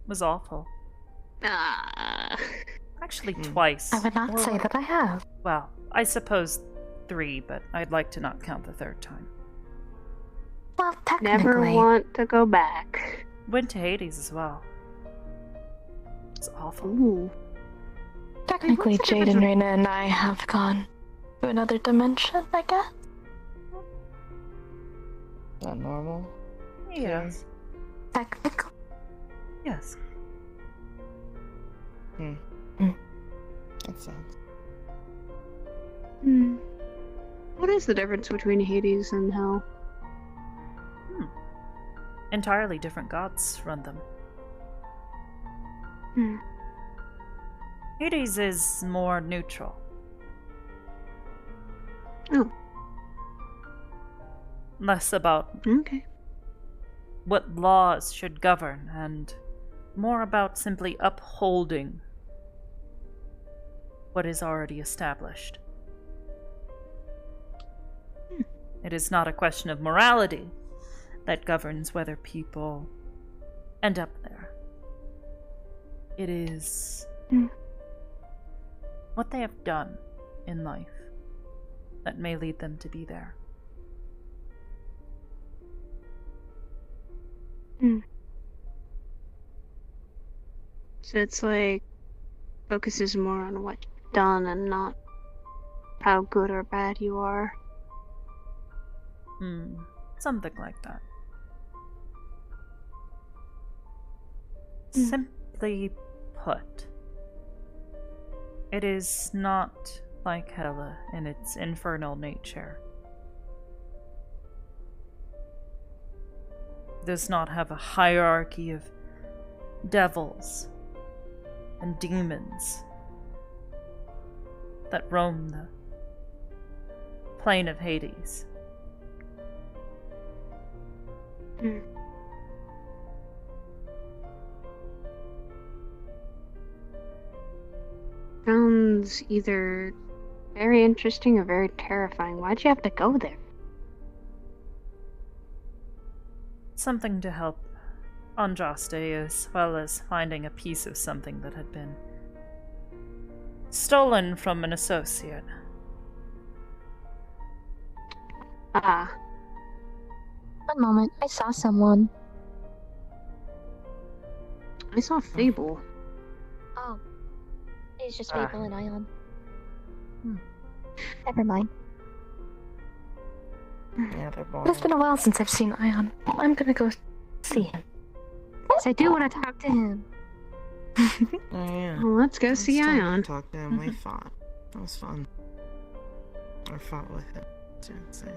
It was awful. Ah. Actually, twice. I would not say that I have. Well, I suppose 3, but I'd like to not count the 3rd time. Well, Never technically. want to go back. Went to Hades as well. It's awful. Ooh. Technically, What's the Jade and difference? Reina and I have gone to another dimension, I guess. Is that normal? Yes. Technically. Yes. That sounds. Hmm. What is the difference between Hades and Hell? Entirely different gods run them. Hmm. Hades is more neutral. Oh. Less about Okay. what laws should govern, and more about simply upholding what is already established. It is not a question of morality that governs whether people end up there. It is what they have done in life that may lead them to be there. So it's like focuses more on what's done and not how good or bad you are. Something like that. Simply put, it is not like Hela in its infernal nature. It does not have a hierarchy of devils and demons that roam the plane of Hades. Sounds either very interesting or very terrifying. Why'd you have to go there? Something to help Andraste, as well as finding a piece of something that had been stolen from an associate. Ah. One moment, I saw someone. I saw Fable. Oh. It's just Fable and Ion. Never mind. Yeah, they're boring. It's been a while since I've seen Ion. I'm gonna go see him. Yes, I do want to talk to him. Oh, yeah. Well, let's go see Ion. Talk to him. We fought. That was fun. Or fought with him, I should say.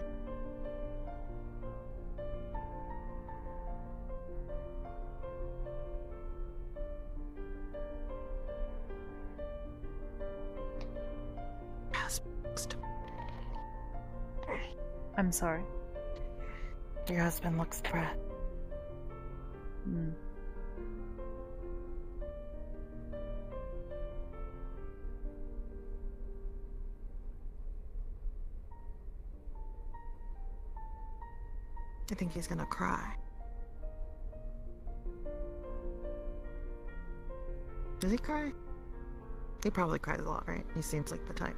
I'm sorry. Your husband looks threat. I think he's gonna cry. Does he cry? He probably cries a lot, right? He seems like the type.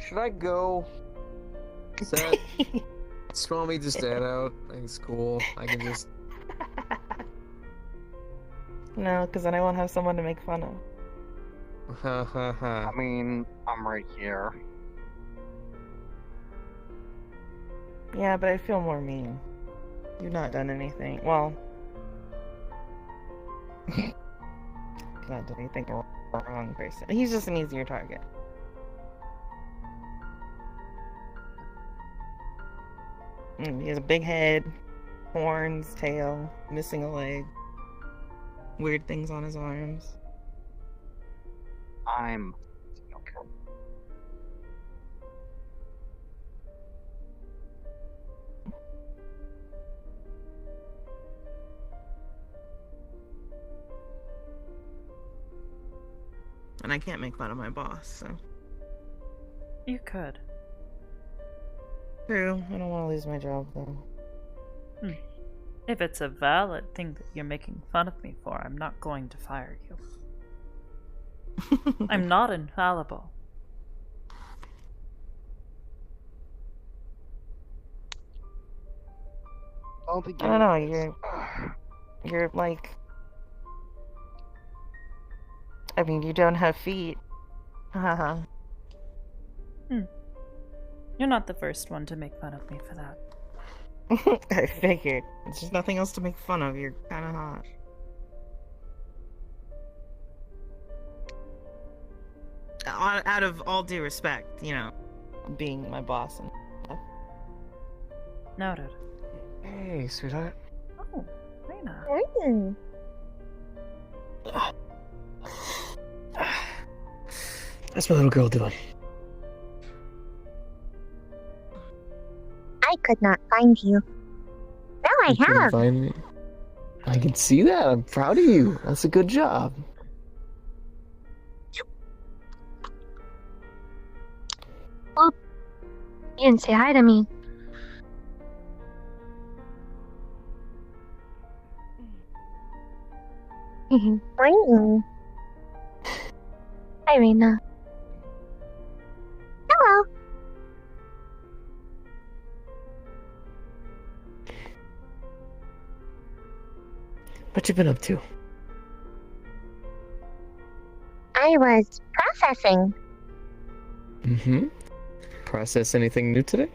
Should I go? Is that... Just want me to stand out? I think it's cool. I can just... No, because then I won't have someone to make fun of. I mean, I'm right here. Yeah, but I feel more mean. You've not done anything. Well... not done anything wrong, person. He's just an easier target. He has a big head, horns, tail, missing a leg, weird things on his arms. I'm okay. And I can't make fun of my boss, so. You could. True. I don't want to lose my job, though. If it's a valid thing that you're making fun of me for, I'm not going to fire you. I'm not infallible. I don't know, you're like... I mean, you don't have feet. Haha. You're not the first one to make fun of me for that. I figured. There's just nothing else to make fun of. You're kind of hot. Out of all due respect, you know, being my boss and stuff. Noted. Hey, sweetheart. Oh, Rena. How's my little girl doing? I could not find you. Now I You couldn't have. find me. I can see that. I'm proud of you. That's a good job. Well, you didn't say hi to me. Morning. Hi, Rena. Hello. What you been up to? I was processing. Mm-hmm. Process anything new today?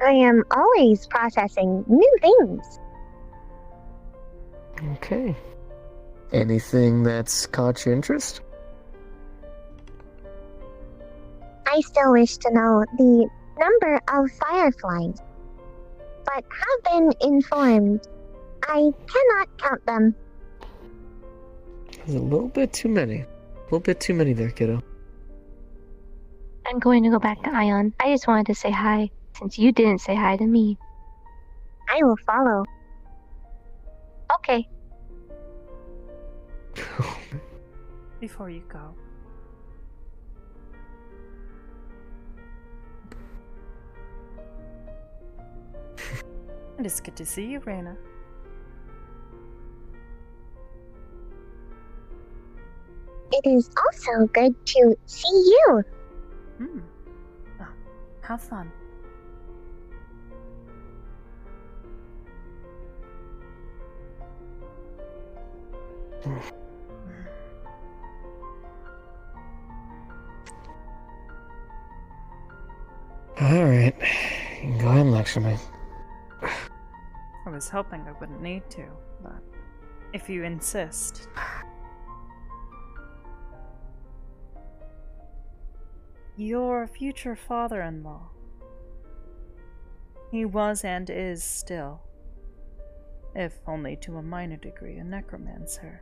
I am always processing new things. Okay. Anything that's caught your interest? I still wish to know the number of fireflies, but have been informed I cannot count them. There's a little bit too many. A little bit too many there, kiddo. I'm going to go back to Ion. I just wanted to say hi, since you didn't say hi to me. I will follow. Okay. Before you go, it is good to see you, Reyna. It is also good to see you. Oh, have fun. Alright. You can go ahead and lecture me. I was hoping I wouldn't need to, but if you insist. Your future father-in-law. He was and is still, if only to a minor degree, a necromancer.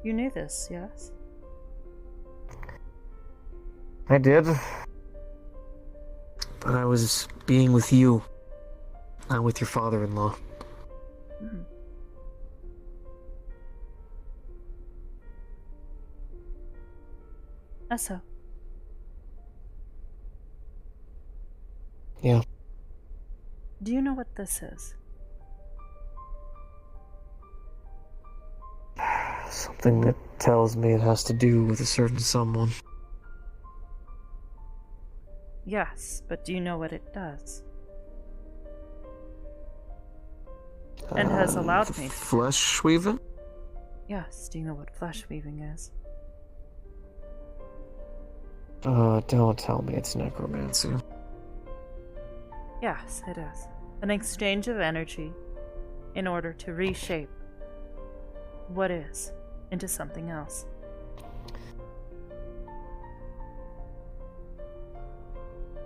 You knew this, yes? I did. But I was being with you, not with your father-in-law. Mm. So. Yeah. Do you know what this is? Something that tells me it has to do with a certain someone. Yes, but do you know what it does? And has allowed me to. Flesh weaving? Yes, do you know what flesh weaving is? Don't tell me it's necromancy. Yes, it is. An exchange of energy in order to reshape what is into something else.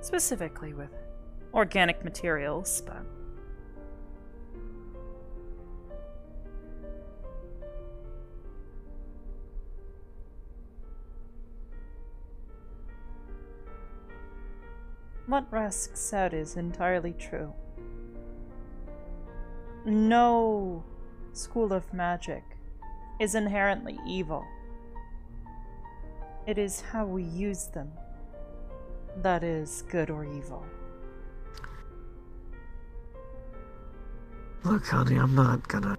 Specifically with organic materials, but what Rask said is entirely true. No school of magic is inherently evil. It is how we use them that is good or evil. Look, honey, I'm not gonna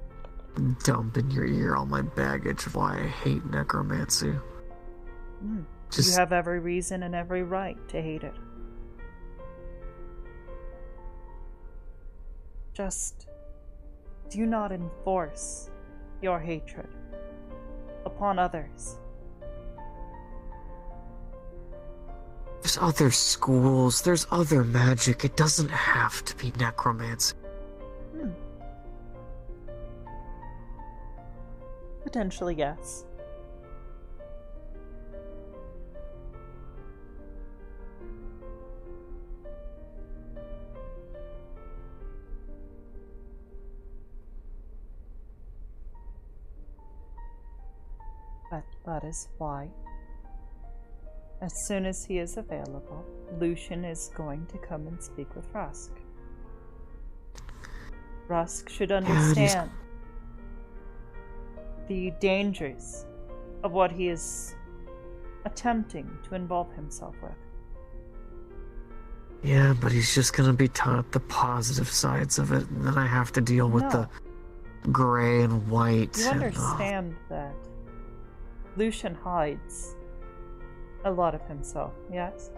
dump in your ear all my baggage of why I hate necromancy. You have every reason and every right to hate it. Just do not enforce your hatred upon others. There's other schools, there's other magic. It doesn't have to be necromancy. Potentially, yes. But that is why, as soon as he is available, Lucian is going to come and speak with Rusk. Rusk should understand the dangers of what he is attempting to involve himself with. Yeah, but he's just gonna be taught the positive sides of it, and then I have to deal with the gray and white. You understand that Lucian hides a lot of himself, yes?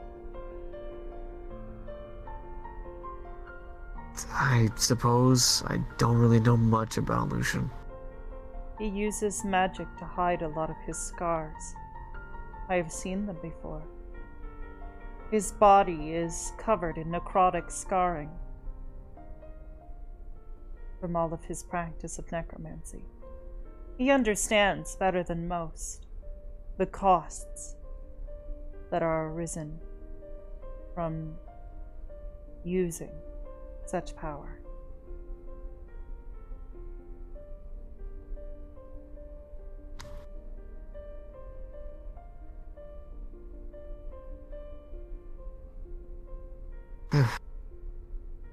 I suppose I don't really know much about Lucian. He uses magic to hide a lot of his scars. I have seen them before. His body is covered in necrotic scarring from all of his practice of necromancy. He understands better than most the costs that are arisen from using such power.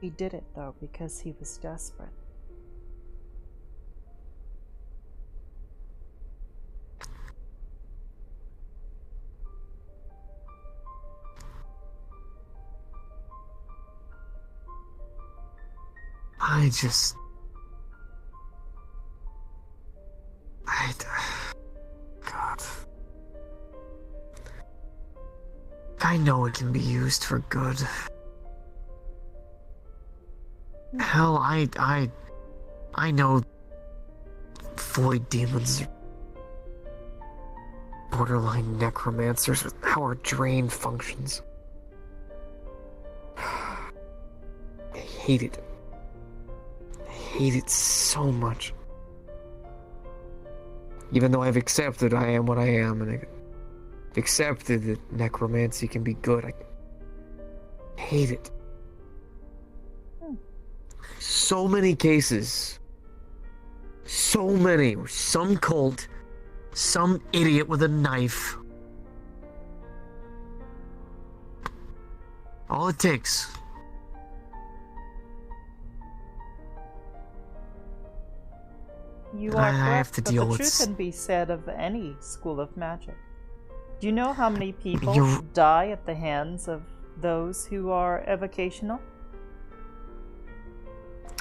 He He did it, though, because he was desperate. God. I know it can be used for good. Hell, I know void demons are borderline necromancers with how our drain functions. I hate it. I hate it so much. Even though I've accepted I am what I am, and I've accepted that necromancy can be good, I hate it. So many cases. So many. Where some cult, some idiot with a knife. All it takes. You are I correct, have to but deal the with truth can be said of any school of magic. Do you know how many people You're- die at the hands of those who are evocational?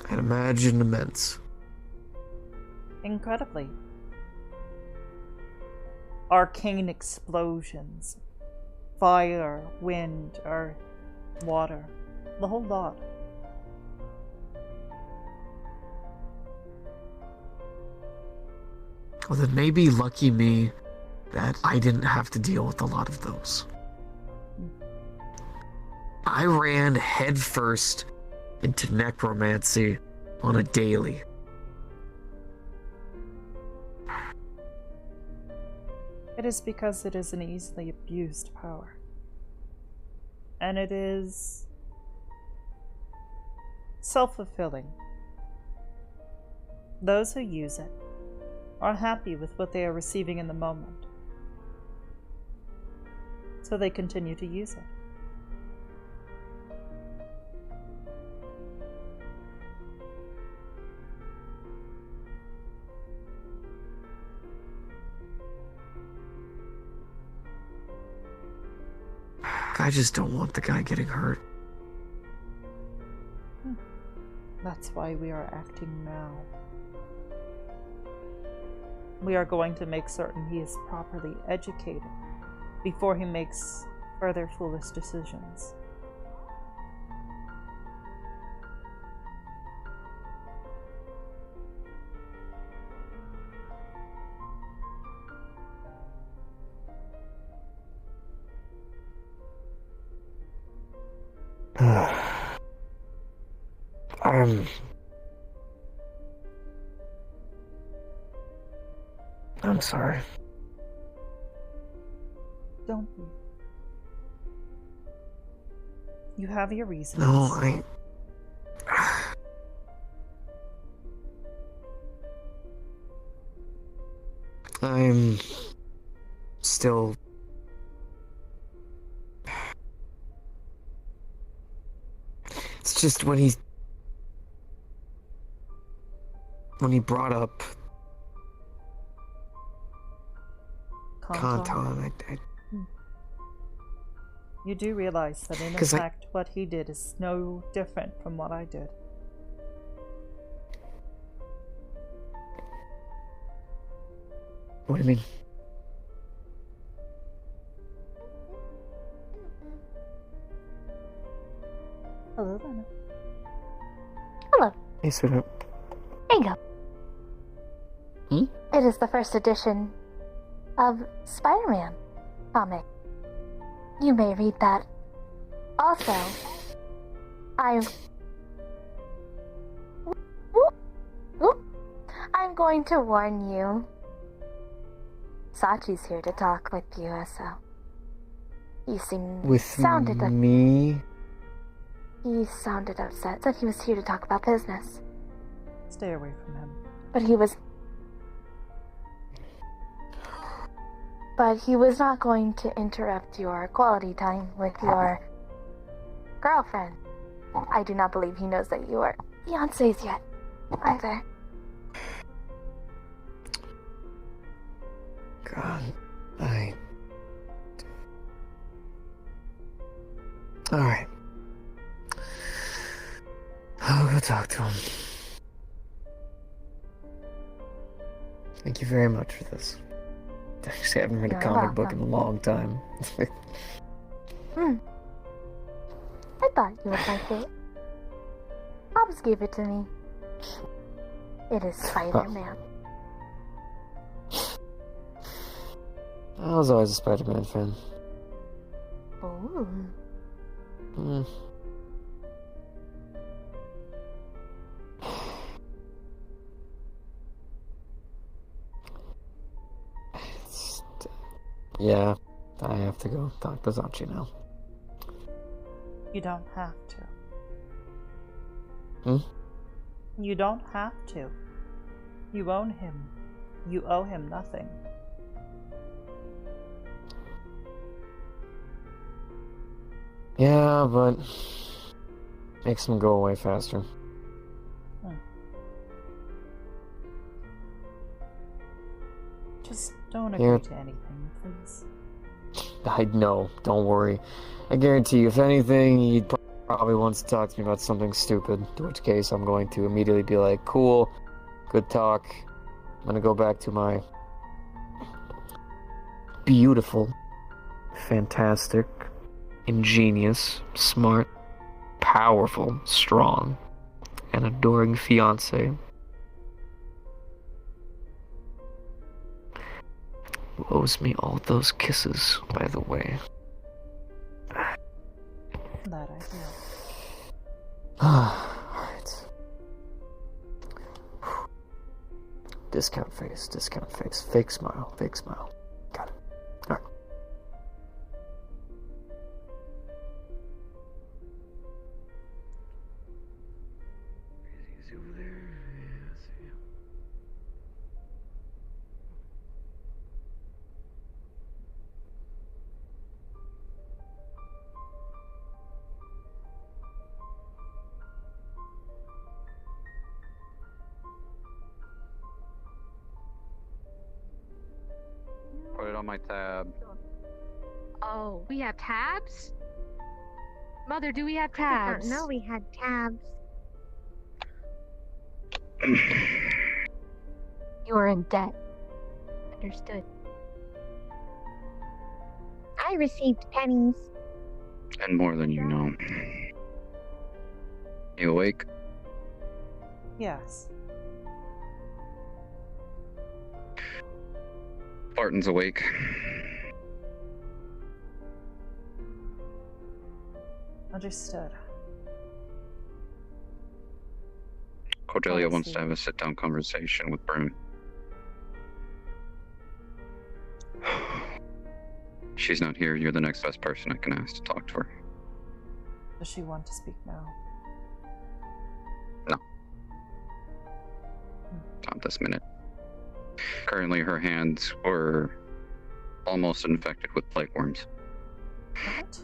I'd imagine immense. Incredibly. Arcane explosions. Fire, wind, earth, water. The whole lot. Well, then maybe lucky me that I didn't have to deal with a lot of those. I ran headfirst into necromancy on a daily. It is because it is an easily abused power. And it is self-fulfilling. Those who use it are happy with what they are receiving in the moment. So they continue to use it. I just don't want the guy getting hurt. That's why we are acting now. We are going to make certain he is properly educated before he makes further foolish decisions. I'm sorry. Don't be. You have your reasons. No, I'm still... It's just when he brought up Kanton, You do realize that in fact what he did is no different from what I did. What do you mean? Hello, Lena. Hello. Hey, sweetheart. Here you go. Hmm? It is the first edition of Spider-Man comic. You may read that. Also, I'm going to warn you. Sachi's here to talk with you, so he sounded me. He sounded upset. Said he was here to talk about business. Stay away from him. But he was not going to interrupt your quality time with your girlfriend. I do not believe he knows that you are fiancés yet, either. God, Alright. I'll go talk to him. Thank you very much for this. Actually, I haven't read a You're comic book in a welcome. long time. I thought you would like it. Pops gave it to me. It is Spider-Man. I was always a Spider-Man fan. Ooh. Hmm. Yeah, I have to go talk to Zachi now. You don't have to. Hmm? You don't have to. You own him. You owe him nothing. Yeah, but makes him go away faster. Just don't agree Yeah. to anything, please. I know, don't worry. I guarantee you, if anything, he probably wants to talk to me about something stupid, in which case I'm going to immediately be like, cool, good talk. I'm gonna go back to my beautiful, fantastic, ingenious, smart, powerful, strong, and adoring fiance. Who owes me all those kisses, by the way. That I do. Alright. Discount face, fake smile, Got it. Alright. Is he over there? Yeah, I see him. Put it on my tab. Oh, we have tabs? Mother, do we have I did tabs? not know we had tabs. You are in debt. Understood. I received pennies. And more than you know. You awake? Yes. Barton's awake. Understood. Cordelia wants to have a sit-down conversation with Broom. She's not here. You're the next best person I can ask to talk to her. Does she want to speak now? No. Not this minute. Currently, her hands were almost infected with plague worms. What?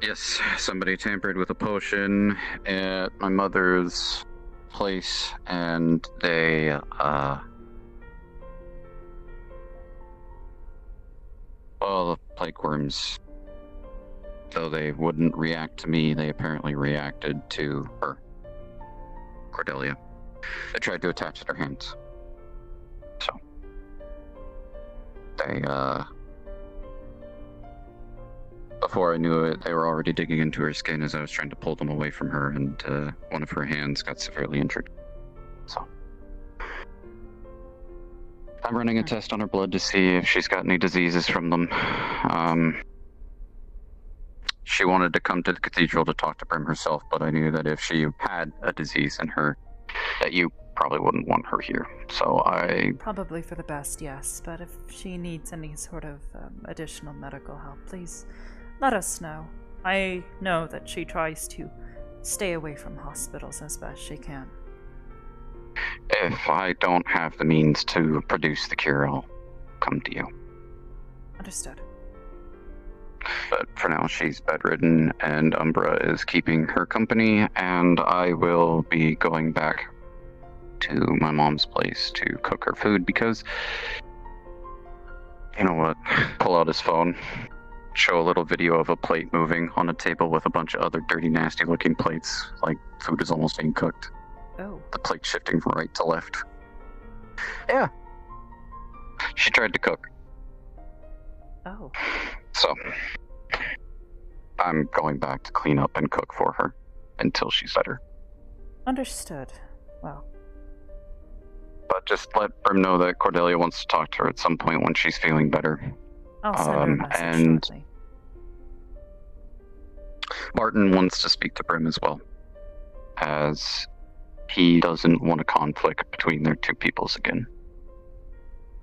Yes, somebody tampered with a potion at my mother's place, and they, well, the plague worms, though they wouldn't react to me, they apparently reacted to her, Cordelia. They tried to attach their hands. So, they, before I knew it, they were already digging into her skin as I was trying to pull them away from her, and one of her hands got severely injured. So, I'm running a test on her blood to see if she's got any diseases from them. She wanted to come to the cathedral to talk to Brim herself, but I knew that if she had a disease in her, that you probably wouldn't want her here. So I... Probably for the best, yes, but if she needs any sort of additional medical help, please let us know. I know that she tries to stay away from hospitals as best she can. If I don't have the means to produce the cure, I'll come to you. Understood. But for now, she's bedridden, and Umbra is keeping her company, and I will be going back to my mom's place to cook her food because, you know what, pull out his phone, show a little video of a plate moving on a table with a bunch of other dirty, nasty looking plates, like food is almost being cooked. Oh. The plate shifting from right to left. Yeah. She tried to cook. Oh. So, I'm going back to clean up and cook for her until she's better. Understood. Well. But just let Brim know that Cordelia wants to talk to her at some point when she's feeling better. I'll send her a message and shortly. Martin wants to speak to Brim as well, as he doesn't want a conflict between their two peoples again.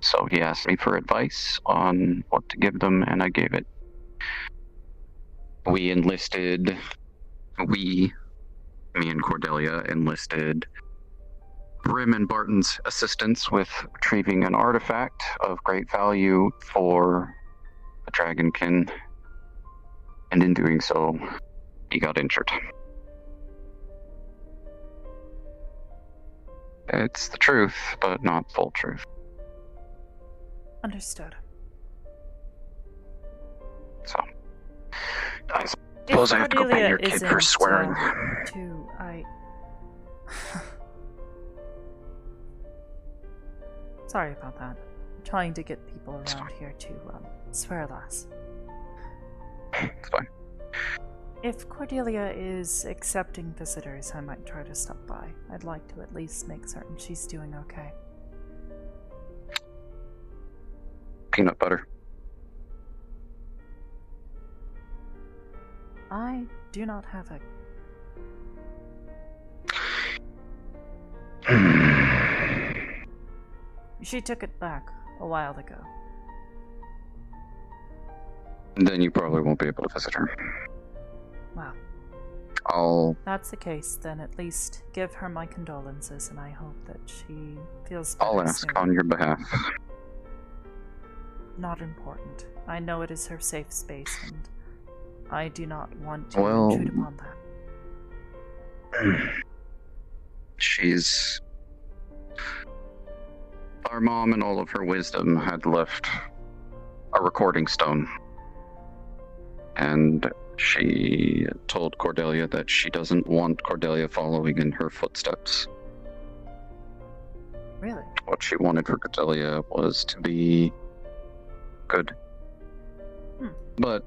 So he asked me for advice on what to give them, and I gave it. Me and Cordelia enlisted Brim and Barton's assistance with retrieving an artifact of great value for the Dragonkin, and in doing so, he got injured. It's the truth, but not full truth. Understood. So, I suppose I have to go bang your kid for swearing. Sorry about that. I'm trying to get people around here to swear less. It's fine. If Cordelia is accepting visitors, I might try to stop by. I'd like to at least make certain she's doing okay. Peanut butter. I do not have a... She took it back a while ago. Then you probably won't be able to visit her. Wow. That's the case, then at least give her my condolences, and I hope that she feels better I'll ask soon. on your behalf. Not important. I know it is her safe space, and I do not want to intrude upon that. She's... Our mom, in all of her wisdom, had left a recording stone. And she told Cordelia that she doesn't want Cordelia following in her footsteps. Really? What she wanted for Cordelia was to be good. But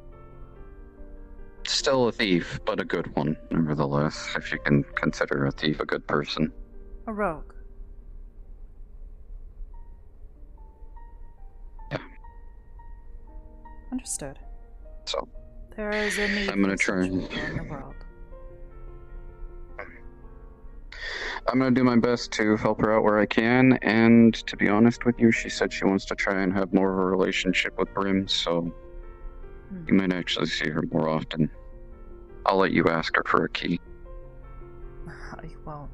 still a thief, but a good one, nevertheless, if you can consider a thief a good person. A rogue. Yeah. Understood. So, there is a need I'm gonna for try such people in the world. I'm gonna do my best to help her out where I can, and to be honest with you, she said she wants to try and have more of a relationship with Brim, so you might actually see her more often. I'll let you ask her for a key. I won't.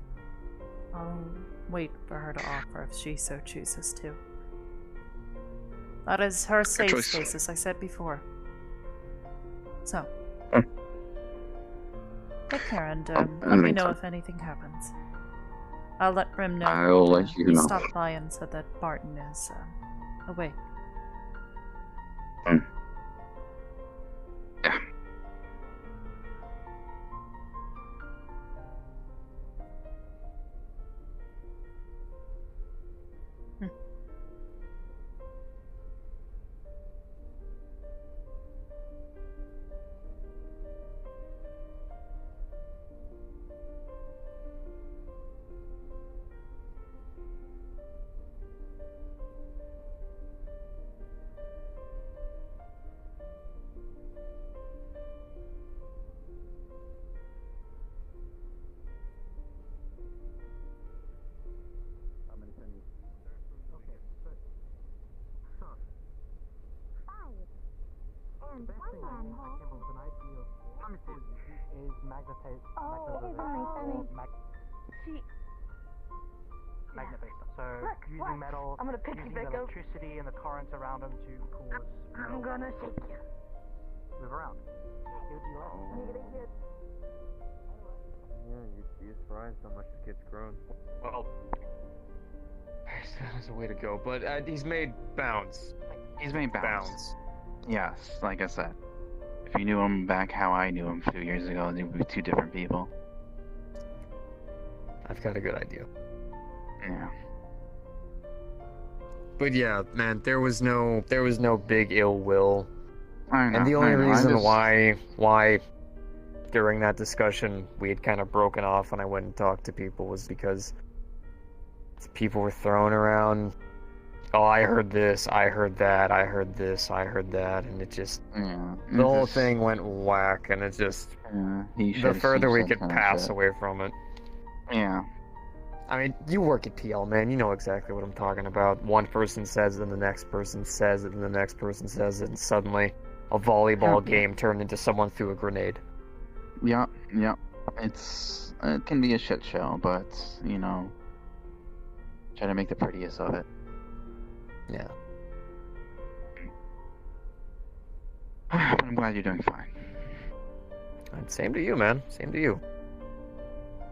I'll wait for her to offer if she so chooses to. That is her safe space, as I said before. So, take care and let me know if anything happens. I'll let Brim know. I'll let you know. He stopped by and said that Barton is away. Yeah. Using metal, I'm gonna pick using electricity and the currents around them to cause. I'm gonna shake you. move around. Dude, you left. Yeah, you'd be surprised how much the kid's grown. Well, there's a way to go, but he's made bounds. He's made bounds. Yes, like I said. If you knew him back how I knew him 2 years ago, they would be two different people. I've got a good idea. Yeah. But yeah, man, there was no big ill will. I know, And the only reason just... why during that discussion we had kind of broken off and I went and talked to people was because people were throwing around, oh, I heard this, I heard that, I heard this, I heard that, and it just, the whole thing went whack, and it just, the further we could pass away from it. Yeah. I mean, you work at PL, man, you know exactly what I'm talking about. One person says it, and the next person says it, and the next person says it, and suddenly a volleyball game turned into someone threw a grenade. Yeah. It can be a shit show, but, you know, try to make the prettiest of it. Yeah. But I'm glad you're doing fine. And same to you, man. Same to you.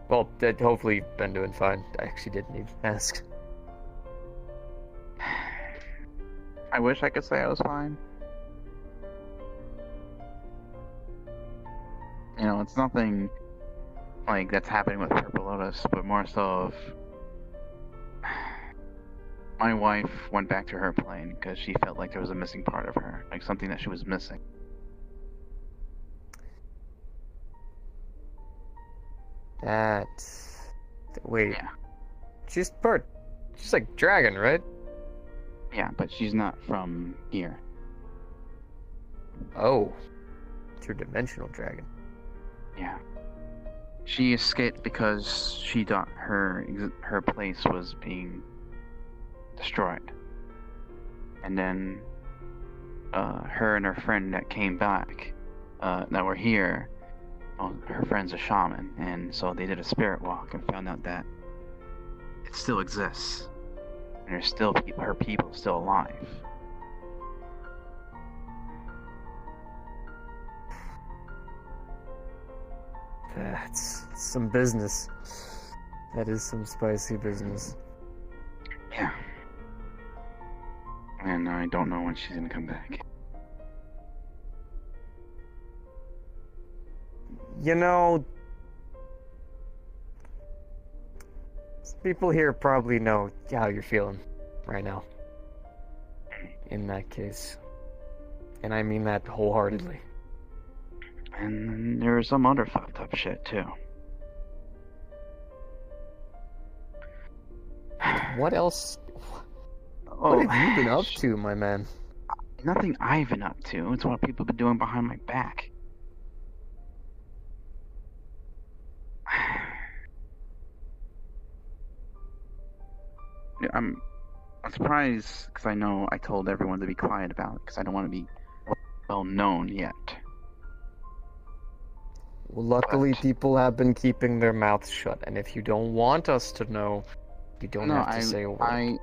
Well, hopefully you've been doing fine. I actually didn't even ask. I wish I could say I was fine. You know, it's nothing like that's happening with Purple Lotus, but more so of my wife went back to her plane because she felt like there was a missing part of her, like something that she was missing. Wait. Yeah. She's like dragon, right? Yeah, but she's not from here. Oh. Interdimensional dragon. Yeah. She escaped because she thought her place was being destroyed. And then her and her friend that came back, that were here, well, her friend's a shaman, and so they did a spirit walk and found out that it still exists. And there's still her people still alive. That's some business. That is some spicy business. Yeah. And I don't know when she's gonna come back. You know, people here probably know how you're feeling right now. In that case. And I mean that wholeheartedly. And there was some other fucked up shit, too. What else? What have you been up to, my man? Nothing I've been up to. It's what people have been doing behind my back. I'm surprised because I know I told everyone to be quiet about it because I don't want to be well known yet. Well, luckily people have been keeping their mouths shut, and if you don't want us to know, you don't have to say a word.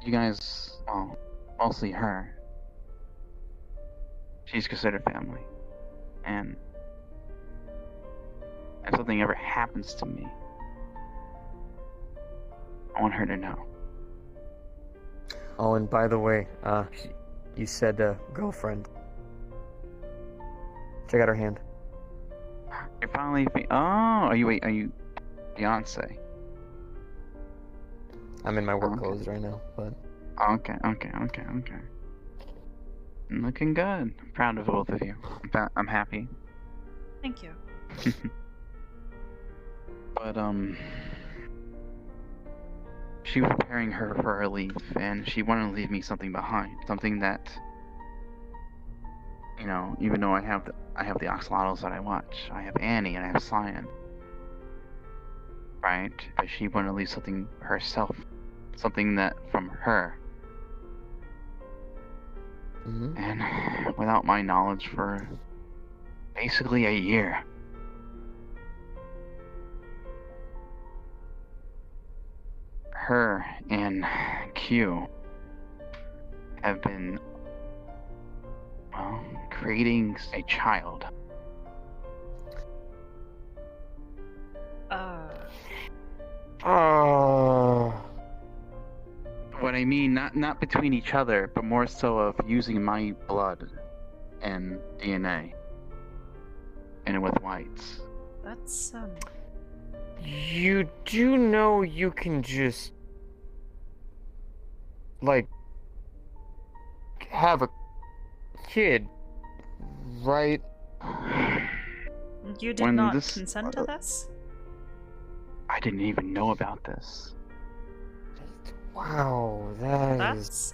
You guys, well, mostly her. She's considered family. And if something ever happens to me, I want her to know. Oh, and by the way, you said girlfriend. Check out her hand. You're finally are you fiance? I'm in my work clothes right now, but... Okay. Looking good. I'm proud of both of you. I'm happy. Thank you. But, she was preparing her for her leave, and she wanted to leave me something behind. Something that, you know, even though I have the axolotls that I watch, I have Annie and I have Cyan. Right? But she wanted to leave something herself. Something that from her. Mm-hmm. And without my knowledge for basically a year. Her and Q have been, well, creating a child. What I mean, not between each other, but more so of using my blood and DNA. And with whites. That's, You do know you can just, like, have a kid, right? You did not consent to this? I didn't even know about this. Wow, That's,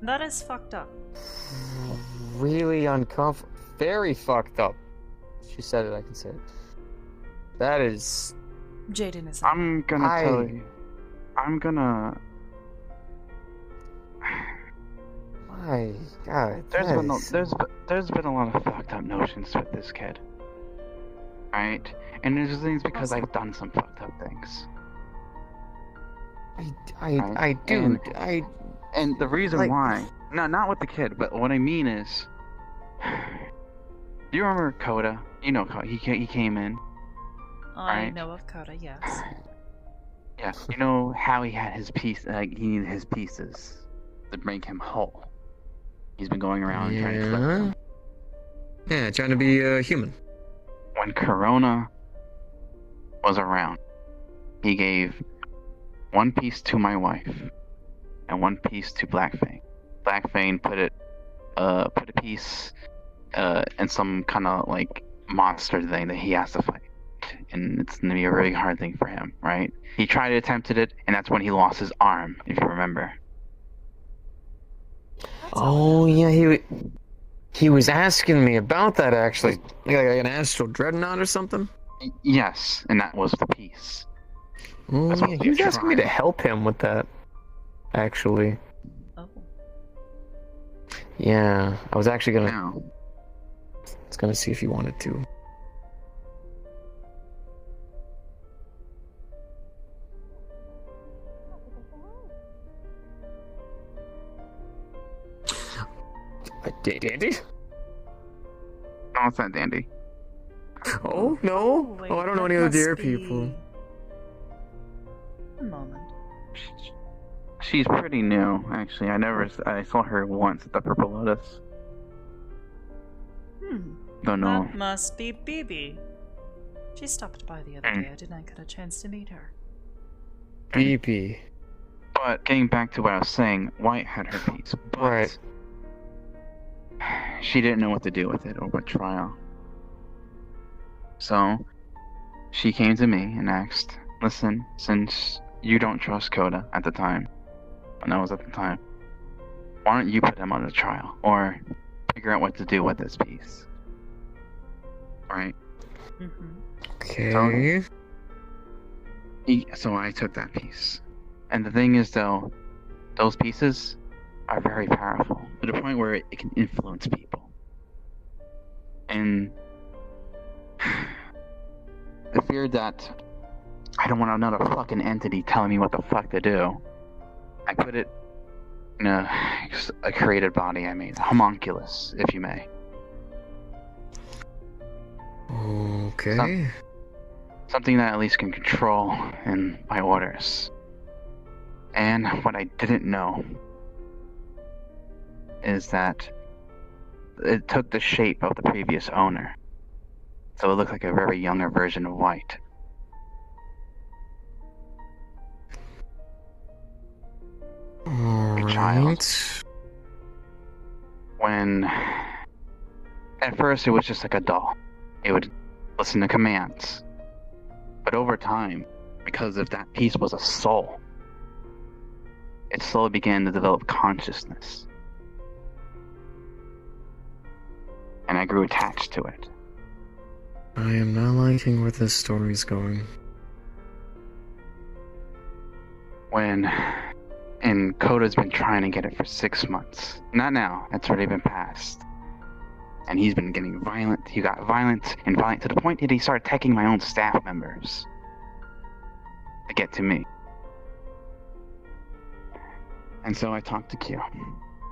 that is fucked up. really uncomfortable. Very fucked up. She said it, I can say it. That is... Jaden is... I'm gonna tell you. I'm gonna... My God, there's been a lot of fucked up notions with this kid. Right? And there's things because I've done some fucked up things. And the reason why... No, not with the kid, but what I mean is... Do you remember Coda? You know Coda. He came in. I know of Coda, yes. Yeah, you know how he had his piece, he needed his pieces to make him whole. He's been going around trying to collect them. Yeah, trying to be human. When Corona was around, he gave one piece to my wife and one piece to Blackfang. Blackfang put a piece in some kind of like monster thing that he has to fight. And it's gonna be a really hard thing for him, right? He tried to attempt it, and that's when he lost his arm, if you remember. Oh yeah, he was asking me about that actually, like an astral dreadnought or something. Yes, and that was the piece. Oh yeah, he was asking me to help him with that, actually. Oh. Yeah, I was actually gonna. I was gonna see if he wanted to. Dandy? No, it's not Dandy. Oh, no? Wait, Oh, I don't know that any other must deer be- people. A moment. She's pretty new, actually. I saw her once at the Purple Lotus. Don't know. That must be BB. She stopped by the other day. I did not get a chance to meet her. BB. But getting back to what I was saying, White had her piece, but she didn't know what to do with it or what trial. So she came to me and asked, listen, since you don't trust Coda at the time, and that was at the time, why don't you put him on a trial or figure out what to do with this piece? Right? Okay. So I took that piece. And the thing is, though, those pieces are very powerful to the point where it can influence people. And the fear that I don't want another fucking entity telling me what the fuck to do, I put it in a created body I made, a homunculus, if you may. Okay. Something that at least can control in my orders. And what I didn't know is that it took the shape of the previous owner. So it looked like a very younger version of White. A child. When at first it was just like a doll. It would listen to commands. But over time, because of that piece was a soul, it slowly began to develop consciousness. And I grew attached to it. I am not liking where this story's going. And Coda's been trying to get it for 6 months. Not now, that's already been passed. And he's been getting violent. He got violent and violent to the point that he started attacking my own staff members to get to me. And so I talked to Q,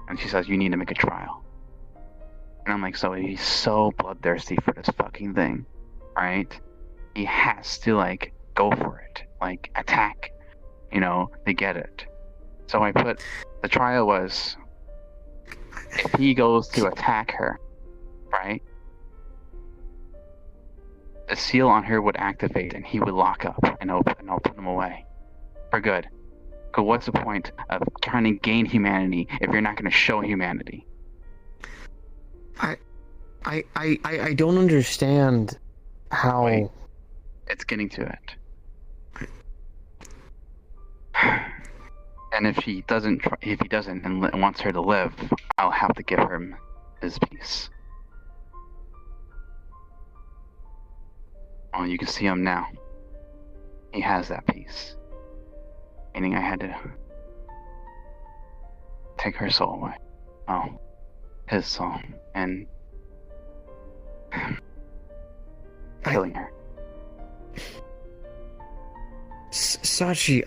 and she says, you need to make a trial. And I'm like, so he's so bloodthirsty for this fucking thing, right? He has to, like, go for it. Like, attack, to get it. So the trial was, if he goes to attack her, right? The seal on her would activate and he would lock up and I'll put him away. For good. Because what's the point of trying to gain humanity if you're not going to show humanity? I don't understand how. Wait, it's getting to it. And if he doesn't and wants her to live, I'll have to give him his piece. Oh, you can see him now. He has that piece. Meaning I had to take her soul away. Oh, his soul. And killing her. Sachi,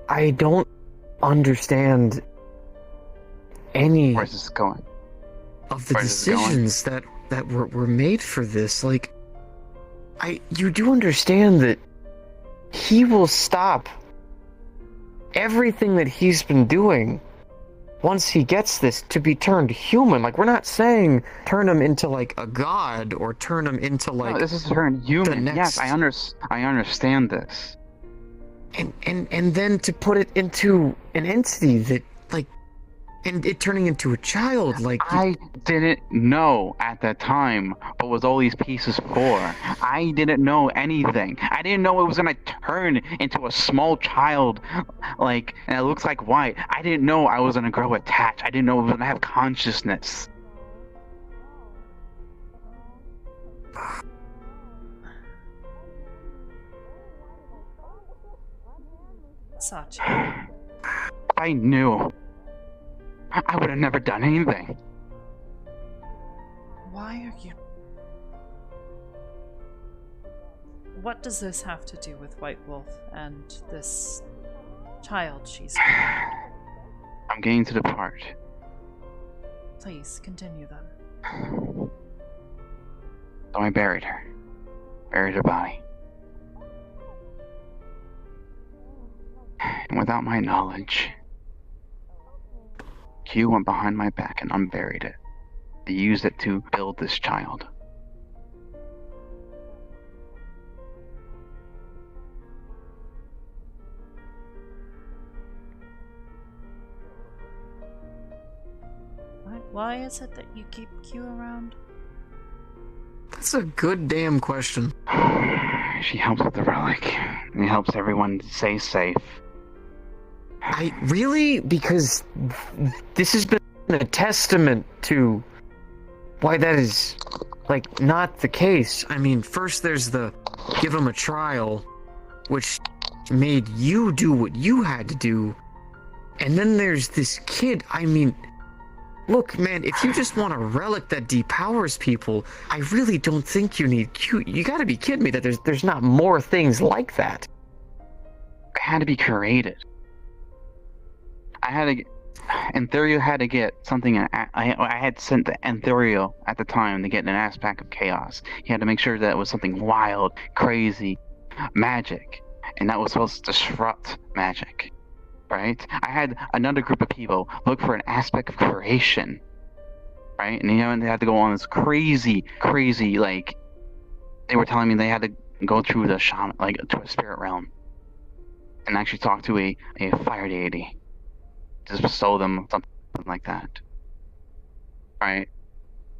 I don't understand any. Where's this going? Of the decisions that were made for this. Like, you do understand that he will stop everything that he's been doing once he gets this to be turned human. Like, we're not saying turn him into, like, a god or turn him into, like... No, this is turned human. Yes, I understand this. And then to put it into an entity that, like, and it turning into a child, like... I didn't know at the time what was all these pieces for. I didn't know anything. I didn't know it was gonna turn into a small child, like, and it looks like white. I didn't know I was gonna grow attached. I didn't know it was gonna have consciousness. Sachi. I knew. I would have never done anything. Why are you... What does this have to do with White Wolf and this child she's... I'm getting to the part. Please, continue then. So I buried her. Buried her body. And without my knowledge, Q went behind my back and unburied it. They used it to build this child. Why is it that you keep Q around? That's a good damn question. She helps with the relic. And it helps everyone stay safe. Really? Because this has been a testament to why that is, like, not the case. I mean, first there's the give him a trial, which made you do what you had to do. And then there's this kid. I mean, look, man, if you just want a relic that depowers people, I really don't think you need Q. You gotta be kidding me that there's not more things like that. It had to be created. Antherio had to get something. I had sent Antherio at the time to get an ass pack of chaos. He had to make sure that it was something wild, crazy, magic, and that was supposed to disrupt magic, right? I had another group of people look for an aspect of creation, right? And they had to go on this crazy, like, they were telling me they had to go through the shaman, like, to a spirit realm, and actually talk to a fire deity. Just bestow them something like that. Right?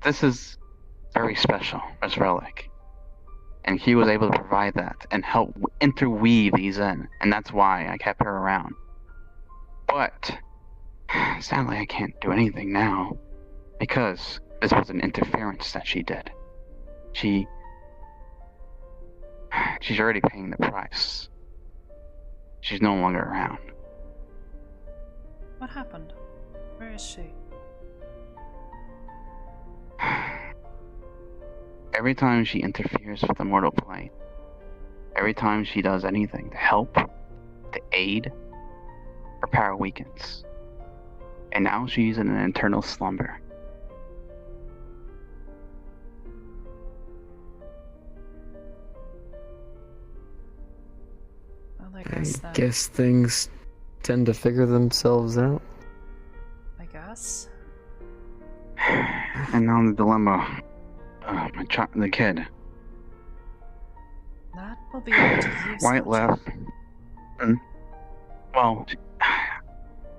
This is very special, this relic. And he was able to provide that and help interweave these in. And that's why I kept her around. But sadly I can't do anything now. Because this was an interference that she did. She's already paying the price. She's no longer around. What happened? Where is she? Every time she interferes with the mortal plane, every time she does anything to help, to aid, her power weakens. And now she's in an eternal slumber. Well, I I guess that. guess things tend to figure themselves out. I guess. And now the dilemma. The kid. That will be up to you, White Sachi. left. Well,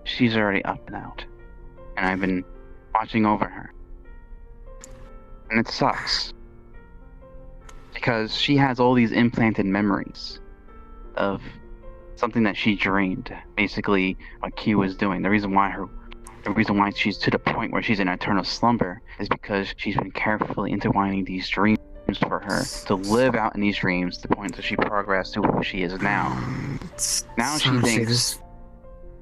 she's already up and out. And I've been watching over her. And it sucks. Because she has all these implanted memories of something that she dreamed. Basically, what Q was doing. The reason why she's to the point where she's in eternal slumber is because she's been carefully intertwining these dreams for her to live out in these dreams to the point that she progressed to who she is now. Now she thinks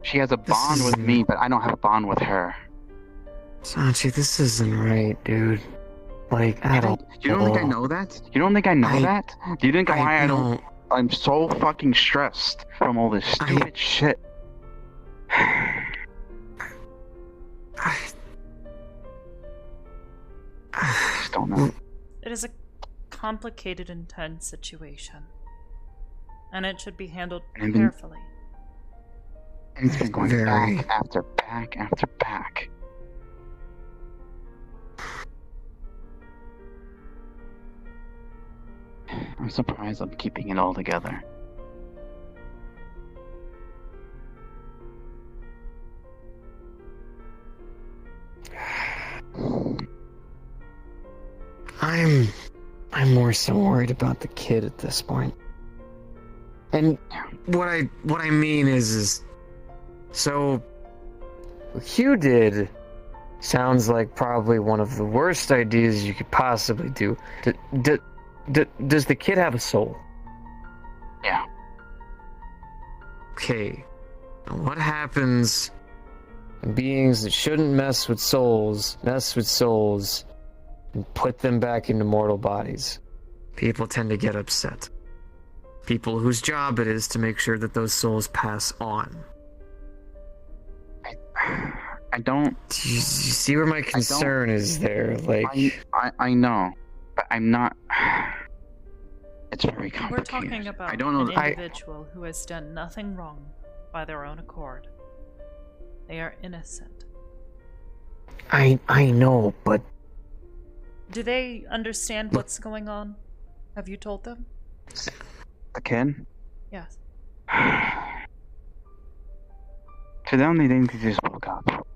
she has a bond with me, but I don't have a bond with her. Sachi, this isn't right, dude. Like, at all. You don't think I know that? You don't think I know that? Do you think I don't? I'm so fucking stressed from all this stupid shit. I just don't know. It is a complicated, intense situation. And it should be handled carefully. And it's been going back after back after back. I'm surprised I'm keeping it all together. I'm more so worried about the kid at this point. And what I mean is so what Hugh did sounds like probably one of the worst ideas you could possibly do. Does the kid have a soul? Yeah. Okay. Now what happens when beings that shouldn't mess with souls and put them back into mortal bodies? People tend to get upset. People whose job it is to make sure that those souls pass on. I don't... You see where my concern is there? Like, I know, but I'm not... It's very complicated. We're talking about I don't know an individual who has done nothing wrong by their own accord. They are innocent. I know, but... Do they understand what's going on? Have you told them? The kid? Yes. To them, they think they just woke up.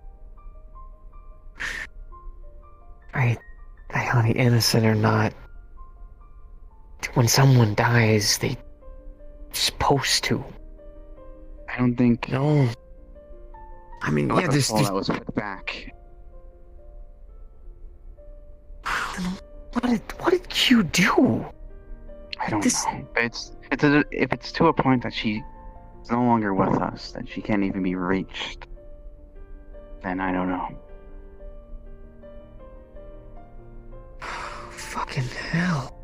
Honey, innocent or not, when someone dies, they're supposed to. I don't think... No. I mean, yeah, there's... that was put back. What did Q do? I don't know. If it's to a point that she's no longer with us, that she can't even be reached, then I don't know. Fucking hell.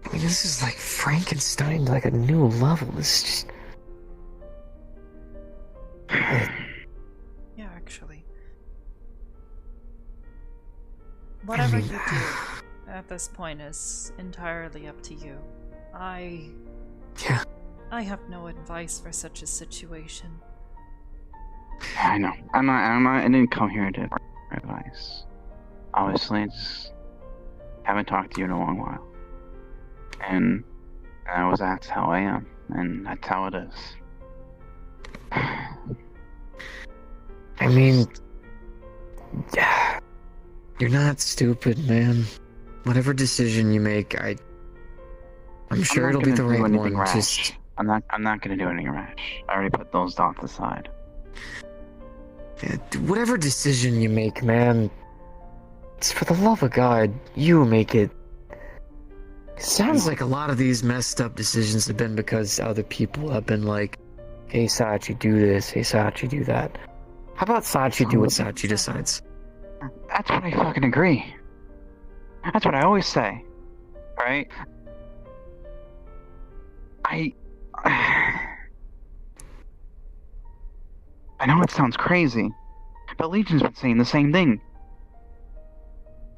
I mean, this is like Frankenstein, like a new level. This is just... Yeah, actually. Whatever you do at this point is entirely up to you. I have no advice for such a situation. I know. I didn't come here to advice. Obviously, haven't talked to you in a long while. And that's how I am. And that's how it is. I mean... You're not stupid, man. Whatever decision you make, I'm sure it'll be the right one. Rash. I'm not gonna do anything rash. I already put those dots aside. Yeah, whatever decision you make, man, it's for the love of God, you make it. It sounds like a lot of these messed up decisions have been because other people have been like, hey Sachi, do this, hey Sachi, do that. How about Sachi do what Sachi decides? That's what I fucking agree. That's what I always say. Right? I know it sounds crazy, but Legion's been saying the same thing.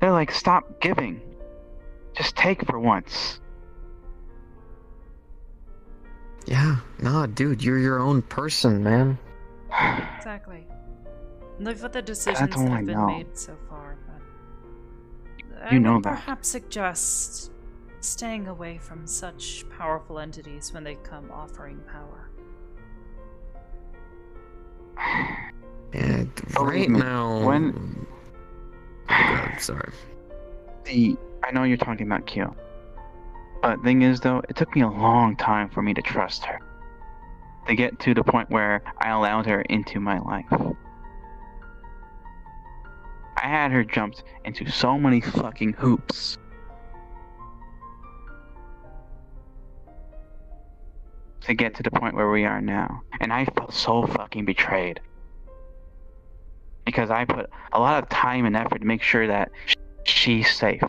They're like, stop giving. Just take for once. Yeah, nah, dude, you're your own person, man. Exactly. Look at the decisions all that I have been know. made so far, but You I know would that. perhaps suggest staying away from such powerful entities when they come offering power. Yeah, Believe right me, now. when- Oh god, sorry. See, I know you're talking about Kyo. But thing is, though, it took me a long time for me to trust her. To get to the point where I allowed her into my life. I had her jumped into so many fucking hoops. To get to the point where we are now. And I felt so fucking betrayed. Because I put a lot of time and effort to make sure that she's safe.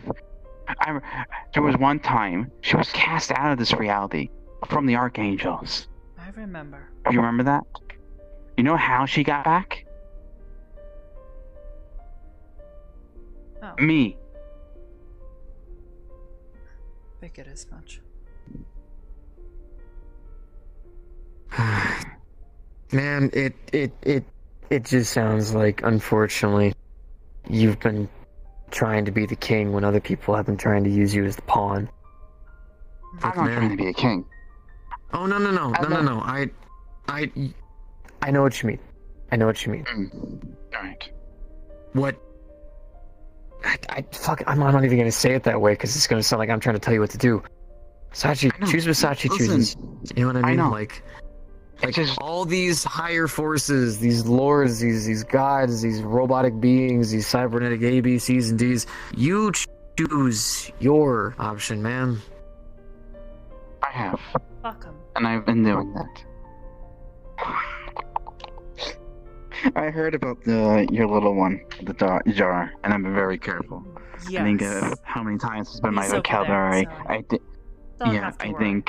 There was one time she was cast out of this reality from the Archangels. I remember. You remember that? You know how she got back? Oh. Me. Figured as much. Man, it just sounds like, unfortunately, you've been trying to be the king when other people have been trying to use you as the pawn. I'm not trying to be a king. Oh no. I know what you mean. I know what you mean. Alright. What? I'm not even gonna say it that way because it's gonna sound like I'm trying to tell you what to do. Sachi, choose what Sachi chooses. You know what I mean? Like all these higher forces, these lords, these gods, these robotic beings, these cybernetic A, B, C's, and D's. You choose your option, man. I have. Fuck 'em. And I've been doing that. I heard about your little one, the jar, and I've been very careful. Yes. I think how many times it's been my He's over there, vocabulary. so don't have to worry.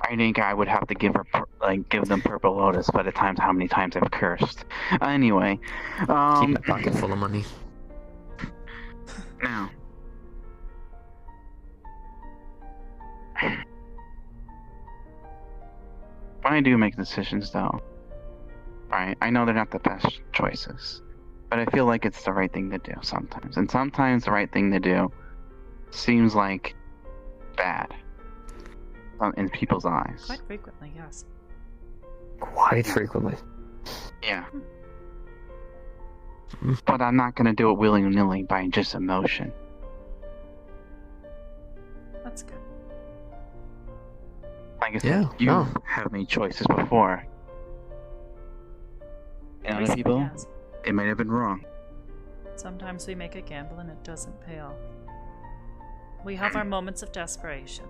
I think I would have to give them purple lotus by the times how many times I've cursed. Anyway, keep my pocket full of money. Now, when I do make decisions, though, right, I know they're not the best choices, but I feel like it's the right thing to do sometimes, and sometimes the right thing to do seems like bad in people's eyes. Quite frequently, yes. Quite frequently. Yeah. But I'm not gonna do it willy-nilly by just emotion. That's good. Like I said, you have made choices before. And other Recently, people, yes. it might have been wrong. Sometimes we make a gamble and it doesn't pay off. We have our moments of desperation.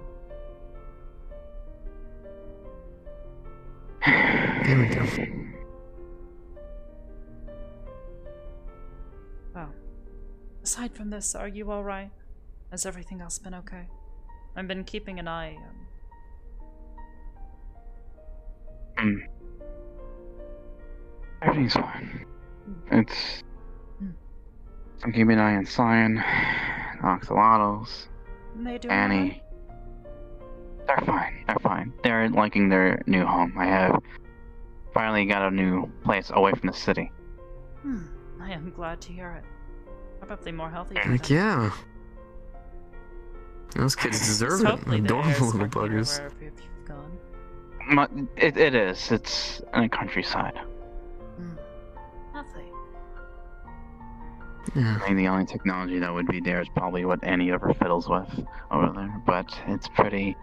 There we go. Oh. Aside from this, are you alright? Has everything else been okay? I've been keeping an eye. Everything's fine. I'm keeping an eye on Cyan, Oxalotls, They do Annie. They're fine. They're liking their new home. I have finally got a new place away from the city. I am glad to hear it. Probably more healthy. Heck yeah. Those kids deserve it. Adorable little buggers. It is. It's in the countryside. Lovely. Yeah. I think the only technology that would be there is probably what Annie ever fiddles with over there, but it's pretty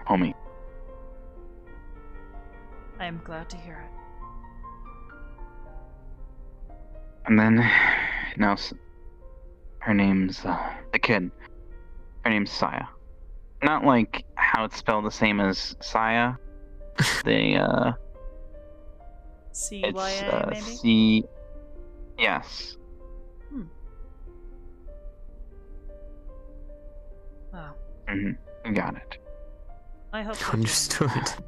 homey. I am glad to hear it. And then, now, her name's, the kid. Her name's Saya. Not like how it's spelled the same as Saya. C-Y-A, maybe? C... Yes. Wow. You got it. I hope you're Understood. doing well,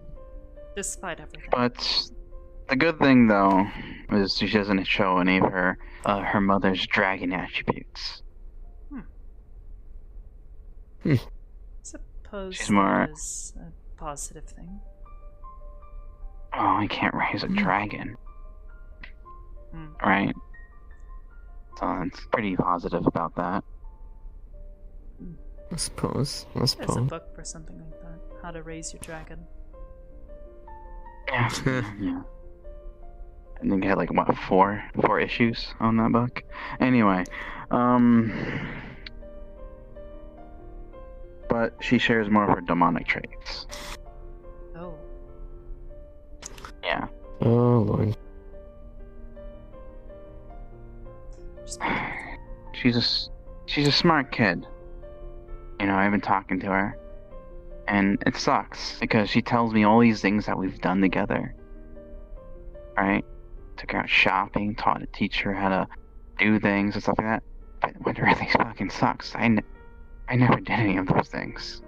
despite everything. But the good thing, though, is she doesn't show any of her mother's dragon attributes. Suppose She's more- that is a positive thing. Oh, I can't raise a dragon. Right? So it's pretty positive about that. I suppose. There's a book for something like that. How to raise your dragon. Yeah. Yeah. I think I had like what, four issues on that book. Anyway, but she shares more of her demonic traits. Oh. Yeah. Oh Lord. She's a smart kid. You know, I've been talking to her, and it sucks because she tells me all these things that we've done together. Right? Took her out shopping, teach her how to do things and stuff like that. But what really fucking sucks, I never did any of those things.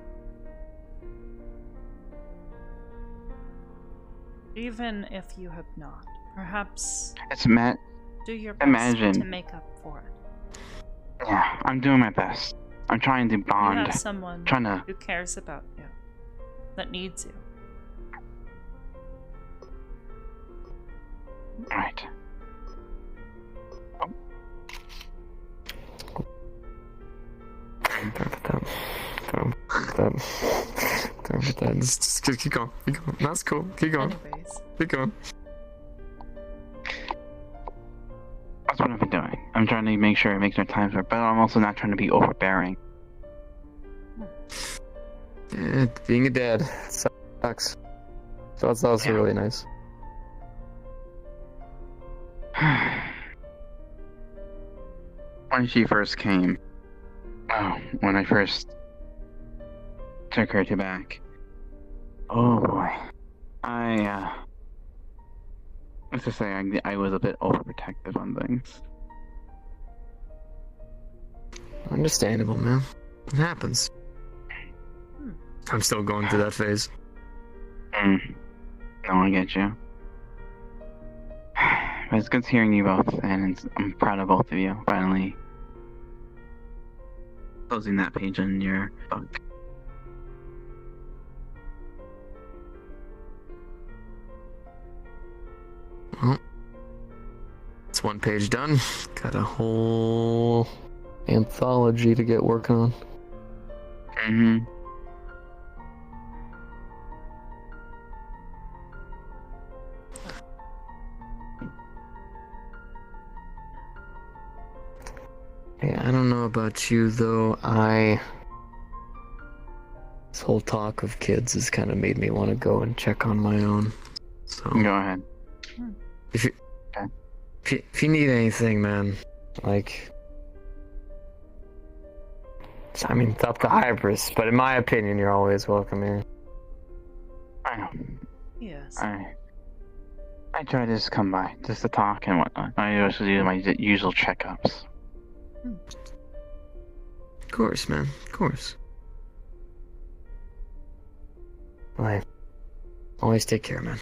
Even if you have not, perhaps It's do your best imagine. to make up for it. Yeah, I'm doing my best. I'm trying to bond. You have someone trying to. who cares about you, that needs you. Right. Just keep going. Keep going. That's cool. Keep going. Anyways. Keep going. That's what I've been doing. I'm trying to make sure it makes my time work, but I'm also not trying to be overbearing. Yeah, being a dad sucks. So that's also really nice. When she first came, when I first took her to back, oh boy, let's just say I was a bit overprotective on things. Understandable, man. It happens. I'm still going through that phase. No, I get you. But it's good hearing you both, and I'm proud of both of you. Finally closing that page in your book. Well, it's one page done. Got a whole anthology to get working on. Mm-hmm. Hey, I don't know about you though. This whole talk of kids has kind of made me want to go and check on my own. So go ahead. If you need anything, man, I mean, it's up to Hybris, but in my opinion, you're always welcome here. I know. Yes. I try to just come by, just to talk and whatnot. I also do my usual checkups. Of course, man. Of course. Well, always take care, man.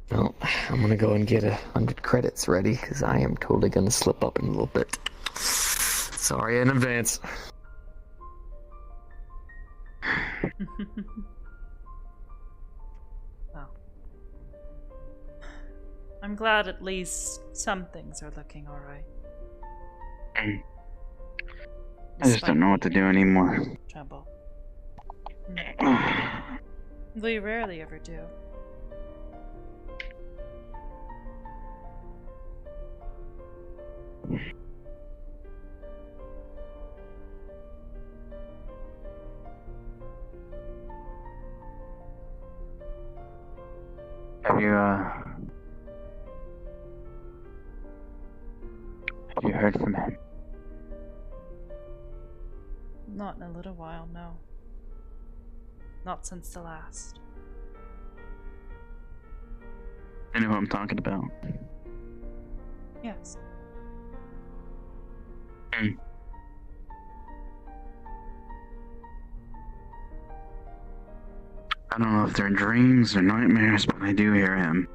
Well, I'm gonna go and get 100 credits ready, because I am totally gonna slip up in a little bit. Sorry in advance. Well, I'm glad at least some things are looking alright. I just don't know what to do anymore. Trouble. We rarely ever do. Have you heard from him? Not in a little while, no. Not since the last. I know what I'm talking about. Yes. I don't know if they're dreams or nightmares, but I do hear him.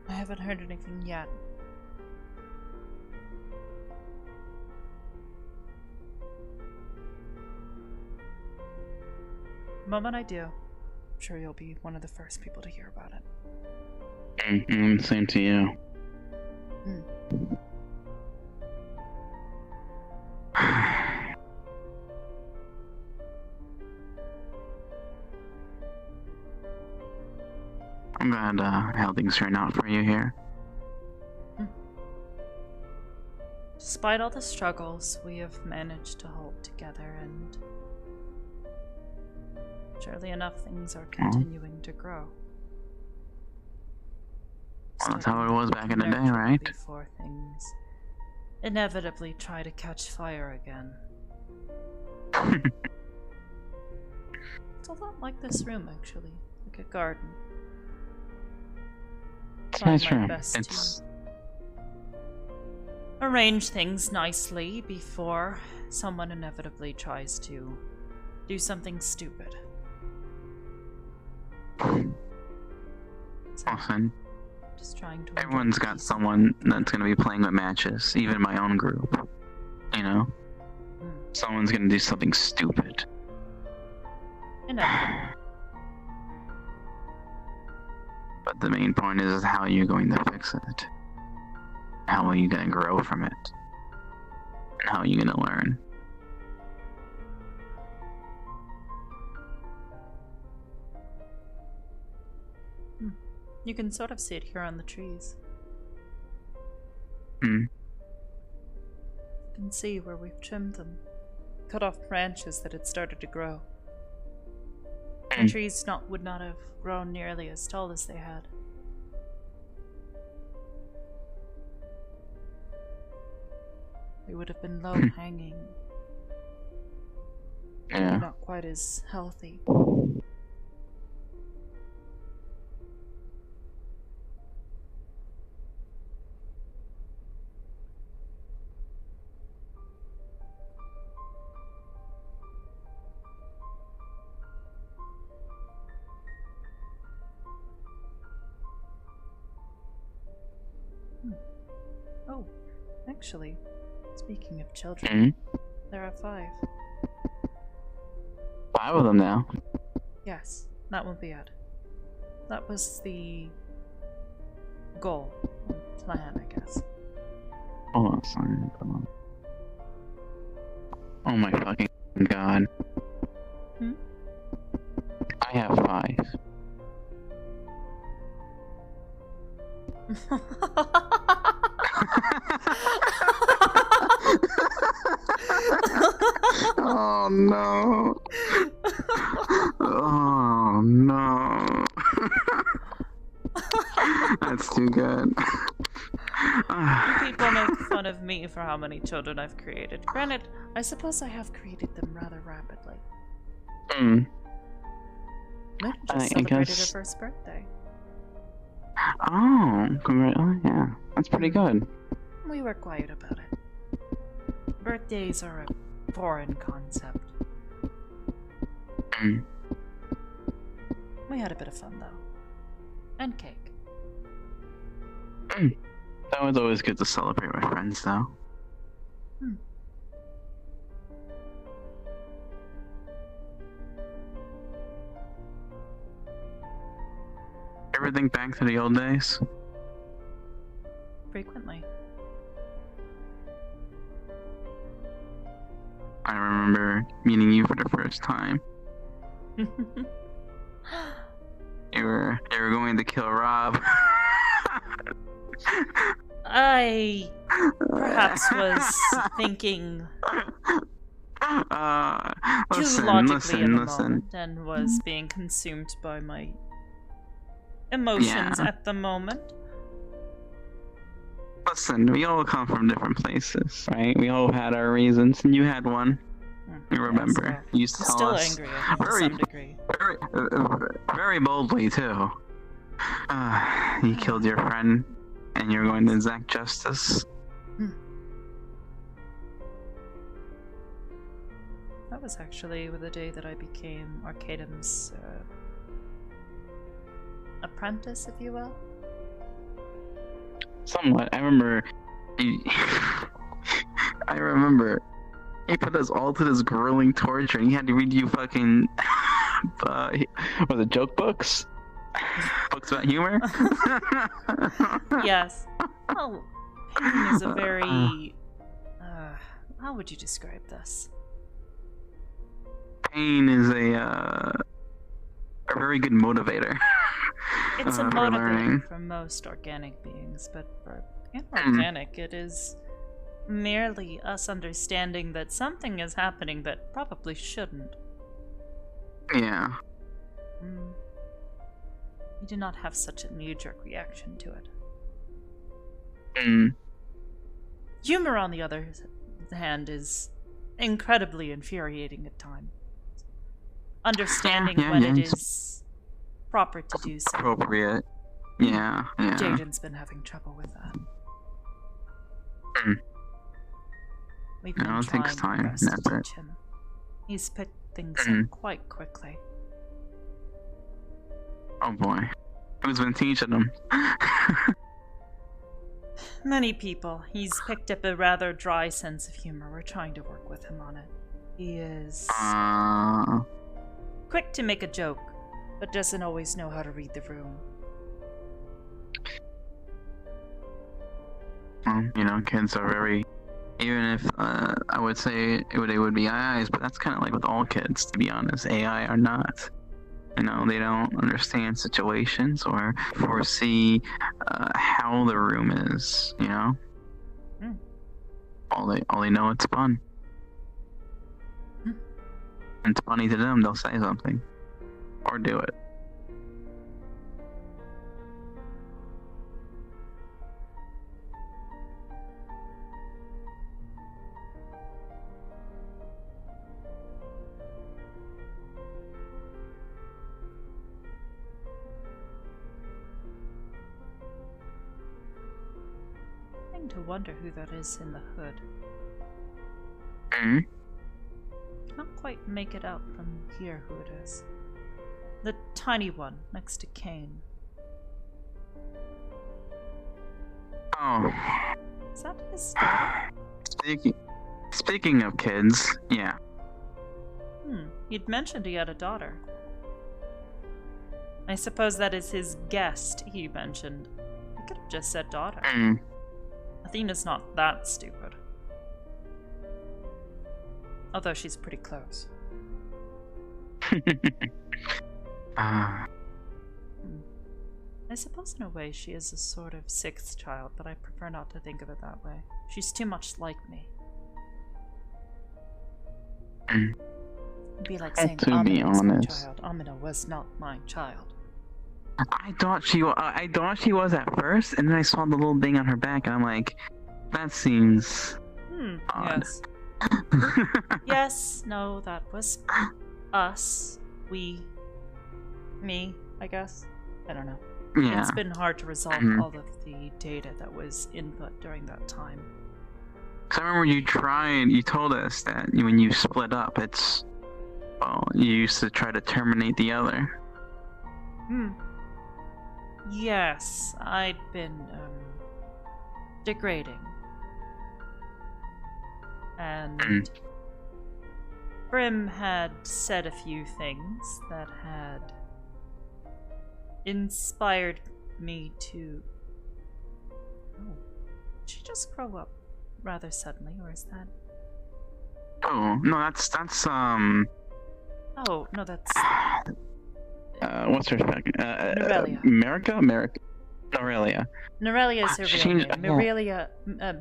I haven't heard anything yet. The moment I do, I'm sure you'll be one of the first people to hear about it. Same to you. I'm glad how things turn out for you here. Despite all the struggles, we have managed to hold together, and surely enough, things are continuing to grow. Well, that's how it was back in the day, right? Before things inevitably try to catch fire again. It's a lot like this room, actually, like a garden. It's a nice room. It's arrange things nicely before someone inevitably tries to do something stupid. Often. Just trying to. Everyone's got someone that's gonna be playing with matches, even my own group. You know? Someone's gonna do something stupid. Inevitably. But the main point is how you're going to fix it. How are you going to grow from it? And how are you going to learn? You can sort of see it here on the trees. Hmm. You can see where we've trimmed them. Cut off branches that had started to grow. The trees would not have grown nearly as tall as they had. They would have been low-hanging. Yeah. Not quite as healthy. Oh, actually, speaking of children, there are 5. 5 of them now. Yes, that won't be it. That was the goal, or plan, I guess. Hold on, sorry. Come on. Oh my fucking god. I have 5. Oh no. Oh no. That's too good. People make fun of me for how many children I've created. Granted, I suppose I have created them rather rapidly. Lynn just celebrated her first birthday. Oh, yeah, that's pretty good. We were quiet about it. Birthdays are a foreign concept. We had a bit of fun, though. And cake. That was always good to celebrate with friends, though. Ever think back to the old days? Frequently. I remember meeting you for the first time. You were going to kill Rob. I perhaps was thinking too logically in the moment and was being consumed by my emotions at the moment. Listen, we all come from different places, right? We all had our reasons, and you had one. You remember? You used to tell us still angry at me to some degree. Very boldly too. You killed your friend, and you're going to exact justice. That was actually the day that I became Arcadum's apprentice, if you will. Somewhat. I remember he put us all to this grueling torture, and he had to read you fucking Was it joke books? Books about humor? Yes. Oh, pain is a very... how would you describe this? Pain is a very good motivator. It's a for motivator learning. for most organic beings, but for inorganic, it is merely us understanding that something is happening that probably shouldn't. Yeah. We do not have such a knee-jerk reaction to it. Mm. Humor, on the other hand, is incredibly infuriating at times. Understanding when it is proper to do so. Appropriate. Yeah, yeah. Jaden's been having trouble with that. Mm. We've No, been it takes trying our time. best to That's it. teach him. He's picked things Mm. up quite quickly. Oh boy. Who's been teaching them? Many people. He's picked up a rather dry sense of humor. We're trying to work with him on it. He is quick to make a joke, but doesn't always know how to read the room. You know, kids are very... Even if, I would say they would be AIs, but that's kind of like with all kids, to be honest. AI are not. You know, they don't understand situations or foresee how the room is, you know? Mm. All they know it's fun. Mm. It's funny to them, they'll say something. Or do it. To wonder who that is in the hood. Mm-hmm. Can't quite make it out from here who it is. The tiny one next to Kane. Oh. Is that his daughter? Speaking of kids, yeah. He'd mentioned he had a daughter. I suppose that is his guest, he mentioned. He could have just said daughter. Athena's not that stupid. Although she's pretty close. I suppose in a way she is a sort of sixth child, but I prefer not to think of it that way. She's too much like me. It'd be like saying To be Amina was my honest. child. Amina was not my child. I thought she was at first, and then I saw the little thing on her back, and I'm like, that seems odd. Yes. Yes, no, that was us. We. Me, I guess. I don't know. Yeah. It's been hard to resolve Mhm. all of the data that was input during that time. 'Cause I remember you told us that when you split up, you used to try to terminate the other. Yes, I'd been, degrading. And Brim had said a few things that had inspired me to... Oh, did she just grow up rather suddenly, or is that... Oh, no, that's Oh, no, that's... what's her second? Norelia. Norelia. Norelia is her She real changed- name.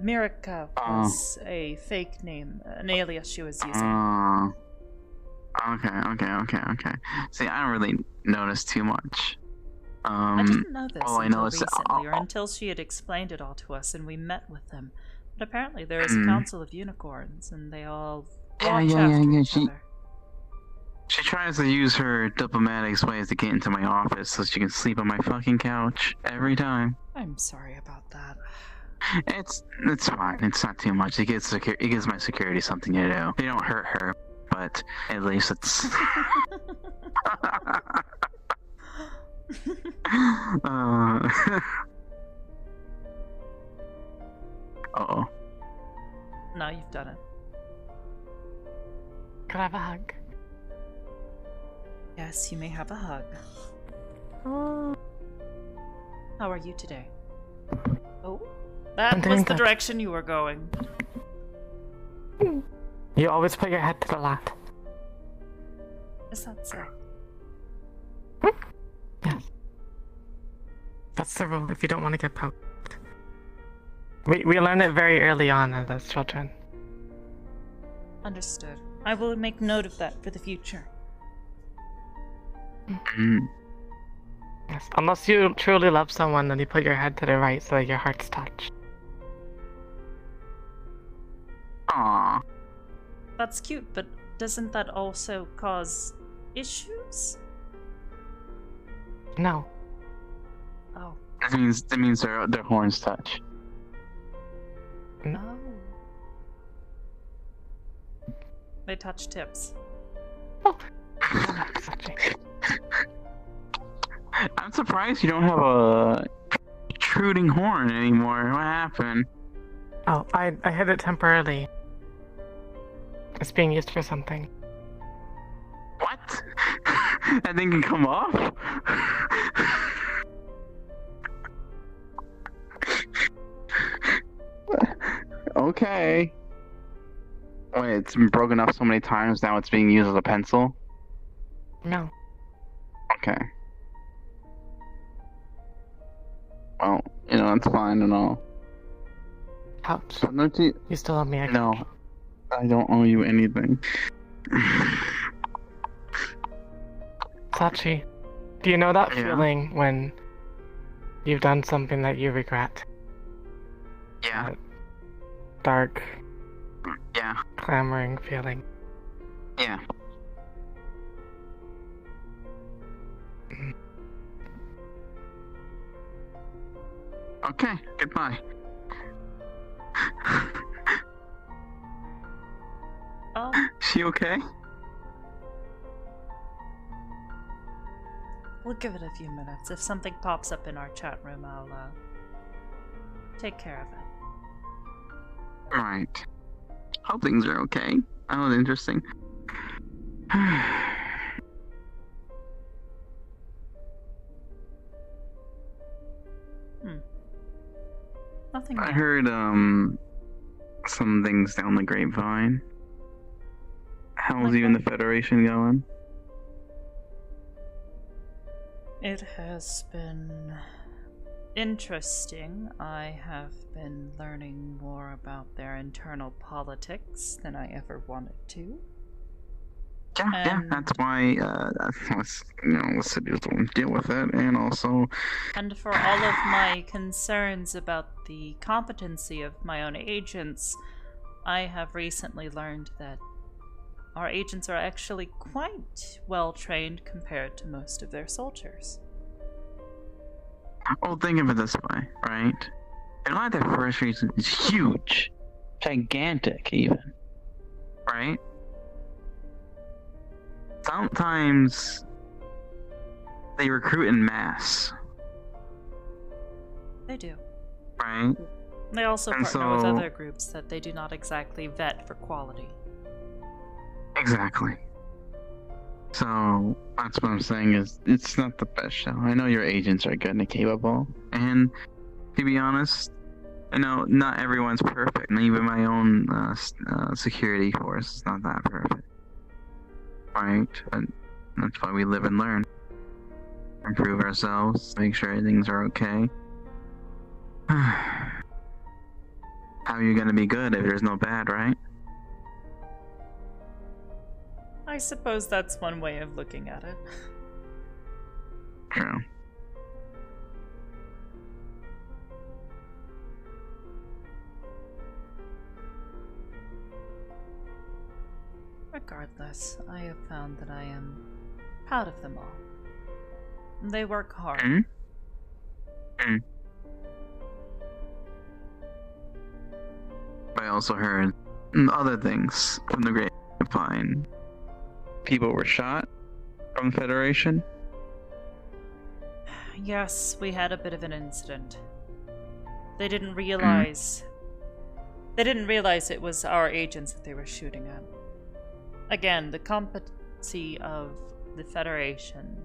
Mirica was a fake name, an alias she was using. Okay. See, I don't really notice too much. I didn't know this all I until know is recently, or until she had explained it all to us and we met with them. But apparently there is a Mm. council of unicorns, and they all Yeah, watch yeah, after yeah. each other. She tries to use her diplomatic ways to get into my office so she can sleep on my fucking couch every time. I'm sorry about that. It's fine. It's not too much. It gives my security something to do. They don't hurt her, but at least it's. Uh-oh. No, you've done it. Can I have a hug? Yes, you may have a hug. How are you today? Oh, that was the direction you were going. You always put your head to the left. Is that so? Yes. That's the rule if you don't want to get poked. We learned it very early on as children. Understood. I will make note of that for the future. Yes. Unless you truly love someone, then you put your head to the right so that your hearts touch. Aww. That's cute, but doesn't that also cause issues? No. Oh. That means their horns touch. Oh. They touch tips. I'm surprised you don't have a protruding horn anymore. What happened? Oh, I hid it temporarily. It's being used for something. What? That thing can come off? Okay. Wait, it's been broken up so many times now it's being used as a pencil? No. Okay. Well, that's fine and all. Ouch. But don't you still owe me a No. I don't owe you anything. Sachi, do you know that feeling when you've done something that you regret? Yeah. That dark, yeah, clamoring feeling. Yeah. Okay, goodbye. Oh. She okay? We'll give it a few minutes. If something pops up in our chat room, I'll take care of it. Right. Hope things are okay. Oh, interesting. Nothing. I heard some things down the grapevine. How's you and the Federation going? It has been interesting. I have been learning more about their internal politics than I ever wanted to. Yeah, that's why let's deal with it, and also. And for all of my concerns about the competency of my own agents, I have recently learned that our agents are actually quite well trained compared to most of their soldiers. Well, think of it this way, right? A lot of their first reason is huge, gigantic, even, right? Sometimes they recruit in mass. They do. Right? They also And partner with so- other groups that they do not exactly vet for quality. Exactly. So, that's what I'm saying is, it's not the best show. I know your agents are good and capable, and to be honest, not everyone's perfect. And even my own security force is not that perfect. Right? But that's why we live and learn. Improve ourselves, make sure things are okay. How are you gonna be good if there's no bad, right? I suppose that's one way of looking at it. True. Regardless, I have found that I am proud of them all. They work hard. I also heard other things from the grapevine. People were shot from the Federation. Yes, we had a bit of an incident. They didn't realize... They didn't realize it was our agents that they were shooting at. Again, the competency of the Federation,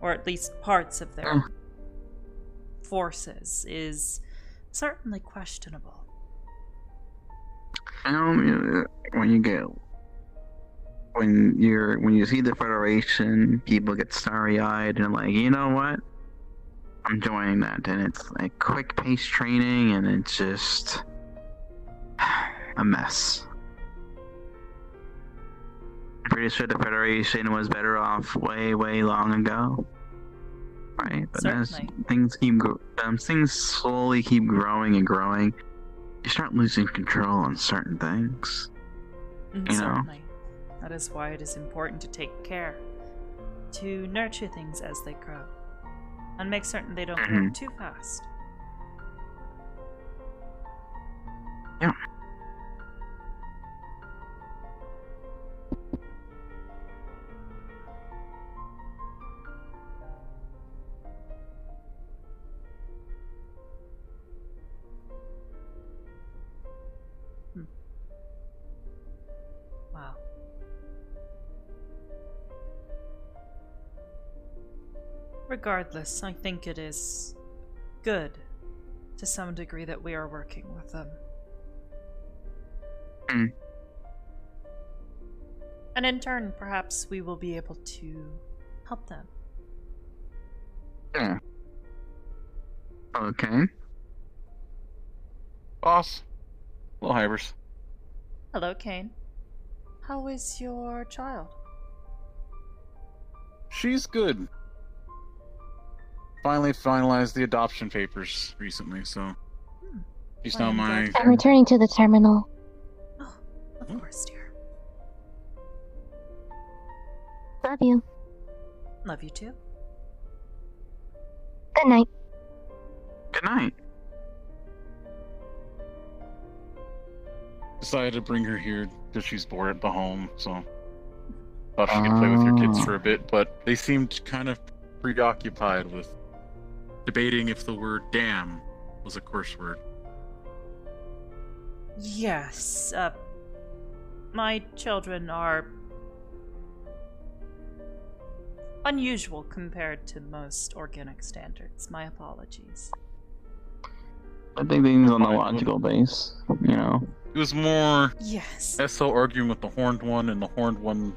or at least parts of their forces, is certainly questionable. When you see the Federation, people get starry-eyed and like, you know what? I'm joining that, and it's like quick-paced training, and it's just a mess. I'm pretty sure the Federation was better off way, way long ago, right? But as things things slowly keep growing and growing, you start losing control on certain things. Certainly. That is why it is important to take care, to nurture things as they grow, and make certain they don't grow too fast. Yeah. Wow. Regardless, I think it is good, to some degree, that we are working with them. And in turn, perhaps we will be able to help them. Yeah. Okay. Boss. Hello, Hybris. Hello, Kane. How is your child? She's good. Finally finalized the adoption papers recently, so she's now my... I'm returning to the terminal. Oh, of course, dear. Love you. Love you too. Good night. Good night. Decided to bring her here because she's bored at the home, so thought she could play with your kids for a bit, but they seemed kind of preoccupied with debating if the word damn was a curse word. Yes, my children are unusual compared to most organic standards. My apologies. I think things on the logical base, you know. It was more yes. SO arguing with the horned one, and the horned one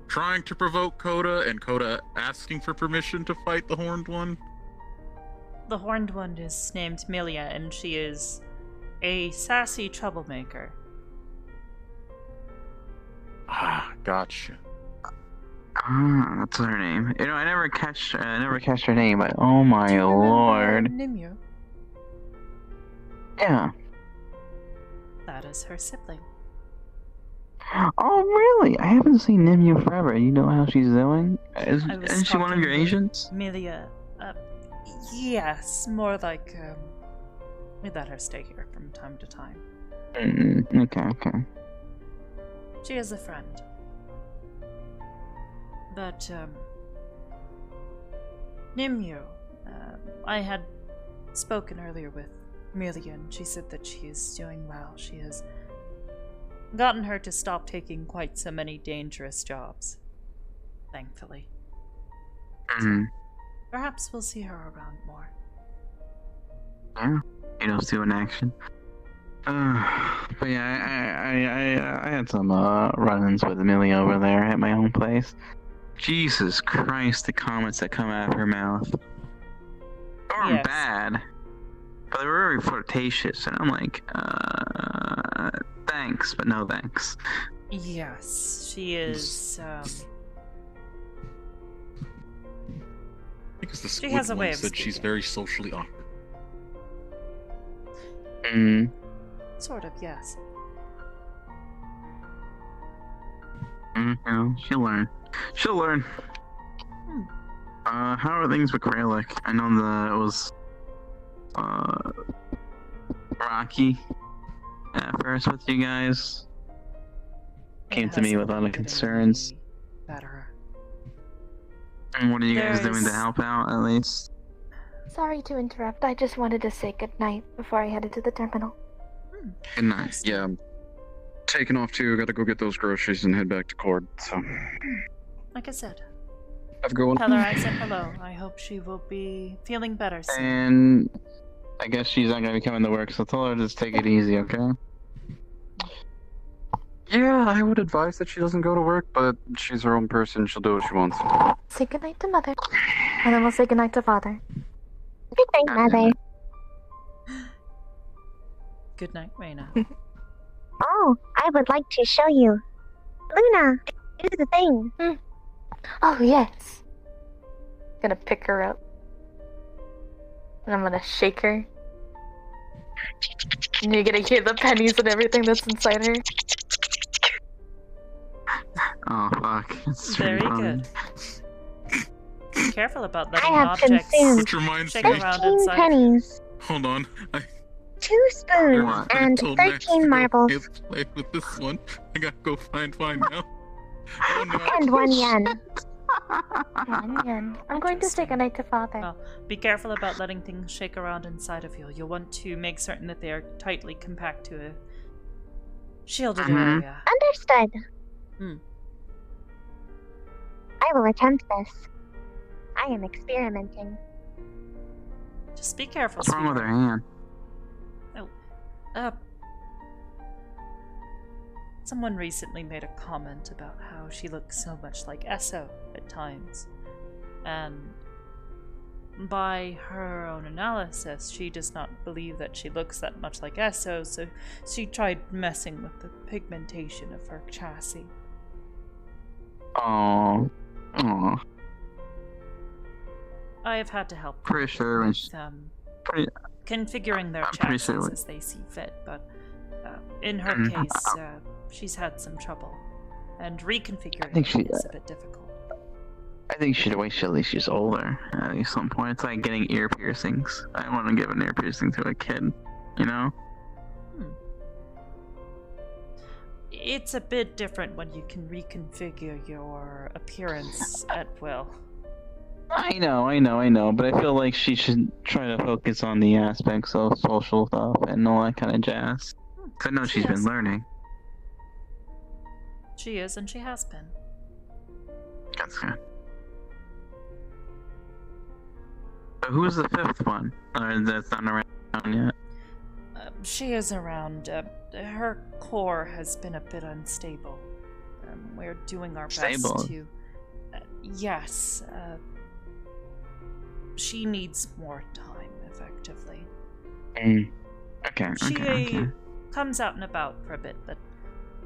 trying to provoke Coda, and Coda asking for permission to fight the horned one. The horned one is named Milia, and she is a sassy troublemaker. Ah, gotcha. Ah, that's her name. You know, I never catch her name, but oh my lord. Nimue? Yeah. That is her sibling. Oh really? I haven't seen Nimue forever. You know how she's doing? Isn't she one of your agents? Milia. Yes, more like, we let her stay here from time to time. Okay. She is a friend. But, Nimue, I had spoken earlier with Milia, and she said that she is doing well. She has gotten her to stop taking quite so many dangerous jobs. Thankfully. Perhaps we'll see her around more. Yeah, you know, still in action. But yeah, I had some run-ins with Amelia over there at my own place. Jesus Christ, the comments that come out of her mouth. They weren't bad, but they were very flirtatious, and I'm like, thanks, but no thanks. Yes, she is, Because the she has a squid way one of said she's speaking. very socially awkward. Sort of, yes. No, she'll learn. She'll learn. How are things with Kralik? I know that it was rocky at first with you guys. Came to me with a lot of concerns. Better. And what are you guys doing to help out, at least? Sorry to interrupt. I just wanted to say goodnight before I headed to the terminal. Good night. Yeah, I'm taking off too. Gotta go get those groceries and head back to Cord. So. Like I said, Have a good one. Tell her I said hello. I hope she will be feeling better soon. And I guess she's not gonna be coming to work, so tell her to just take it easy, okay? Yeah, I would advise that she doesn't go to work, but she's her own person. She'll do what she wants. Say goodnight to Mother. And then we'll say goodnight to Father. Good night, Mother. Good night, Reina. Oh, I would like to show you. Luna, do the thing. Oh, yes. Gonna pick her up. And I'm gonna shake her. And you're gonna hear the pennies and everything that's inside her. Oh, fuck. It's Very funny. good. Be careful about letting have objects consumed Which reminds shake me. around 15 inside. pennies, Hold on. 2 spoons, I and told Max 13 to go marbles, play with this one. I gotta go find now. Oh no. and 1 yen. I'm going to say goodnight to Father. Well, be careful about letting things shake around inside of you. You'll want to make certain that they are tightly compact to a shielded area. Understood. Hmm. I will attempt this. I am experimenting. Just be careful. What's wrong with her sweetheart. hand? Oh, someone recently made a comment about how she looks so much like Esso at times. And by her own analysis, she does not believe that she looks that much like Esso, so she tried messing with the pigmentation of her chassis. Oh. Oh. I have had to help Pretty sure when with she, configuring their I'm pretty chassis sure as they see fit, but in her Mhm. case, she's had some trouble, and reconfiguring think she- it is a bit difficult. I think she'd wait till at least she's older. At some point, it's like getting ear piercings. I want to give an ear piercing to a kid, you know? It's a bit different when you can reconfigure your appearance at will. I know, but I feel like she should try to focus on the aspects of social stuff and all that kind of jazz. 'Cause I know she's been learning. She is, and she has been. That's good. But who's the 5th one? Or that's not around yet? She is around. Her core has been a bit unstable. We're doing our Stable? best to. Yes. She needs more time, effectively. Okay, She okay. comes out and about for a bit, but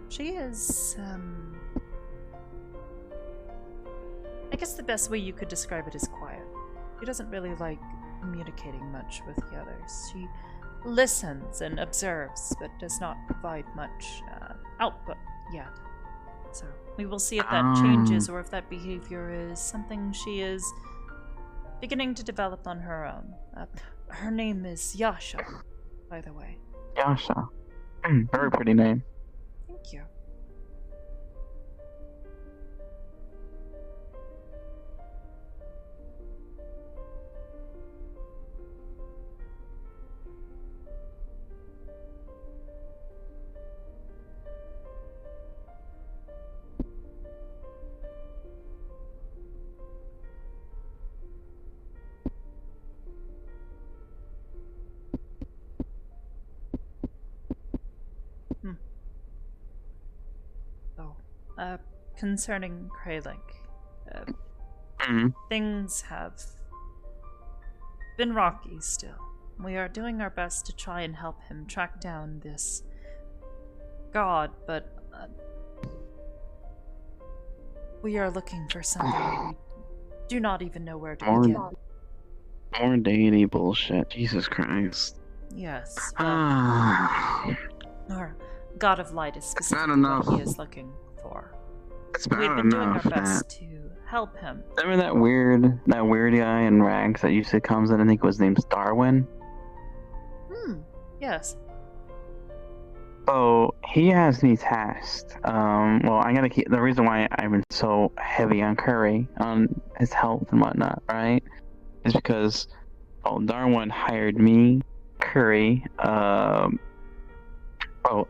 she is. I guess the best way you could describe it is quiet. She doesn't really like communicating much with the others. She listens and observes, but does not provide much output yet. So we will see if that changes or if that behavior is something she is beginning to develop on her own. Her name is Yasha, by the way. Yasha. Very pretty name. Thank you. Concerning Kraylink, things have been rocky still. We are doing our best to try and help him track down this god, but we are looking for something we do not even know where to begin. More deity bullshit. Jesus Christ. Yes. Our god of light is specifically what he is looking for. It's bad We've been doing our enough best that... to help him. Remember that weird guy in rags that usually comes in? I think his name's Darwin. Yes. So he has me tasked. Well, I gotta keep the reason why I've been so heavy on Curry, on his health and whatnot, right? Is because Darwin hired me, Curry, what's her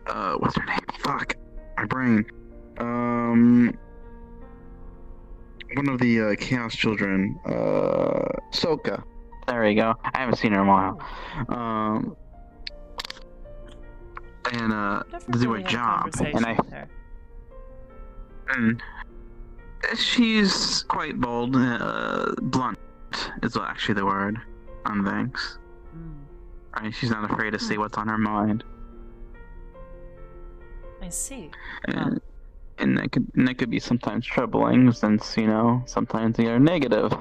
name? Fuck, my brain. One one of the Chaos Children, Soka. There you go. I haven't seen her in a while. To do a job, and she's quite bold, blunt is actually the word on things. Right? She's not afraid to say what's on her mind. I see. And that could be sometimes troubling, since sometimes they are negative.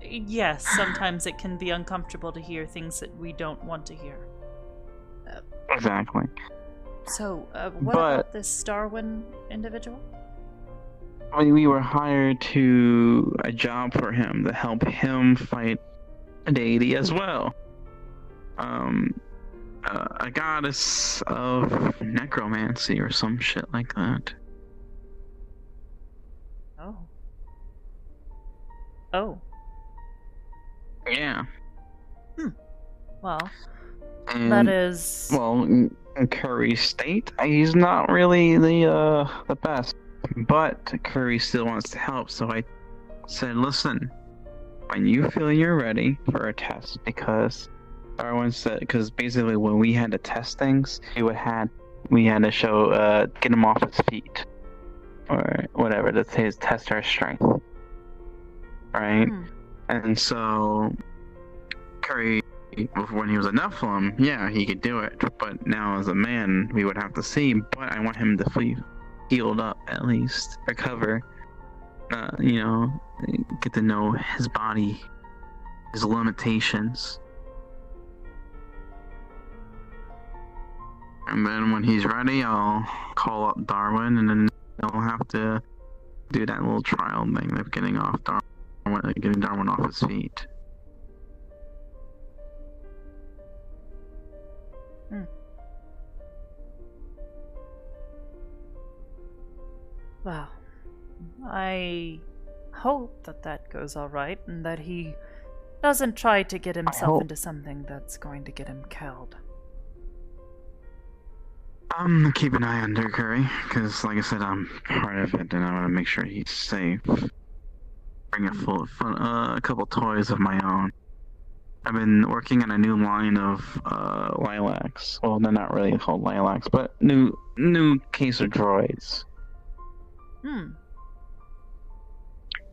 Yes, sometimes it can be uncomfortable to hear things that we don't want to hear. Exactly. So, what about this Starwin individual? We were hired to a job for him to help him fight a deity as well. A goddess of necromancy or some shit like that. Oh. Yeah. Well, And, that is... Well, in Curry's state, he's not really the best. But Curry still wants to help, so I said, listen, when you feel you're ready for a test, because Darwin said, because basically when we had to test things, we had to show, get him off his feet, or whatever, to test our strength, right? And so, Curry, when he was a Nephilim, yeah, he could do it, but now as a man, we would have to see, but I want him to healed up, at least, recover, get to know his body, his limitations. And then when he's ready, I'll call up Darwin, and then he'll have to do that little trial thing of getting Darwin off his feet. Well, I hope that goes all right, and that he doesn't try to get himself into something that's going to get him killed. I'm gonna keep an eye on Curry, because like I said, I'm part of it, and I want to make sure he's safe. Bring a couple toys of my own. I've been working on a new line of lilacs. Well, they're not really called lilacs, but new case of droids.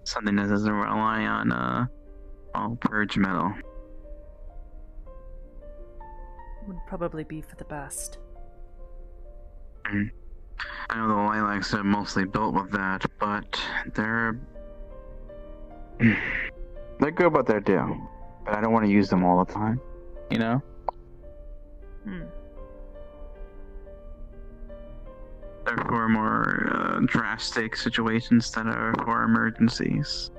Something that doesn't rely on all purge metal. Would probably be for the best. I know the lilacs are mostly built with that, but they're good about their do. But I don't want to use them all the time, They're for more drastic situations that are for emergencies.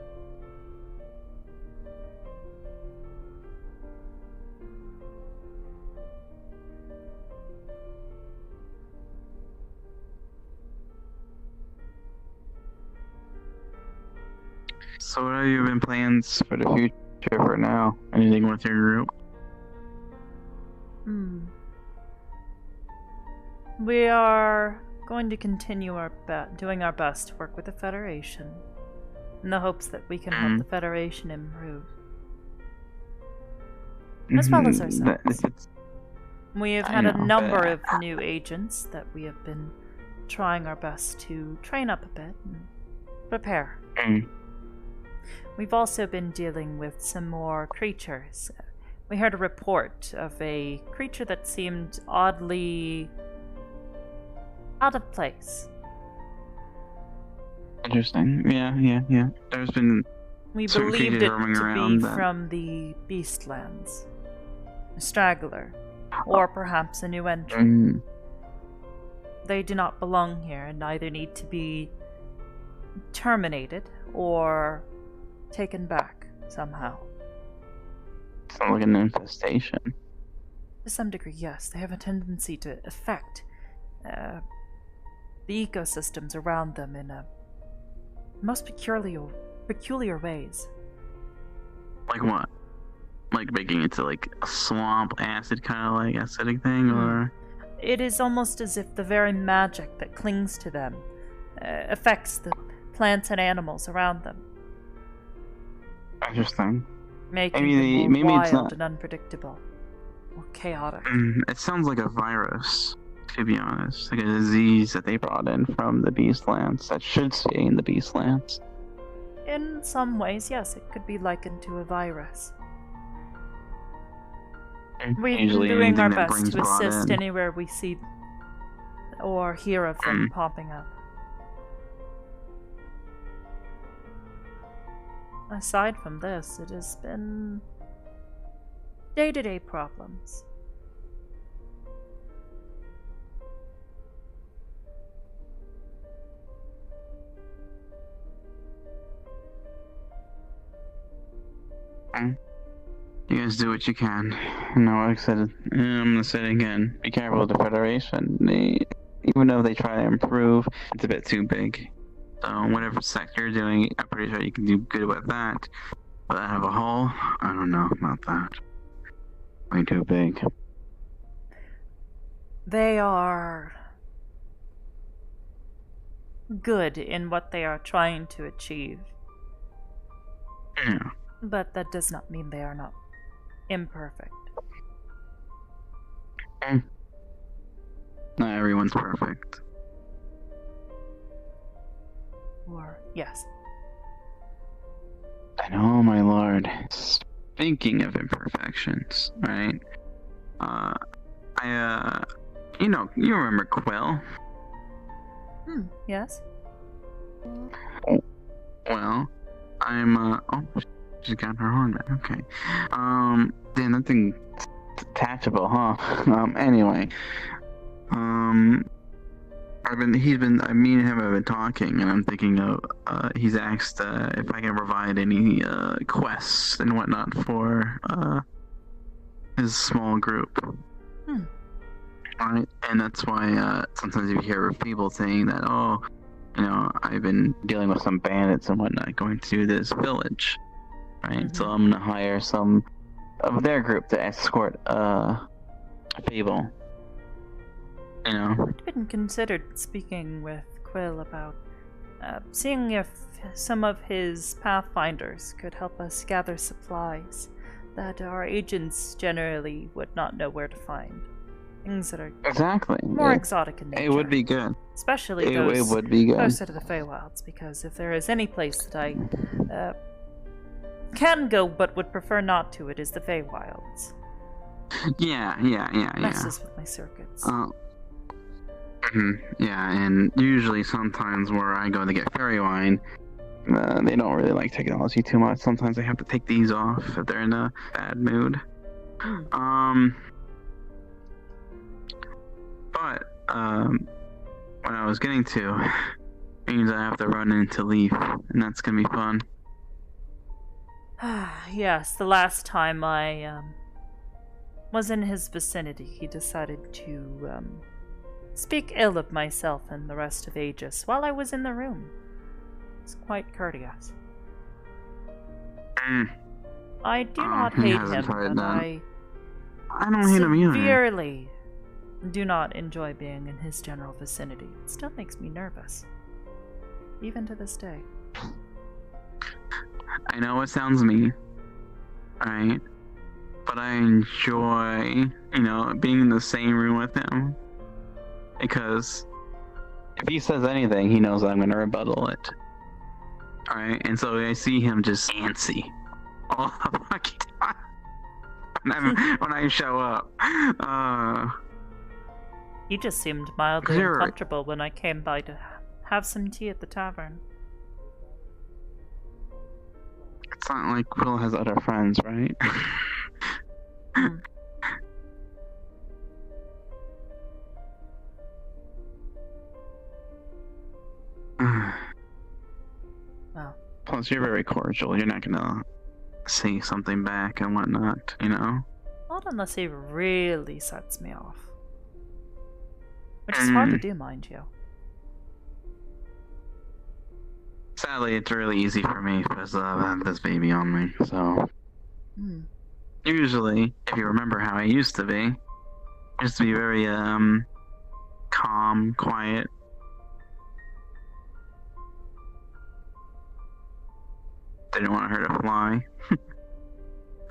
So what have you been plans for the future for now? Anything with your group? We are going to continue doing our best to work with the Federation, in the hopes that we can help the Federation improve. As well as ourselves. We have had a number of new agents that we have been trying our best to train up a bit and prepare. We've also been dealing with some more creatures. We heard a report of a creature that seemed oddly out of place. Interesting. Yeah. There's been we certain believed creatures it roaming to around be that... from the Beastlands. A straggler. Or perhaps a new entrant. They do not belong here and either need to be terminated or taken back somehow. Sounds like an infestation. To some degree, yes. They have a tendency to affect the ecosystems around them in a most peculiar ways. Like what? Like making it to like a swamp acid kind of like acidic thing, or? It is almost as if the very magic that clings to them affects the plants and animals around them, Interesting. making Maybe them more maybe wild it's not. and unpredictable, or chaotic. It sounds like a virus, to be honest, like a disease that they brought in from the Beastlands that should stay in the Beastlands. In some ways, yes, it could be likened to a virus. We've been Usually doing our anything that best brings to blood assist in. anywhere we see or hear of them popping up. Aside from this, it has been day-to-day problems. You guys do what you can. No, like I said, I'm gonna say it again. Be careful with the Federation. Even though they try to improve, it's a bit too big. So whatever sector you're doing, I'm pretty sure you can do good with that. But out of a whole, I don't know about that. Way too big. They are good in what they are trying to achieve. Yeah. But that does not mean they are not imperfect. Not everyone's perfect. Or, yes. I know, my lord. Speaking of imperfections, right? You remember Quill? Yes? Well, she's got her horn back, okay. Damn, that thing's detachable, huh? Anyway. Me and him have been talking, and I'm thinking of, he's asked, if I can provide any, quests and whatnot for, his small group. Right? And that's why, sometimes you hear of people saying that, oh, I've been dealing with some bandits and whatnot going to this village. Right? So I'm gonna hire some of their group to escort, Fable. I'd been considered speaking with Quill about seeing if some of his Pathfinders could help us gather supplies that our agents generally would not know where to find. Things that are more exotic in nature. It would be good. Especially it those would be good. closer to the Feywilds, because if there is any place that I can go but would prefer not to, it is the Feywilds. Yeah. Messes with my circuits. Yeah, and usually sometimes where I go to get fairy wine, they don't really like technology too much. Sometimes I have to take these off if they're in a bad mood. But what I was getting to means I have to run into Leaf, and that's gonna be fun. Yes, the last time I was in his vicinity, he decided to speak ill of myself and the rest of Aegis while I was in the room. It's quite courteous. I do not hate him, but I don't hate him either. Severely do not enjoy being in his general vicinity. It still makes me nervous, even to this day. I know it sounds mean, right? But I enjoy, being in the same room with him. Because if he says anything, he knows I'm going to rebuttal it. Alright? And so I see him just antsy all the fucking time when I show up. He just seemed mildly uncomfortable when I came by to have some tea at the tavern. It's not like Quill has other friends, right? Well. Plus, you're very cordial. You're not gonna say something back and whatnot, Not unless he really sets me off. Which is hard to do, mind you. Sadly, it's really easy for me because I have this baby on me, so... Usually, if you remember how I used to be very, calm, quiet. didn't want her to fly.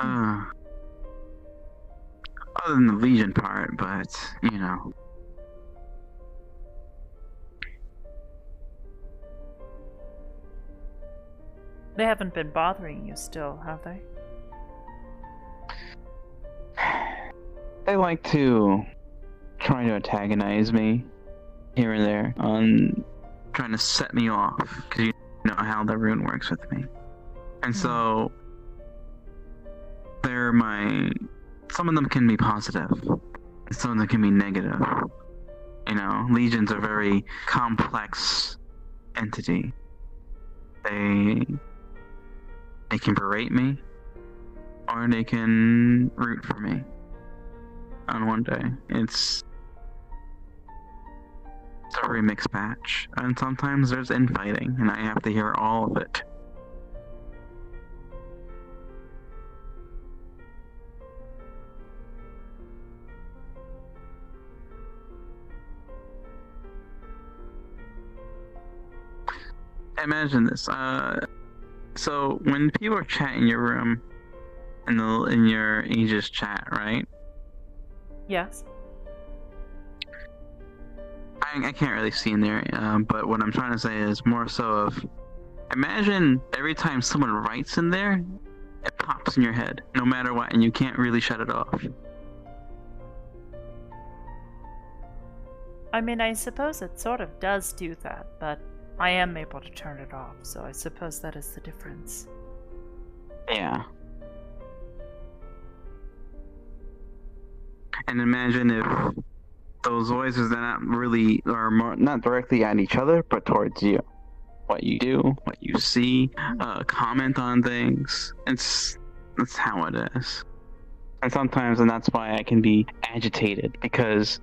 Other than the Legion part, but, you know. They haven't been bothering you still, have they? They like to try to antagonize me here and there on trying to set me off, because you know how the rune works with me. And so some of them can be positive, and some of them can be negative. You know, legions are a very complex entity. They can berate me, or they can root for me on one day. It's a very mixed batch, and sometimes there's infighting, and I have to hear all of it. Imagine this. So when people are chatting in your room, in your Aegis chat, right? Yes. I can't really see in there, but what I'm trying to say is more so of, imagine every time someone writes in there, it pops in your head, no matter what, and you can't really shut it off. I mean, I suppose it sort of does do that, but I am able to turn it off, so I suppose that is the difference. Yeah. And imagine if those voices are not directly at each other, but towards you. What you do, what you see, comment on things. That's how it is. And sometimes, and that's why I can be agitated, because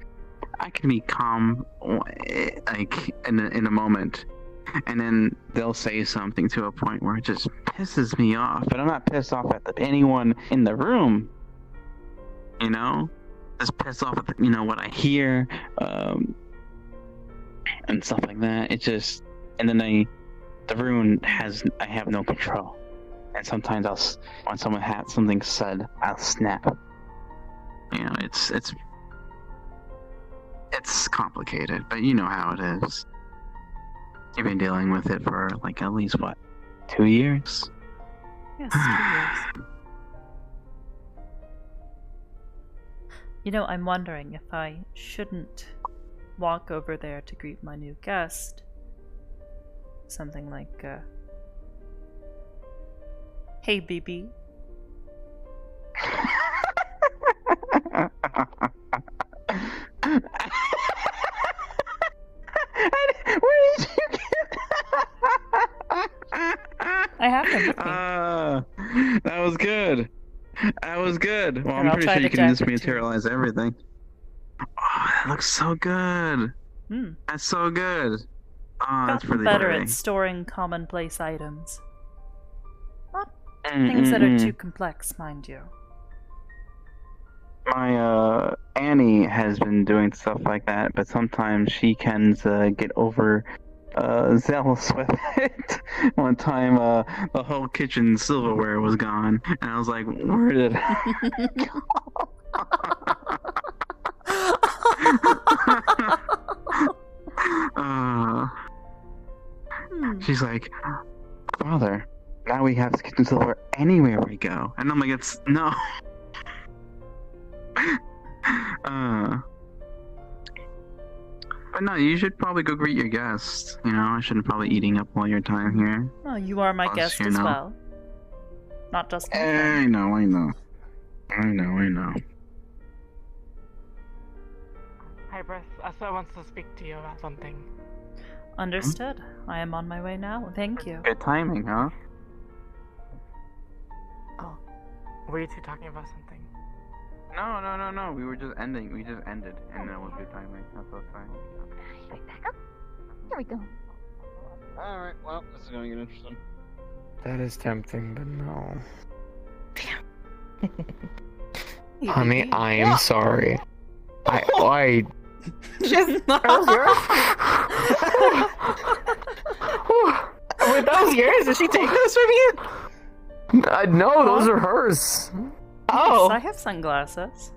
I can be calm, like in a moment, and then they'll say something to a point where it just pisses me off. But I'm not pissed off at anyone in the room, you know. Just pissed off at what I hear, and stuff like that. It just, and then the rune I have no control. And sometimes when someone has something said, I'll snap. You know, it's complicated, but you know how it is. You've been dealing with it for like at least 2 years? Yes, 2 years. You know, I'm wondering if I shouldn't walk over there to greet my new guest. Something like, hey, BB. Where did you get I have them with me. That was good. That was good. Well, And I'm I'll pretty try sure you to can jack just it too. materialize everything. Oh, that looks so good. That's so good. Oh, that's Gotten really better pretty. at storing commonplace items. Not things that are too complex, mind you. My Annie has been doing stuff like that, but sometimes she can get over zealous with it. One time, the whole kitchen silverware was gone, and I was like, "Where did it go?" She's like, "Father, now we have kitchen silverware anywhere we go," and I'm like, "It's no." But no, you should probably go greet your guests. You know, I shouldn't probably eating up all your time here. Well, you are my Plus, guest you as know. well. Not just my friend. I know. Hybris, Asa wants to speak to you about something. Understood. I am on my way now. Thank you. Good timing, huh? Oh, were you two talking about something? No. We just ended, and that was good timing. That's what's fine. Here we go. Alright, well, this is gonna get interesting. That is tempting, but no. Honey, I am sorry. I Just that was yours. Wait, that was yours? Did she take those from you? No, those are hers. Yes, I have sunglasses.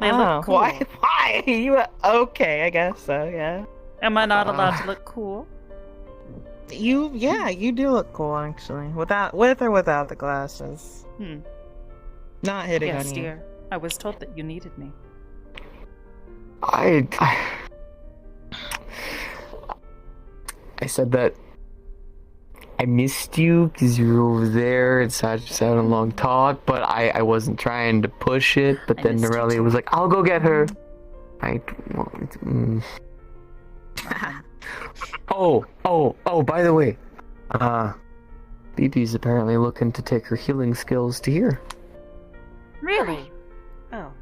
They look cool. Why? You okay? I guess so. Yeah. Am I not allowed to look cool? You do look cool actually. With or without the glasses. Not hitting Yes, on you. dear. I was told that you needed me. I said that I missed you because you were over there and so I just had a long talk, but I wasn't trying to push it. But then Norelia was like, "I'll go get her." Oh, by the way, BB's apparently looking to take her healing skills to here. Really? Oh.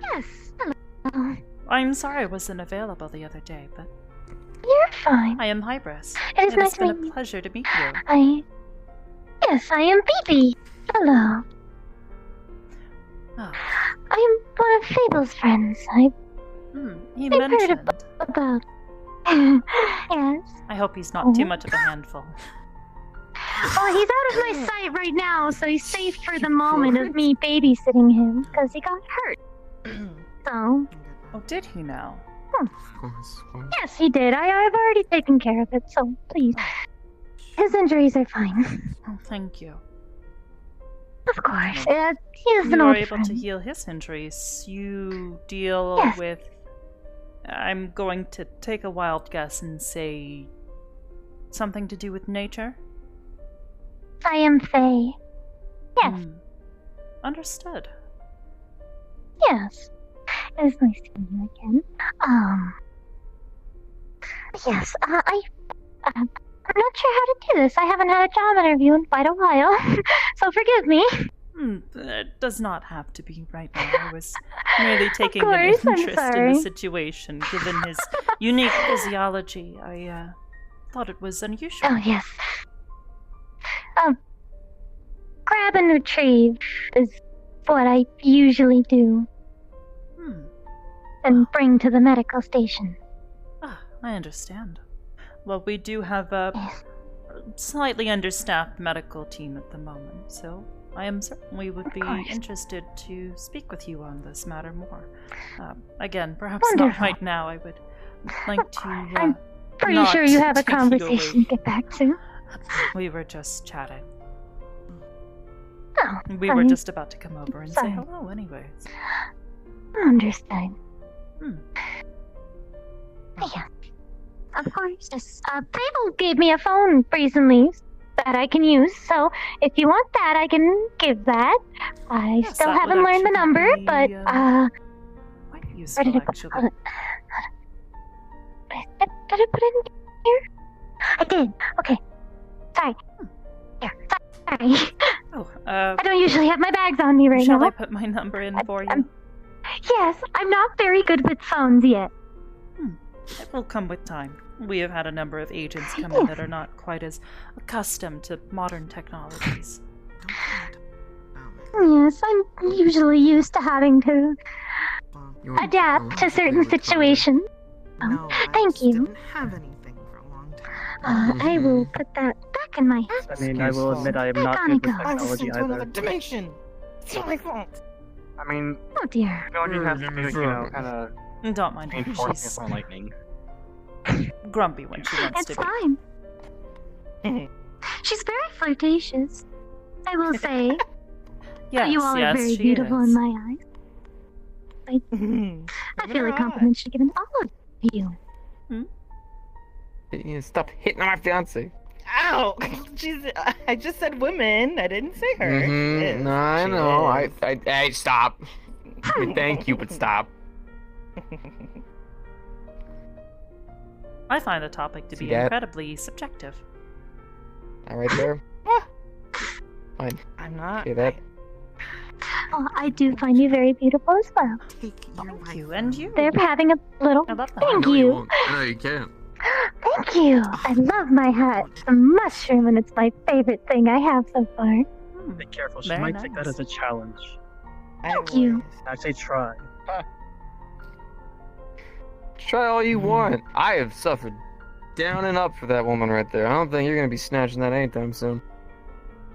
Yes. Hello. I'm sorry I wasn't available the other day, but You're fine. I am Hybris. It is It nice has to been a meet you. pleasure to meet you. Yes, I am BB. Hello. Oh. I am one of Fable's friends. He I've mentioned. heard about. Yes. I hope he's not too much of a handful. Well, he's out of my sight right now, so he's safe for the moment of me babysitting him because he got hurt. So. Oh, did he now? Yes, he did. I've already taken care of it, so please. His injuries are fine. Oh, thank you. Of course. He is an You were old able friend. to heal his injuries. You deal Yes. with. I'm going to take a wild guess and say something to do with nature. I am Faye. Yes. Understood. Yes. It is nice to meet you again. Yes, I'm not sure how to do this. I haven't had a job interview in quite a while, so forgive me. It does not have to be right now. I was merely taking an course, I'm interest in sorry. the situation, given his unique physiology. I thought it was unusual. Oh, yes. Grab and retrieve is what I usually do. And bring to the medical station. I understand. Well, we do have a slightly understaffed medical team at the moment, so I am certain we would be interested to speak with you on this matter more. Again, perhaps not Wonderful. right now. I would like to. I'm pretty not sure you have a take you conversation away. to get back to. We were just chatting. Oh, We were just about to come over and say sorry. hello, anyways. Understood. Yeah. Of course. Yes. Fable gave me a phone recently that I can use, so if you want that, I can give that. I still that haven't would learned the number, actually but, Quite where useful, did I put actually. it? Did I put it in here? I did. Okay. Sorry. Here. Sorry. Oh, I don't usually have my bags on me right shall now. I put my number in for you? Yes, I'm not very good with phones yet. It will come with time. We have had a number of agents come in that are not quite as accustomed to modern technologies. Yes, I'm usually used to having to adapt to certain situations. Thank you. I will put that back in my hat. I mean, I will admit I am Back not on good it with goes. technology To another either. dimension. It's not my fault. I mean, Oh dear. technology has to be, kind of Don't mind her. reinforced She's by lightning. grumpy when she wants It's to be. fine. She's very flirtatious, I will say. Yes, You all are yes, very she beautiful is. in my eyes. I feel like compliments should be given to all of you. Stop hitting on my fiance. Ow! Jeez, I just said women. I didn't say her. Yes, No, I she know. is. Hey, stop. Thank you, but stop. I find the topic to See be that? incredibly subjective. All right there. Fine. I'm not. See that? Oh, I do find you very beautiful as well. Thank you, and you. They're having a little. I love that. Thank you. No, you can't. Thank you. I love my hat. It's a mushroom, and it's my favorite thing I have so far. Be careful, she Very might take that nice. as a challenge. Thank you. I say try. Try all you want. I have suffered down and up for that woman right there. I don't think you're gonna be snatching that anytime soon.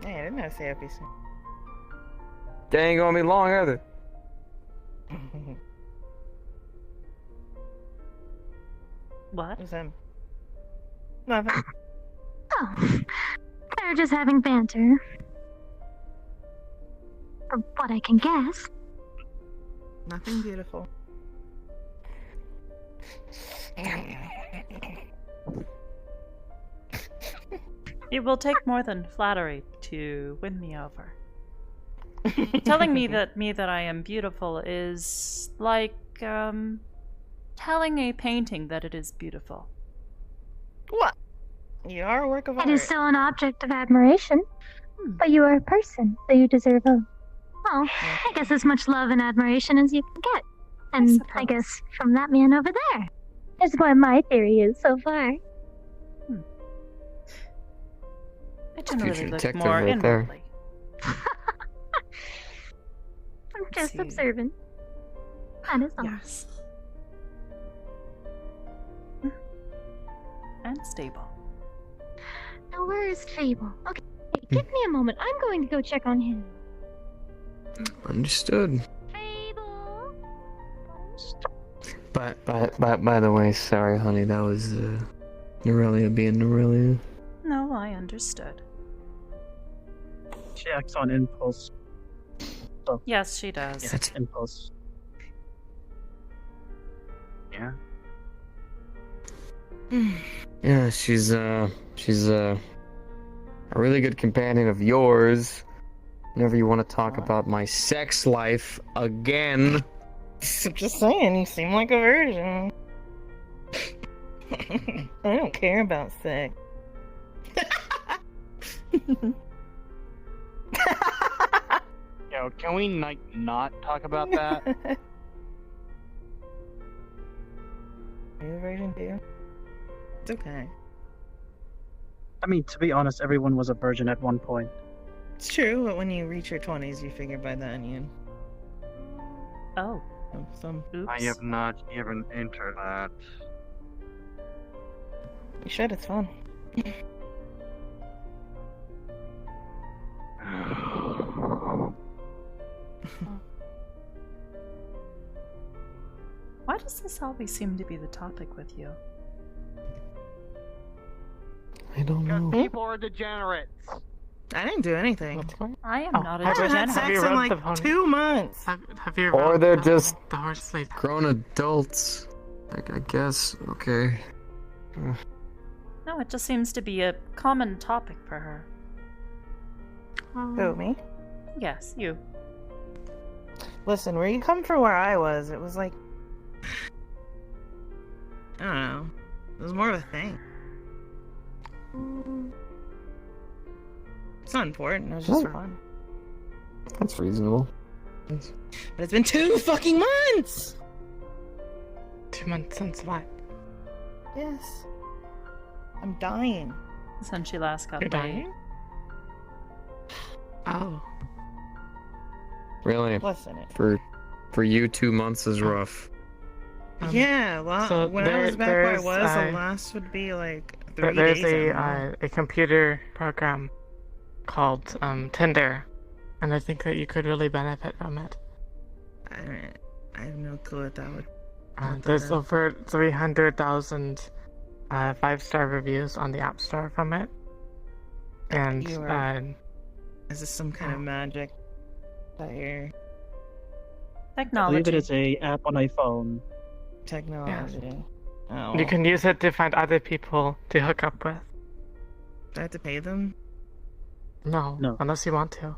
Hey, I didn't know COP soon. They ain't gonna be long either. What? Who's him? Nothing. Oh, they're just having banter. From what I can guess. Nothing beautiful. It will take more than flattery to win me over. Telling me that I am beautiful is like telling a painting that it is beautiful. What? You are a work of art. It is still an object of admiration. But you are a person, so you deserve a... Well, I guess as much love and admiration as you can get. And I guess from that man over there. Is what my theory is so far. I generally Future look detective more right there. inwardly. I'm just see. observant. That is all. Yes. And stable. Now where is Fable? Okay, give me a moment. I'm going to go check on him. Understood. Fable! By the way, sorry, honey, that was Norelia being Norelia. No, I understood. She acts on impulse. So, Yes, she does. yeah, it's impulse. Yeah. Yeah, she's a really good companion of yours. Whenever you want to talk about my sex life again. Just saying, you seem like a virgin. I don't care about sex. Yo, can we not talk about that? Are you a virgin too? It's okay. I mean, to be honest, everyone was a virgin at one point. It's true, but when you reach your 20s, you figure by then you... Oh. Some... I have not even entered that. You should, it's fun. Why does this always seem to be the topic with you? I don't know. People are degenerates. I didn't do anything. I am not a I haven't had degenerate. sex in like 2 months. Have you Or read they're the- just the horse sleep? grown adults. I guess. Okay. No, it just seems to be a common topic for her. Who, me? Yes, you. Listen, where you come from where I was, it was like... I don't know. It was more of a thing. It's not important, it was just Sure. fun. That's reasonable. But it's been 2 fucking months! 2 months since what? Yes. I'm dying. Since she last got You're laid. dying? Oh. Really? Listen, For you, 2 months is rough. yeah, so when I was back where I there's, was, the last would be like 3 There's days. a computer program called Tinder, and I think that you could really benefit from it. I have no clue what that would... There's over 300,000 5-star reviews on the App Store from it. And You are- Is this some kind of magic that you're... I believe it is a app on iPhone. Technology. Oh. you can use it to find other people to hook up with. Do I have to pay them? No, unless you want to. I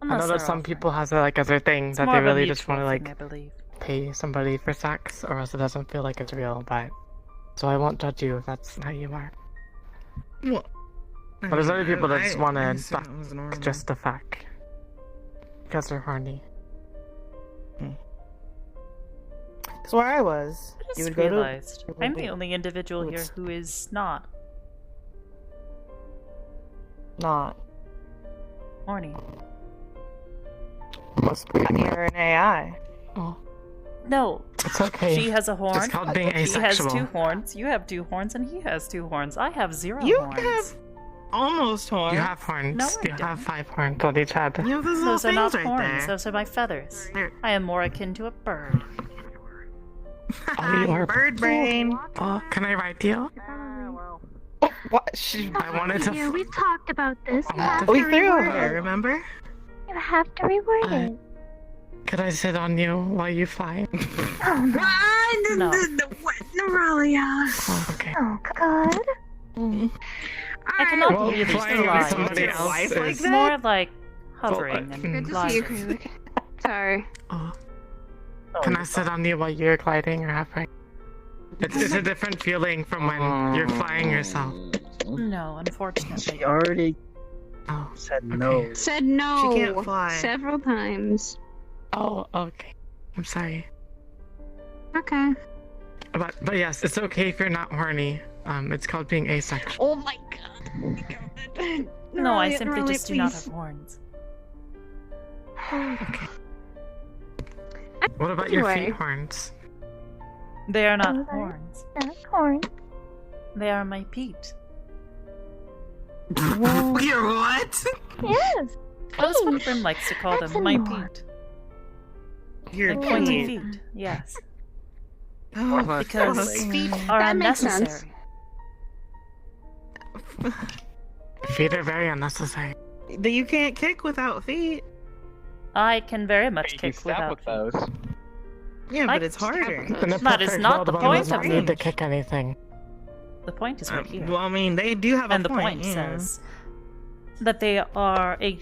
Unless know they're that some offering. people have it like as their thing, It's that more they of a really just want to mutual thing, like I believe. pay somebody for sex, or else it doesn't feel like it's real. But so I won't judge you if that's how you are. Well, But there's other people that just want I to assume fuck it was normal. just to fuck because they're horny. Because where I was, I you just would go realized to... I'm the only individual here What's- who is not Not. horny. Must be. You're an AI. Oh. No. It's okay. She has a horn. It's called being He has asexual. 2 horns. You have 2 horns, and he has 2 horns. I have 0 You horns. have Almost horns. You have horns. No, I you have 5 horns on each head. You have those Those are little not things right horns. there. Those are my feathers. I am more akin to a bird. Oh, you are Bird brain. Oh, can I ride you? What? I wanted to. Yeah, we've talked about this. You I have wanted to We threw reword her, it. remember? You have to reword it. Could I sit on you while you fly? No. Neuralia. Oh, okay. Oh, God. I cannot Well, really flying fly. with somebody It's else it's is- more like hovering and Good to gliding. see you, Krulik. Sorry. Oh. Can I sit on you while you're gliding or hovering? It's a different feeling from when you're flying yourself. No, unfortunately. She already Oh, said no. Said no. She can't fly. Several times. oh, okay. I'm sorry. Okay. But yes, it's okay if you're not horny. It's called being asexual. Oh my god. No, I Neuralia, simply Neuralia, just do not have please. horns. Okay. What about your Anyway. feet horns? They are not Oh, they're horns. not horns. They are my feet. You're what? Yes. That is what Brim likes to call them, my feet. Your Like pointy feet. feet, yes. Oh, Because feet are That makes sense. unnecessary. Feet are very unnecessary. You can't kick without feet. I can very much You can kick stab without with feet. those. Yeah, I but it's can stab harder. with In a That is perfect not world, the one point doesn't of need to it. kick anything. The point is right here. Well, I mean, they do have And a the point yeah. says that they are a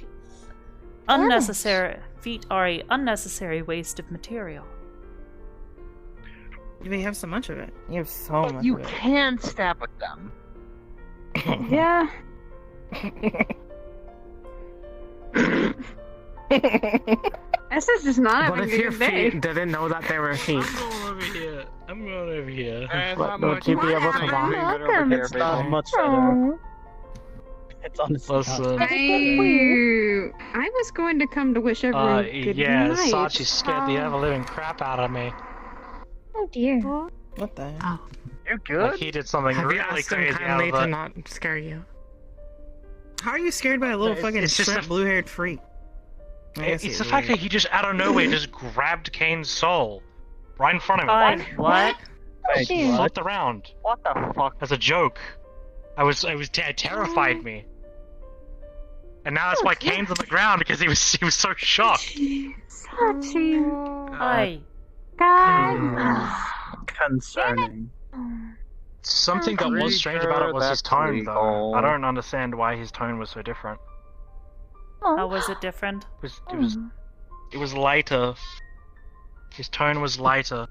unnecessary feet are a unnecessary waste of material. You have so much of it. You have so much You of it. can stab with them. Yeah. Estes is not What having if a your good day. feet didn't know that they were feet? I'm going over here. What, would you be able to walk? Welcome. It's not much better. Aw. It's honestly not. Listen. I was going to come to wish everyone good yeah, night. Sachi scared the ever-living crap out of me. Oh dear. What the? Oh. You're good. Like he did something Have you really asked him crazy out kindly of to it. not scare you? How are you scared by a little fucking it's just shrimp a- blue-haired freak? I guess It's he's the fact weird. that he just out of nowhere just grabbed Kane's soul right in front of him. What? Wait, He what? flipped around What the fuck? as a joke. It terrified me. And now that's why Kane's on the ground because he was so shocked. Sachi. I God. Concerning. Something that was strange about it was his tone, though. I don't understand why his tone was so different. how was it different? It was lighter. His tone was lighter.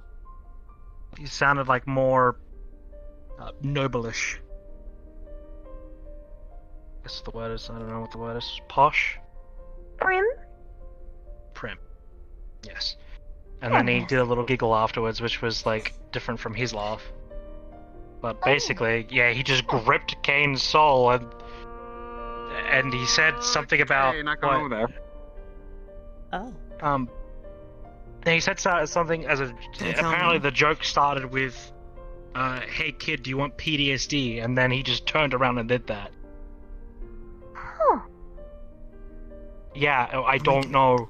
He sounded like more noble-ish. I guess the word is, I don't know what the word is. Posh? Prim. Prim. Yes. And then he did a little giggle afterwards, which was like different from his laugh. But basically, yeah, he just gripped Kane's soul and he said something about Hey, not going over there. Oh. and he said something as a apparently the joke started with hey kid, do you want PTSD? And then he just turned around and did that. Huh. Yeah, I don't know.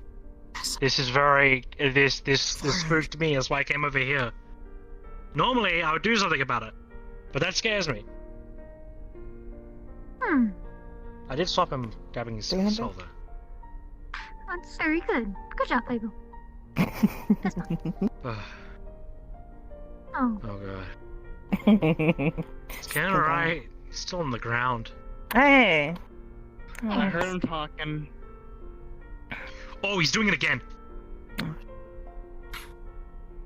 This is very this spooked me. That's why I came over here. Normally I would do something about it, but that scares me. Hmm. I did stop him grabbing his soul though. That's very good. Good job, Lego. Ugh. Oh. Oh god. It's Ken alright. He's still on the ground. Hey. I heard him talking. Oh, he's doing it again.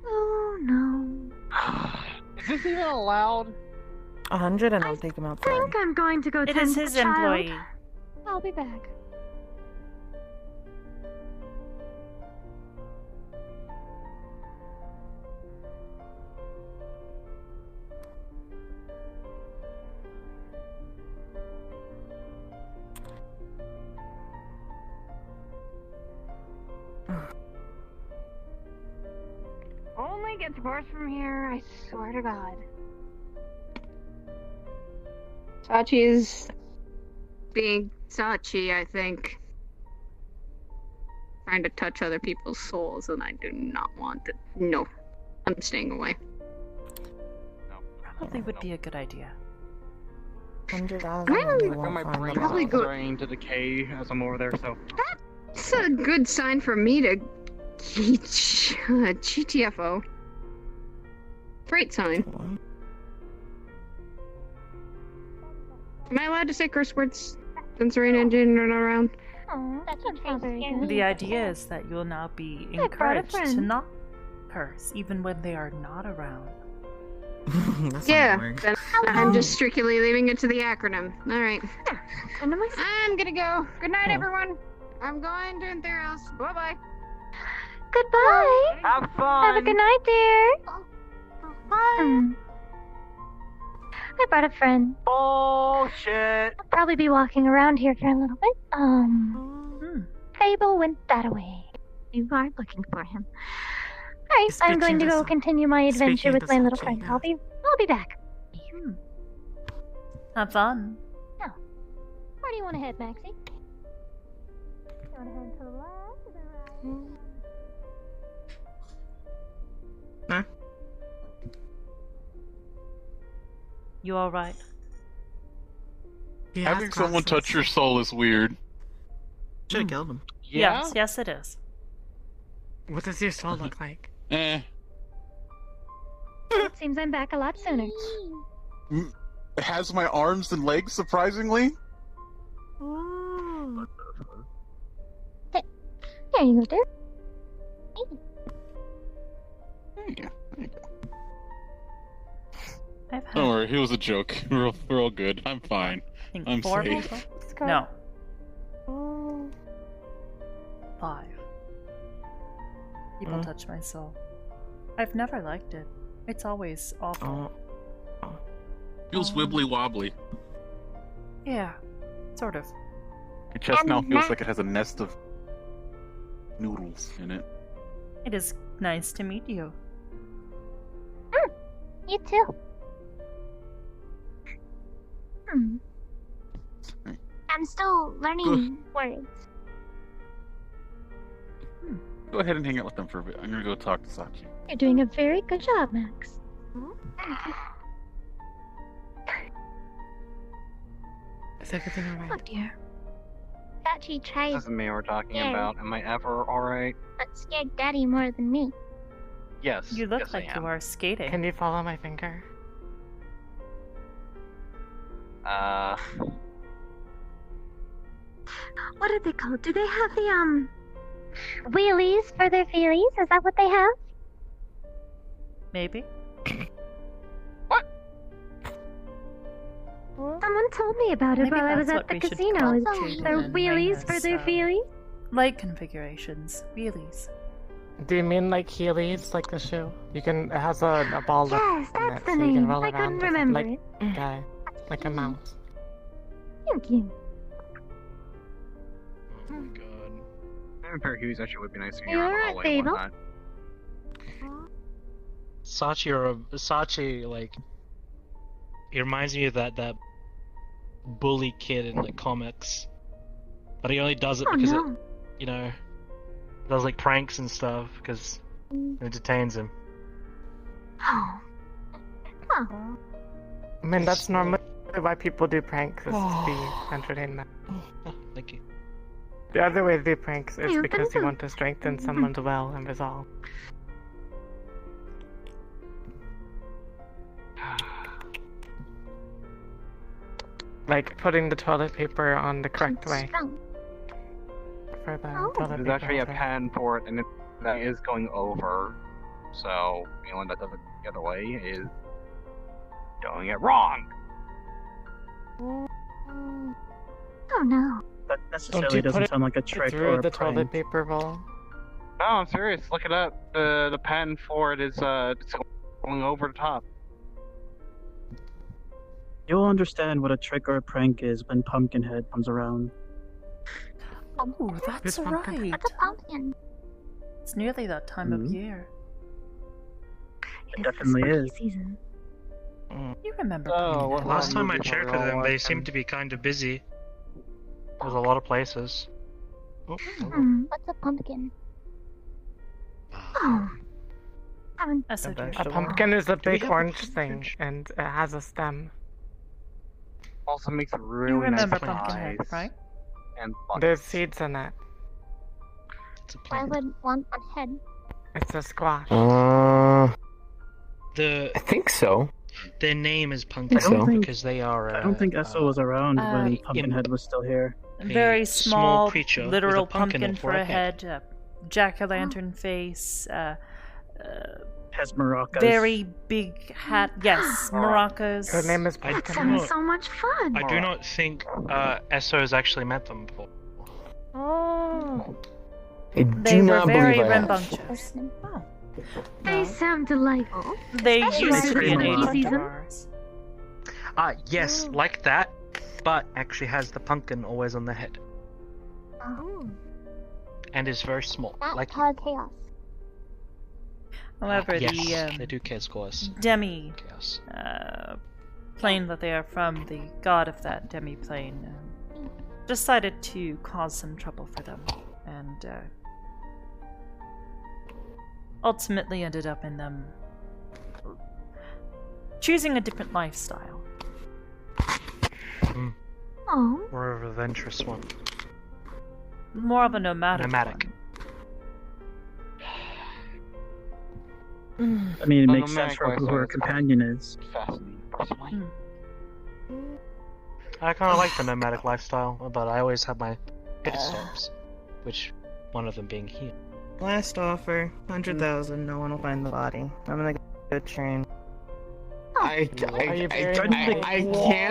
Oh no. Is this even allowed? 100 and I'll take him I outside. think I'm going to go It tend is to his the child. employee. I'll be back. Only gets worse from here, I swear to God. Sachi is being Sachi, I think. Trying to touch other people's souls, and I do not want to. No. I'm staying away. Probably would be a good idea. I'm Probably starting to decay as I'm over there, so. That's a good sign for me to GTFO. Great sign. Am I allowed to say curse words since Rain Engine are not around? Oh, that's not very good. The idea is that you'll now be I brought a encouraged to friend. not curse, even when they are not around. Yeah, then I'm just strictly leaving it to the acronym. Alright. I'm gonna go. Good night, everyone. I'm going to Entheros. Bye bye. Goodbye. Have fun. Have a good night, dear. Bye. I brought a friend. Bullshit. I'll probably be walking around here for a little bit. Fable went that away. You are looking for him. Alright, I'm going to go continue my adventure with my little friend. I'll be back. Have fun. Now, where do you want to head, Maxie? You want to head to the left or the right? Huh? You alright? Having someone touch your soul is weird. Should've killed him. Yes, yes it is. What does your soul look like? It seems I'm back a lot sooner. It has my arms and legs, surprisingly. There you go, dear. Don't worry, he was a joke. We're all good. I'm fine. I'm four safe. people? No. 5. People touch my soul. I've never liked it. It's always awful. Feels wibbly wobbly. Yeah, sort of. Your chest now feels like it has a nest of noodles in it. It is nice to meet you. You too. I'm still learning words. Go ahead and hang out with them for a bit. I'm gonna go talk to Sachi. You're doing a very good job, Max. Is everything Oh alright? dear. Sachi tried, This is me we're talking Yeah. about. Am I ever alright? but scared Daddy more than me. Yes. You look yes, like I you am. are skating. Can you follow my finger? What are they called? Do they have the wheelies for their feelies? Is that what they have? Maybe. Someone told me about it Maybe while I was that's at what the we should casino. call Is Jaden there and wheelies for Mina's, their feelies? Leg configurations. Wheelies. Do you mean like Heelys, like the shoe? You can. It has a ball. Yes, in that's it, the so you can name. roll I around couldn't with it, remember like, it. guy, like a mouse. Thank you. A pair of Hueys actually would be nice if You're you're on the right, hallway and Fable. whatnot. Sachi, like, he reminds me of that bully kid in the comics, but he only does it Oh, because no. it does like pranks and stuff because it entertains him. Oh. Huh. I mean, that's normally why people do pranks, is to be entertainment. Thank you. The other way to do pranks is You're because you welcome. want to strengthen someone's will and resolve. Like putting the toilet paper on the correct way. For the toilet There's paper actually a holder. pen for it, and that is going over. So the only one that does it the other way is doing it wrong. Oh no. That Don't you put it through the toilet paper roll? No, I'm serious. Look it up. The pen for it is it's going over the top. You'll understand what a trick or a prank is when Pumpkinhead comes around. Oh, that's right. What's a pumpkin? It's nearly that time of year. It definitely is. Season. You remember? Last time I movie checked were with all them, they watching? seem to be kind of busy. There's a lot of places. Oh, hello. What's a pumpkin? Oh. A pumpkin is a big orange thing, and it has a stem. Also makes You really nice remember pies. Pumpkinhead, right? And There's seeds in it. I would want a head. It's a squash. I I think so. Their name is I Pumpkinhead don't think- because they are. I don't think Esso was around when Pumpkinhead was still here. Very small, creature with literal a pumpkin for a head, jack-o'-lantern face, Has maracas. very big hat. Yes, maracas. Her name is I That sounds so much fun. I do not think Esso has actually met them before. Oh. I They do were not very believe I have. rambunctious. Oh. They sound delightful. They Especially used to be an spooky agent season. of ours. Yes, like that, but actually has the pumpkin always on the head Oh. and is very small. That Like caused chaos. However, yes, the they do cause. demi Chaos. plane that they are from, the god of that demi plane, decided to cause some trouble for them, and ultimately ended up in them choosing a different lifestyle. Oh. More of a adventurous one. More of a nomadic. I mean, it makes sense for who her companion is. I kind of like the nomadic lifestyle, but I always have my pit stops, which one of them being here. Last offer, 100,000. No one will find the body. I'm gonna go train. I can't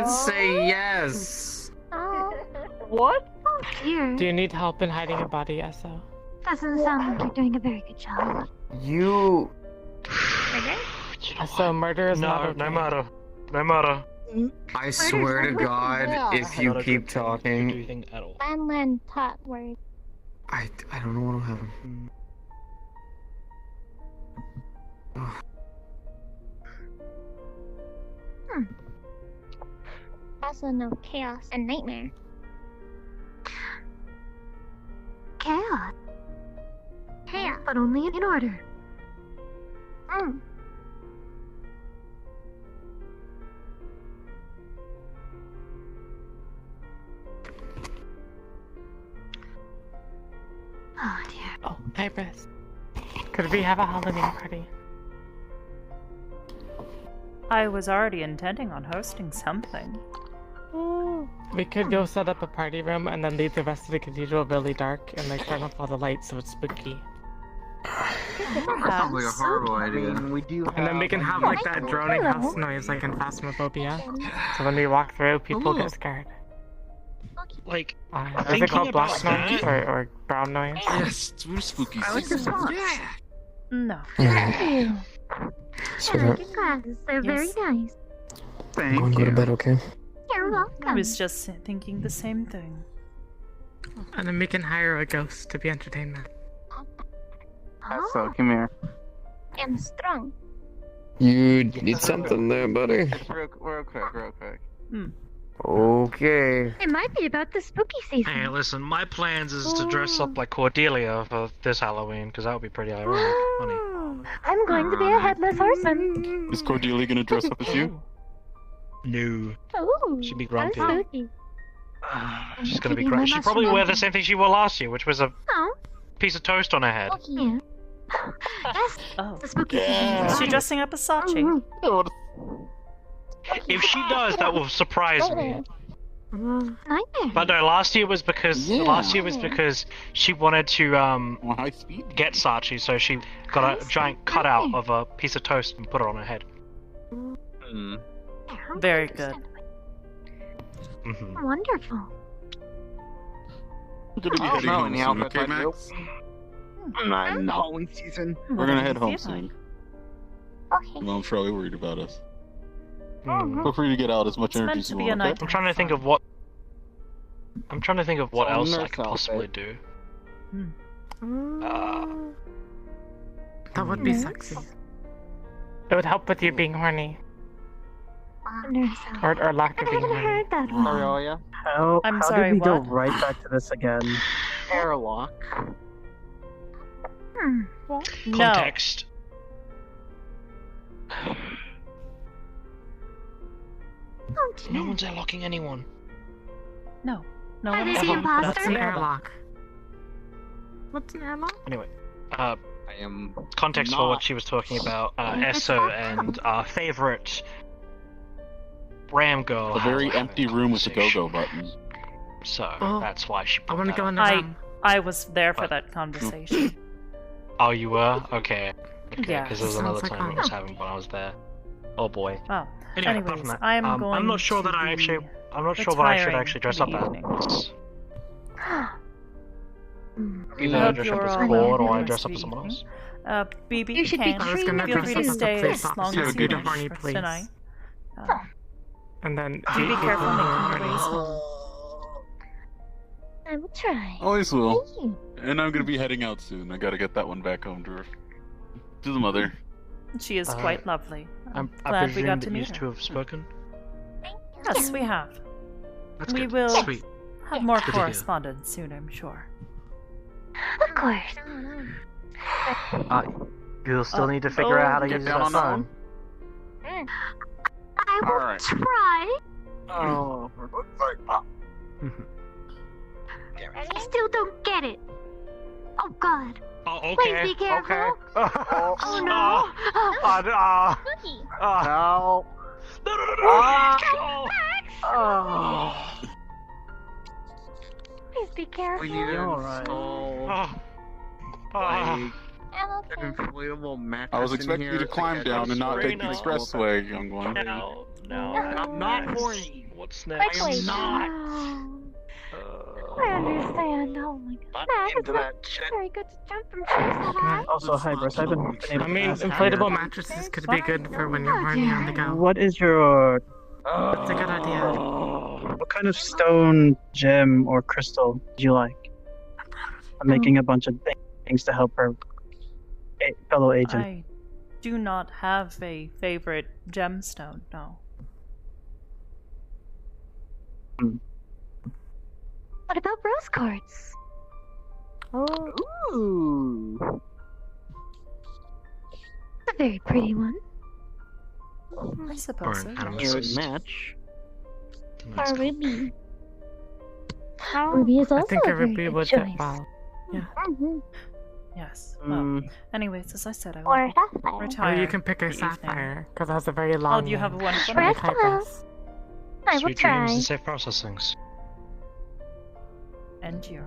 say yes. What? Oh dear. Do you need help in hiding a body, Esso? Doesn't sound like you're doing a very good job. You. Esso, murder is not okay. No matter. I swear to God, if you keep talking, Lan taught word. I don't know what'll happen. Also no chaos and nightmare. Chaos. Chaos. But only in order. Oh dear. Oh, Hybris. Could we have a Halloween party? I was already intending on hosting something. We could go set up a party room and then leave the rest of the cathedral really dark and like turn off all the lights so it's spooky. That sounds like a horrible idea. We do And then we can have like that droning house noise like in Phasmophobia. So when we walk through, people get scared. Like, is it called black noise or brown noise? Yes, it's really spooky. I like the song. No. I Sweetheart, like your glasses. They're very nice. I'm going to go to bed, okay? You're welcome. I was just thinking the same thing. And then we can hire a ghost to be entertainment. So, come here. I'm strong. You need something there, buddy. Just real quick. Okay. It might be about the spooky season. Hey, listen, my plans is to dress up like Cordelia for this Halloween, because that would be pretty ironic. Funny. I'm going to be a headless horseman. Is Cordelia gonna dress up as you? No. Ooh, She'd be that's grumpy. spooky. She's gonna be great. She'd probably wear the same thing she wore last year, which was a Oh, piece of toast on her head. yeah. Yes, Oh. the spooky Is she season. dressing up as Sachi? If she does, that will surprise me. Nightmare. But no, last year was because she wanted to get Sachi, so she got a giant cutout of a piece of toast and put it on her head. Very good. Wonderful. We're gonna be I don't heading know home any soon, outfits okay, I do. Max? I'm not in Halloween season. We're gonna head home soon. Okay. Mom's probably worried about us. Hmm. Feel free to get out as much It's meant energy as to you be a want, okay? night. I'm trying to think of what. I'm trying to think of what So, else I nurse could possibly outfit. do. That would be sexy. It would help with you being horny. Or lack of I being haven't horny. heard that one. Aurelia? How sorry, did we go what? right back to this again? Airlock. No. Context. No one's airlocking anyone. No. No That one is ever the put us imposter? in An airlock. airlock. What's an airlock? Anyway, I am context for not- what she was talking about. Esso and our favorite Ram girl. A very had a empty room with a go-go button. So Oh, that's why she. I brought want to that go up. in the room. I was there for that conversation. Oh, you were? Okay. Okay, Yeah. because there was Sounds another like time fun. it was happening when I was there. Oh boy. Oh. Anyway, apart Anyways, from that, I'm going I'm not sure to that I actually. be I'm not sure what I should retiring actually dress for up the as. Either I Hope dress you're up as all Claude or I well. dress up as someone else. BB, You should be can I was gonna feel dress free to up as a stay police as long officer. as Good you wish morning, for please. tonight. And then Do be careful making your ways home. I will try. Always will. Thank you. And I'm gonna be heading out soon. I gotta get that one back home to her. To the mother. She is quite lovely. I'm I glad we presume got that to you meet her. two have spoken. Yes, we have. That's we good. will Sweet. have more Good to hear. correspondence soon, I'm sure. Of course. You'll still need to figure out how to Get use down that on that phone. one. I will Alright. try. Oh, for God's sake. I still don't get it. Oh God. Oh, Please okay. be careful. Okay. Oh no. No. Oh. Please be careful. We need to Alright. install Ah. like an inflatable mattress. I was in expecting here you to climb down and not take the Serena. expressway, young one. No, no. I'm not horny. What's I next? am not. I understand. Oh my God. Max, into it's that not shit. very good to jump from trees that high. Also, Hybris, I've been able I to mean, ask inflatable you, mattresses could be good for when you're horny on the go. what is your... That's a good idea. What kind of stone, gem, or crystal do you like? I'm making a bunch of things to help her fellow agent. I do not have a favorite gemstone, no. What about rose quartz? Oh. Ooh. It's a very pretty one. I suppose so. It would match. Or ruby. Ruby is also I think a a very ruby good would choice. fit well. Yeah. Mhm. Yes. Well, anyways, as I said, I will Or sapphire. Or retire. you can pick a for the evening. sapphire, because it has a very long you have name. one for Like me? Hybris. I will Sweet try. dreams and safe processings. And you.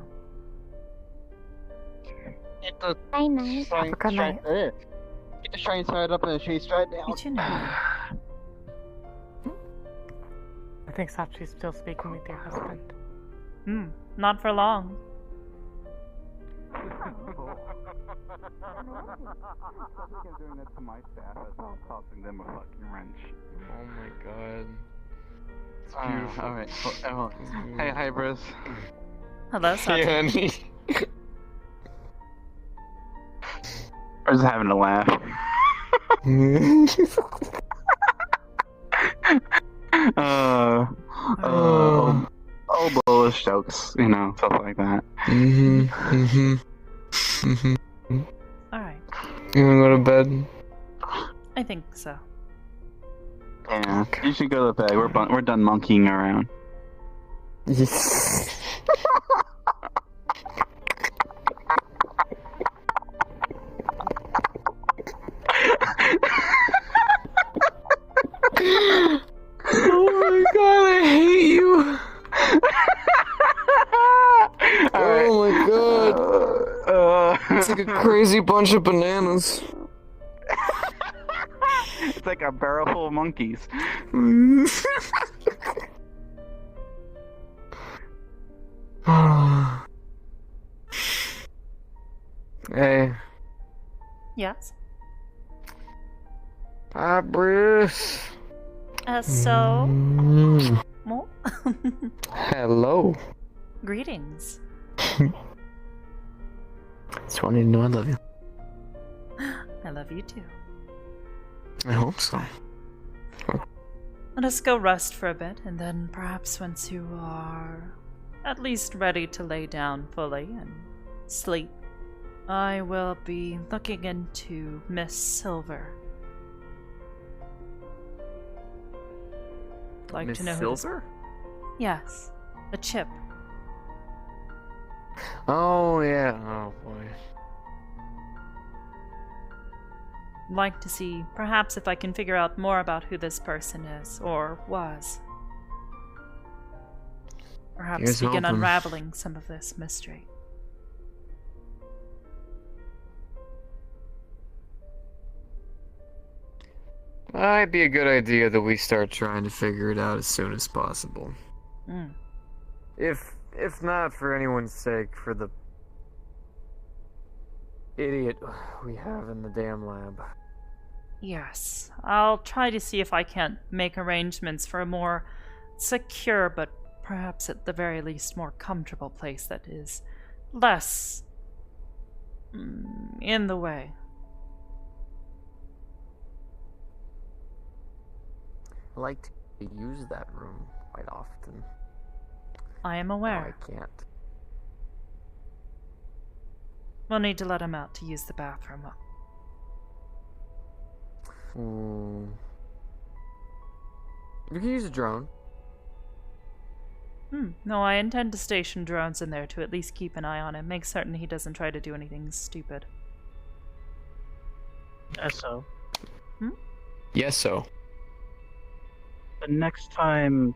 Get the Very nice. shrine Good night. straight. Get the shrine side up and the shade straight down. You too now. I think Sachi's still speaking with your husband. Not for long. I'm doing that to my staff as well, causing them a fucking wrench. Oh my god. It's Alright. Hey, Hybris. Hello, Sachi. honey. I was having a laugh. Bullish jokes, stuff like that. Alright. You wanna go to bed? I think so. Yeah, you should go to bed. We're done monkeying around. Yes. Oh my god, I hate you. Oh my god. It's like a crazy bunch of bananas. It's like a barrel full of monkeys. Hey. Yes. Hi, Bruce. So. Well, Hello. greetings. Just wanted to know I love you. I love you too. I hope so. Let us go rest for a bit, and then perhaps once you are at least ready to lay down fully and sleep, I will be looking into Miss Silver. Like Miss to know Silver? Yes, the chip. Oh yeah. Oh boy. Like to see perhaps if I can figure out more about who this person is or was. Perhaps Here's begin hoping. unraveling some of this mystery. Might be a good idea that we start trying to figure it out as soon as possible. Mm. If not for anyone's sake, for the idiot we have in the damn lab. Yes, I'll try to see if I can't make arrangements for a more secure, but perhaps at the very least more comfortable place that is less in the way. I like to use that room quite often. I am aware. No, I can't. We'll need to let him out to use the bathroom. You can use a drone. No, I intend to station drones in there to at least keep an eye on him, make certain he doesn't try to do anything stupid. So. Yes, so. The next time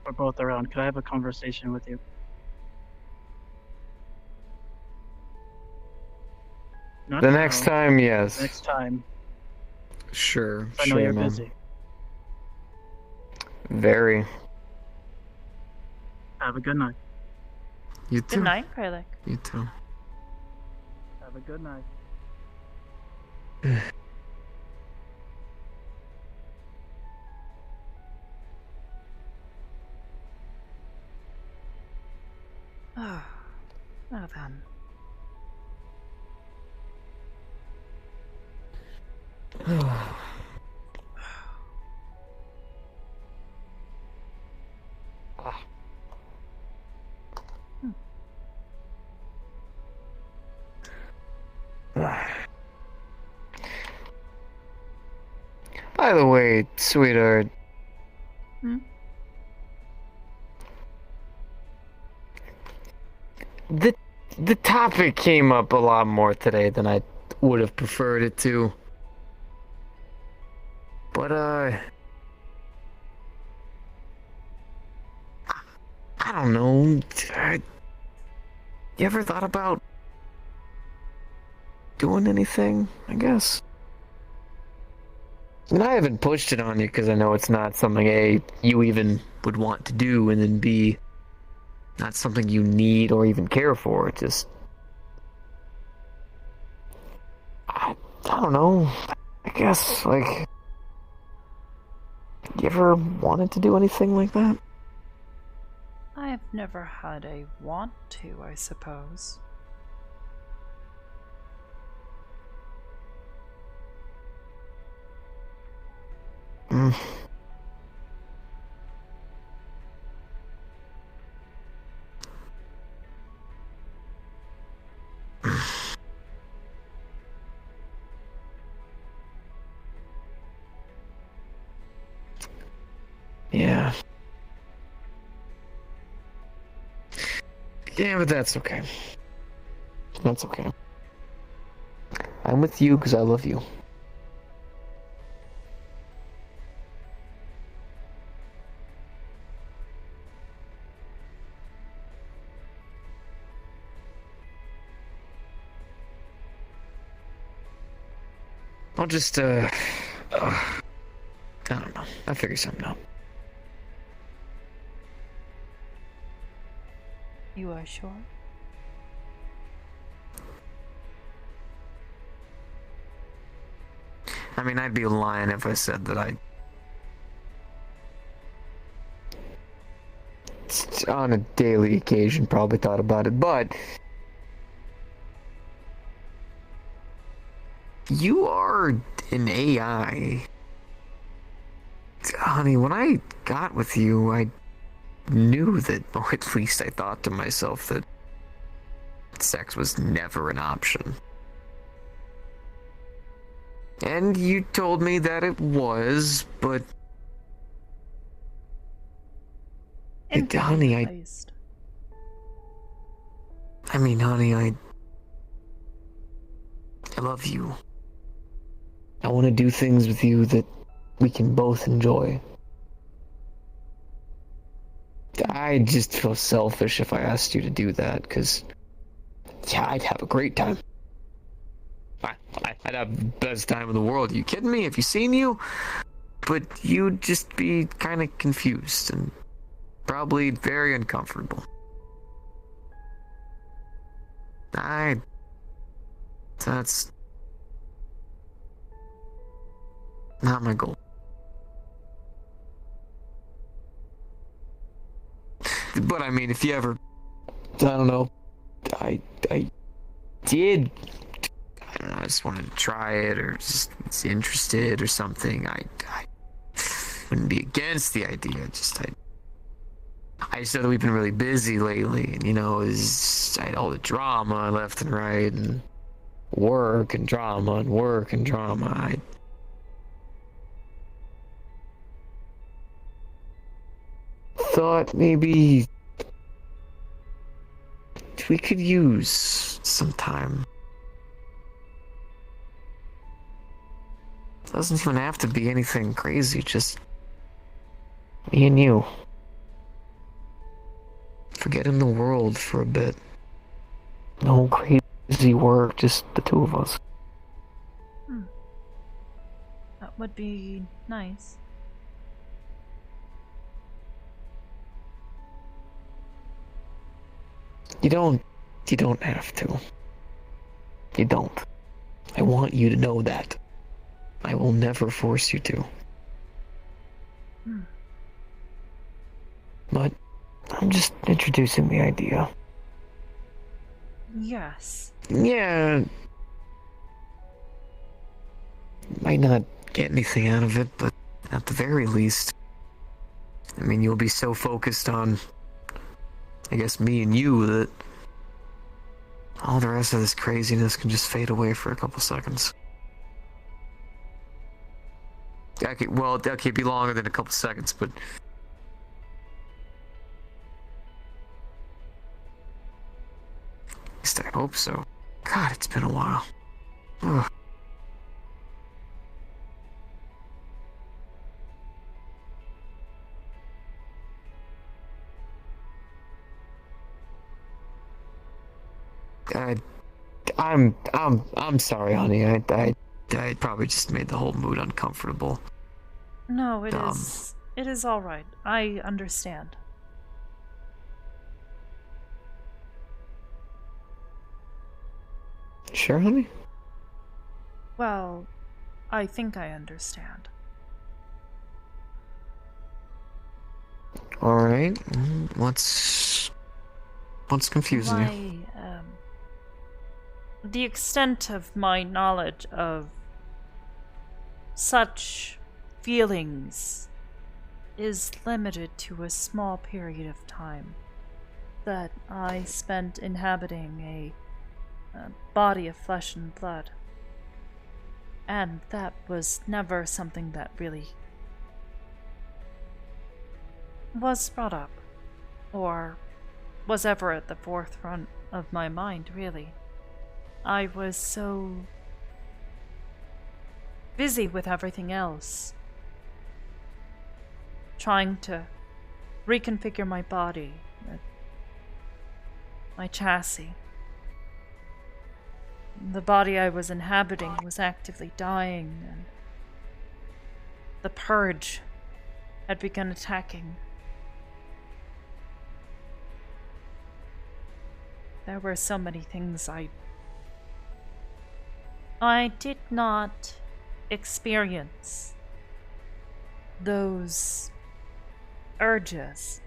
we're both around, could I have a conversation with you? Not The now. next time, yes. Next time. Sure, I know sure, you're man. busy. Very. Have a good night. You too. Good night, Kralik. You too. Have a good night. Oh, well then. By the way, sweetheart. The topic came up a lot more today than I would have preferred it to. But I don't know. You ever thought about doing anything, I guess? And I haven't pushed it on you because I know it's not something A, you even would want to do, and then B, not something you need or even care for. It just, I don't know. I guess, like, you ever wanted to do anything like that? I've never had a want to, I suppose. Yeah. Yeah, but that's okay. That's okay. I'm with you because I love you. I'll just, I don't know. I'll figure something out. You are sure? I mean, I'd be lying if I said that I... on a daily occasion probably thought about it, but... you are an AI. honey, when I got with you, I knew that, or at least I thought to myself that sex was never an option. And you told me that it was, but... honey, I love you. I want to do things with you that we can both enjoy. I just feel selfish if I asked you to do that, because, yeah, I'd have a great time. I'd have the best time in the world. Are you kidding me? Have you seen you? But you'd just be kind of confused and probably very uncomfortable. That's not my goal. But I mean, if you ever, I don't know, I just wanted to try it, or just was interested or something, I wouldn't be against the idea. I just know that we've been really busy lately, and I had all the drama left and right, and work and drama and work and drama. I thought maybe we could use some time. It doesn't even have to be anything crazy, just me and you. Forgetting the world for a bit. No crazy work, just the two of us. That would be nice. You don't have to. You don't. I want you to know that. I will never force you to. But I'm just introducing the idea. Yes. Yeah. Might not get anything out of it, but at the very least, I mean, you'll be so focused on, I guess, me and you that all the rest of this craziness can just fade away for a couple seconds. Okay, well, that can't be longer than a couple seconds, but... At least I hope so. God, it's been a while. Ugh. I'm sorry, honey. I probably just made the whole mood uncomfortable. No, it is all right. I understand. Sure, honey? Well, I think I understand. Alright. What's confusing you? The extent of my knowledge of such feelings is limited to a small period of time that I spent inhabiting a body of flesh and blood. And that was never something that really was brought up, or was ever at the forefront of my mind, really. I was so busy with everything else, trying to reconfigure my body, my chassis. The body I was inhabiting was actively dying, and the purge had begun attacking. There were so many things I did not experience those urges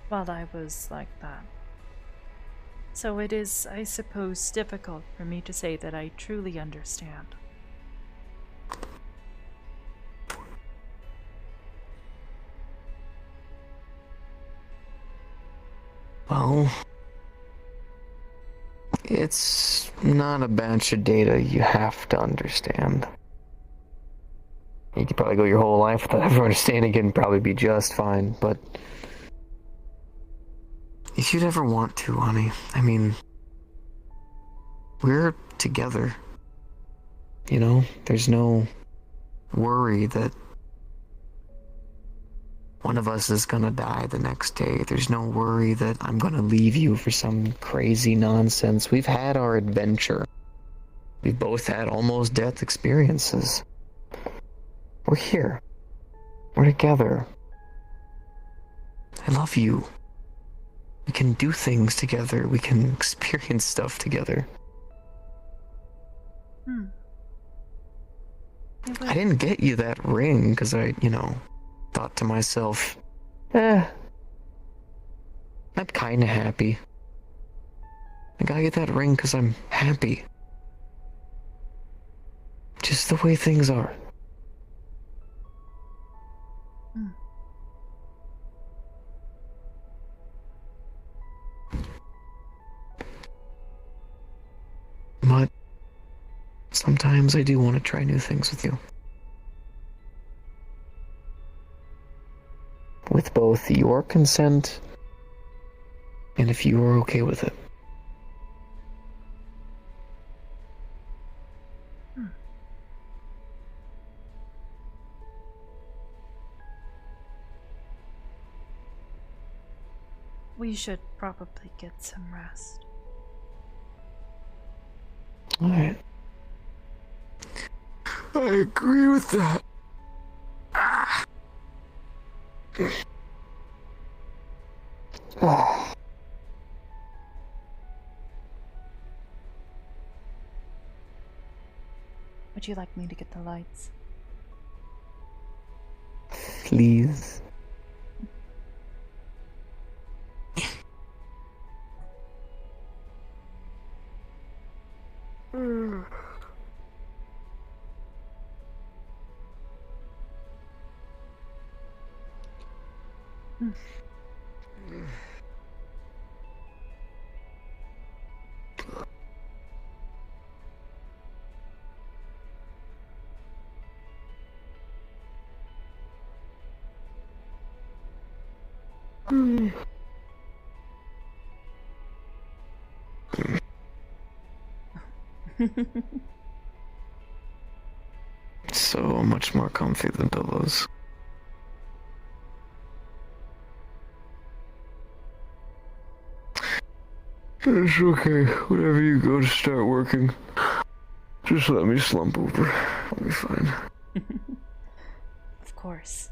while I was like that. So it is, I suppose, difficult for me to say that I truly understand. Well, it's not a batch of data you have to understand. You could probably go your whole life without ever understanding it and probably be just fine, but if you'd ever want to, honey, I mean, we're together. You know, there's no worry that one of us is gonna die the next day. There's no worry that I'm gonna leave you for some crazy nonsense. We've had our adventure. We've both had almost death experiences. We're here. We're together. I love you. We can do things together. We can experience stuff together. I didn't get you that ring because I, thought to myself, I'm kinda happy. I got you that ring because I'm happy. Just the way things are. But sometimes I do want to try new things with you. With both your consent and if you are okay with it. We should probably get some rest. Alright. I agree with that. Would you like me to get the lights? Please. So much more comfy than pillows. It's okay. Whenever you go to start working, just let me slump over. I'll be fine. Of course.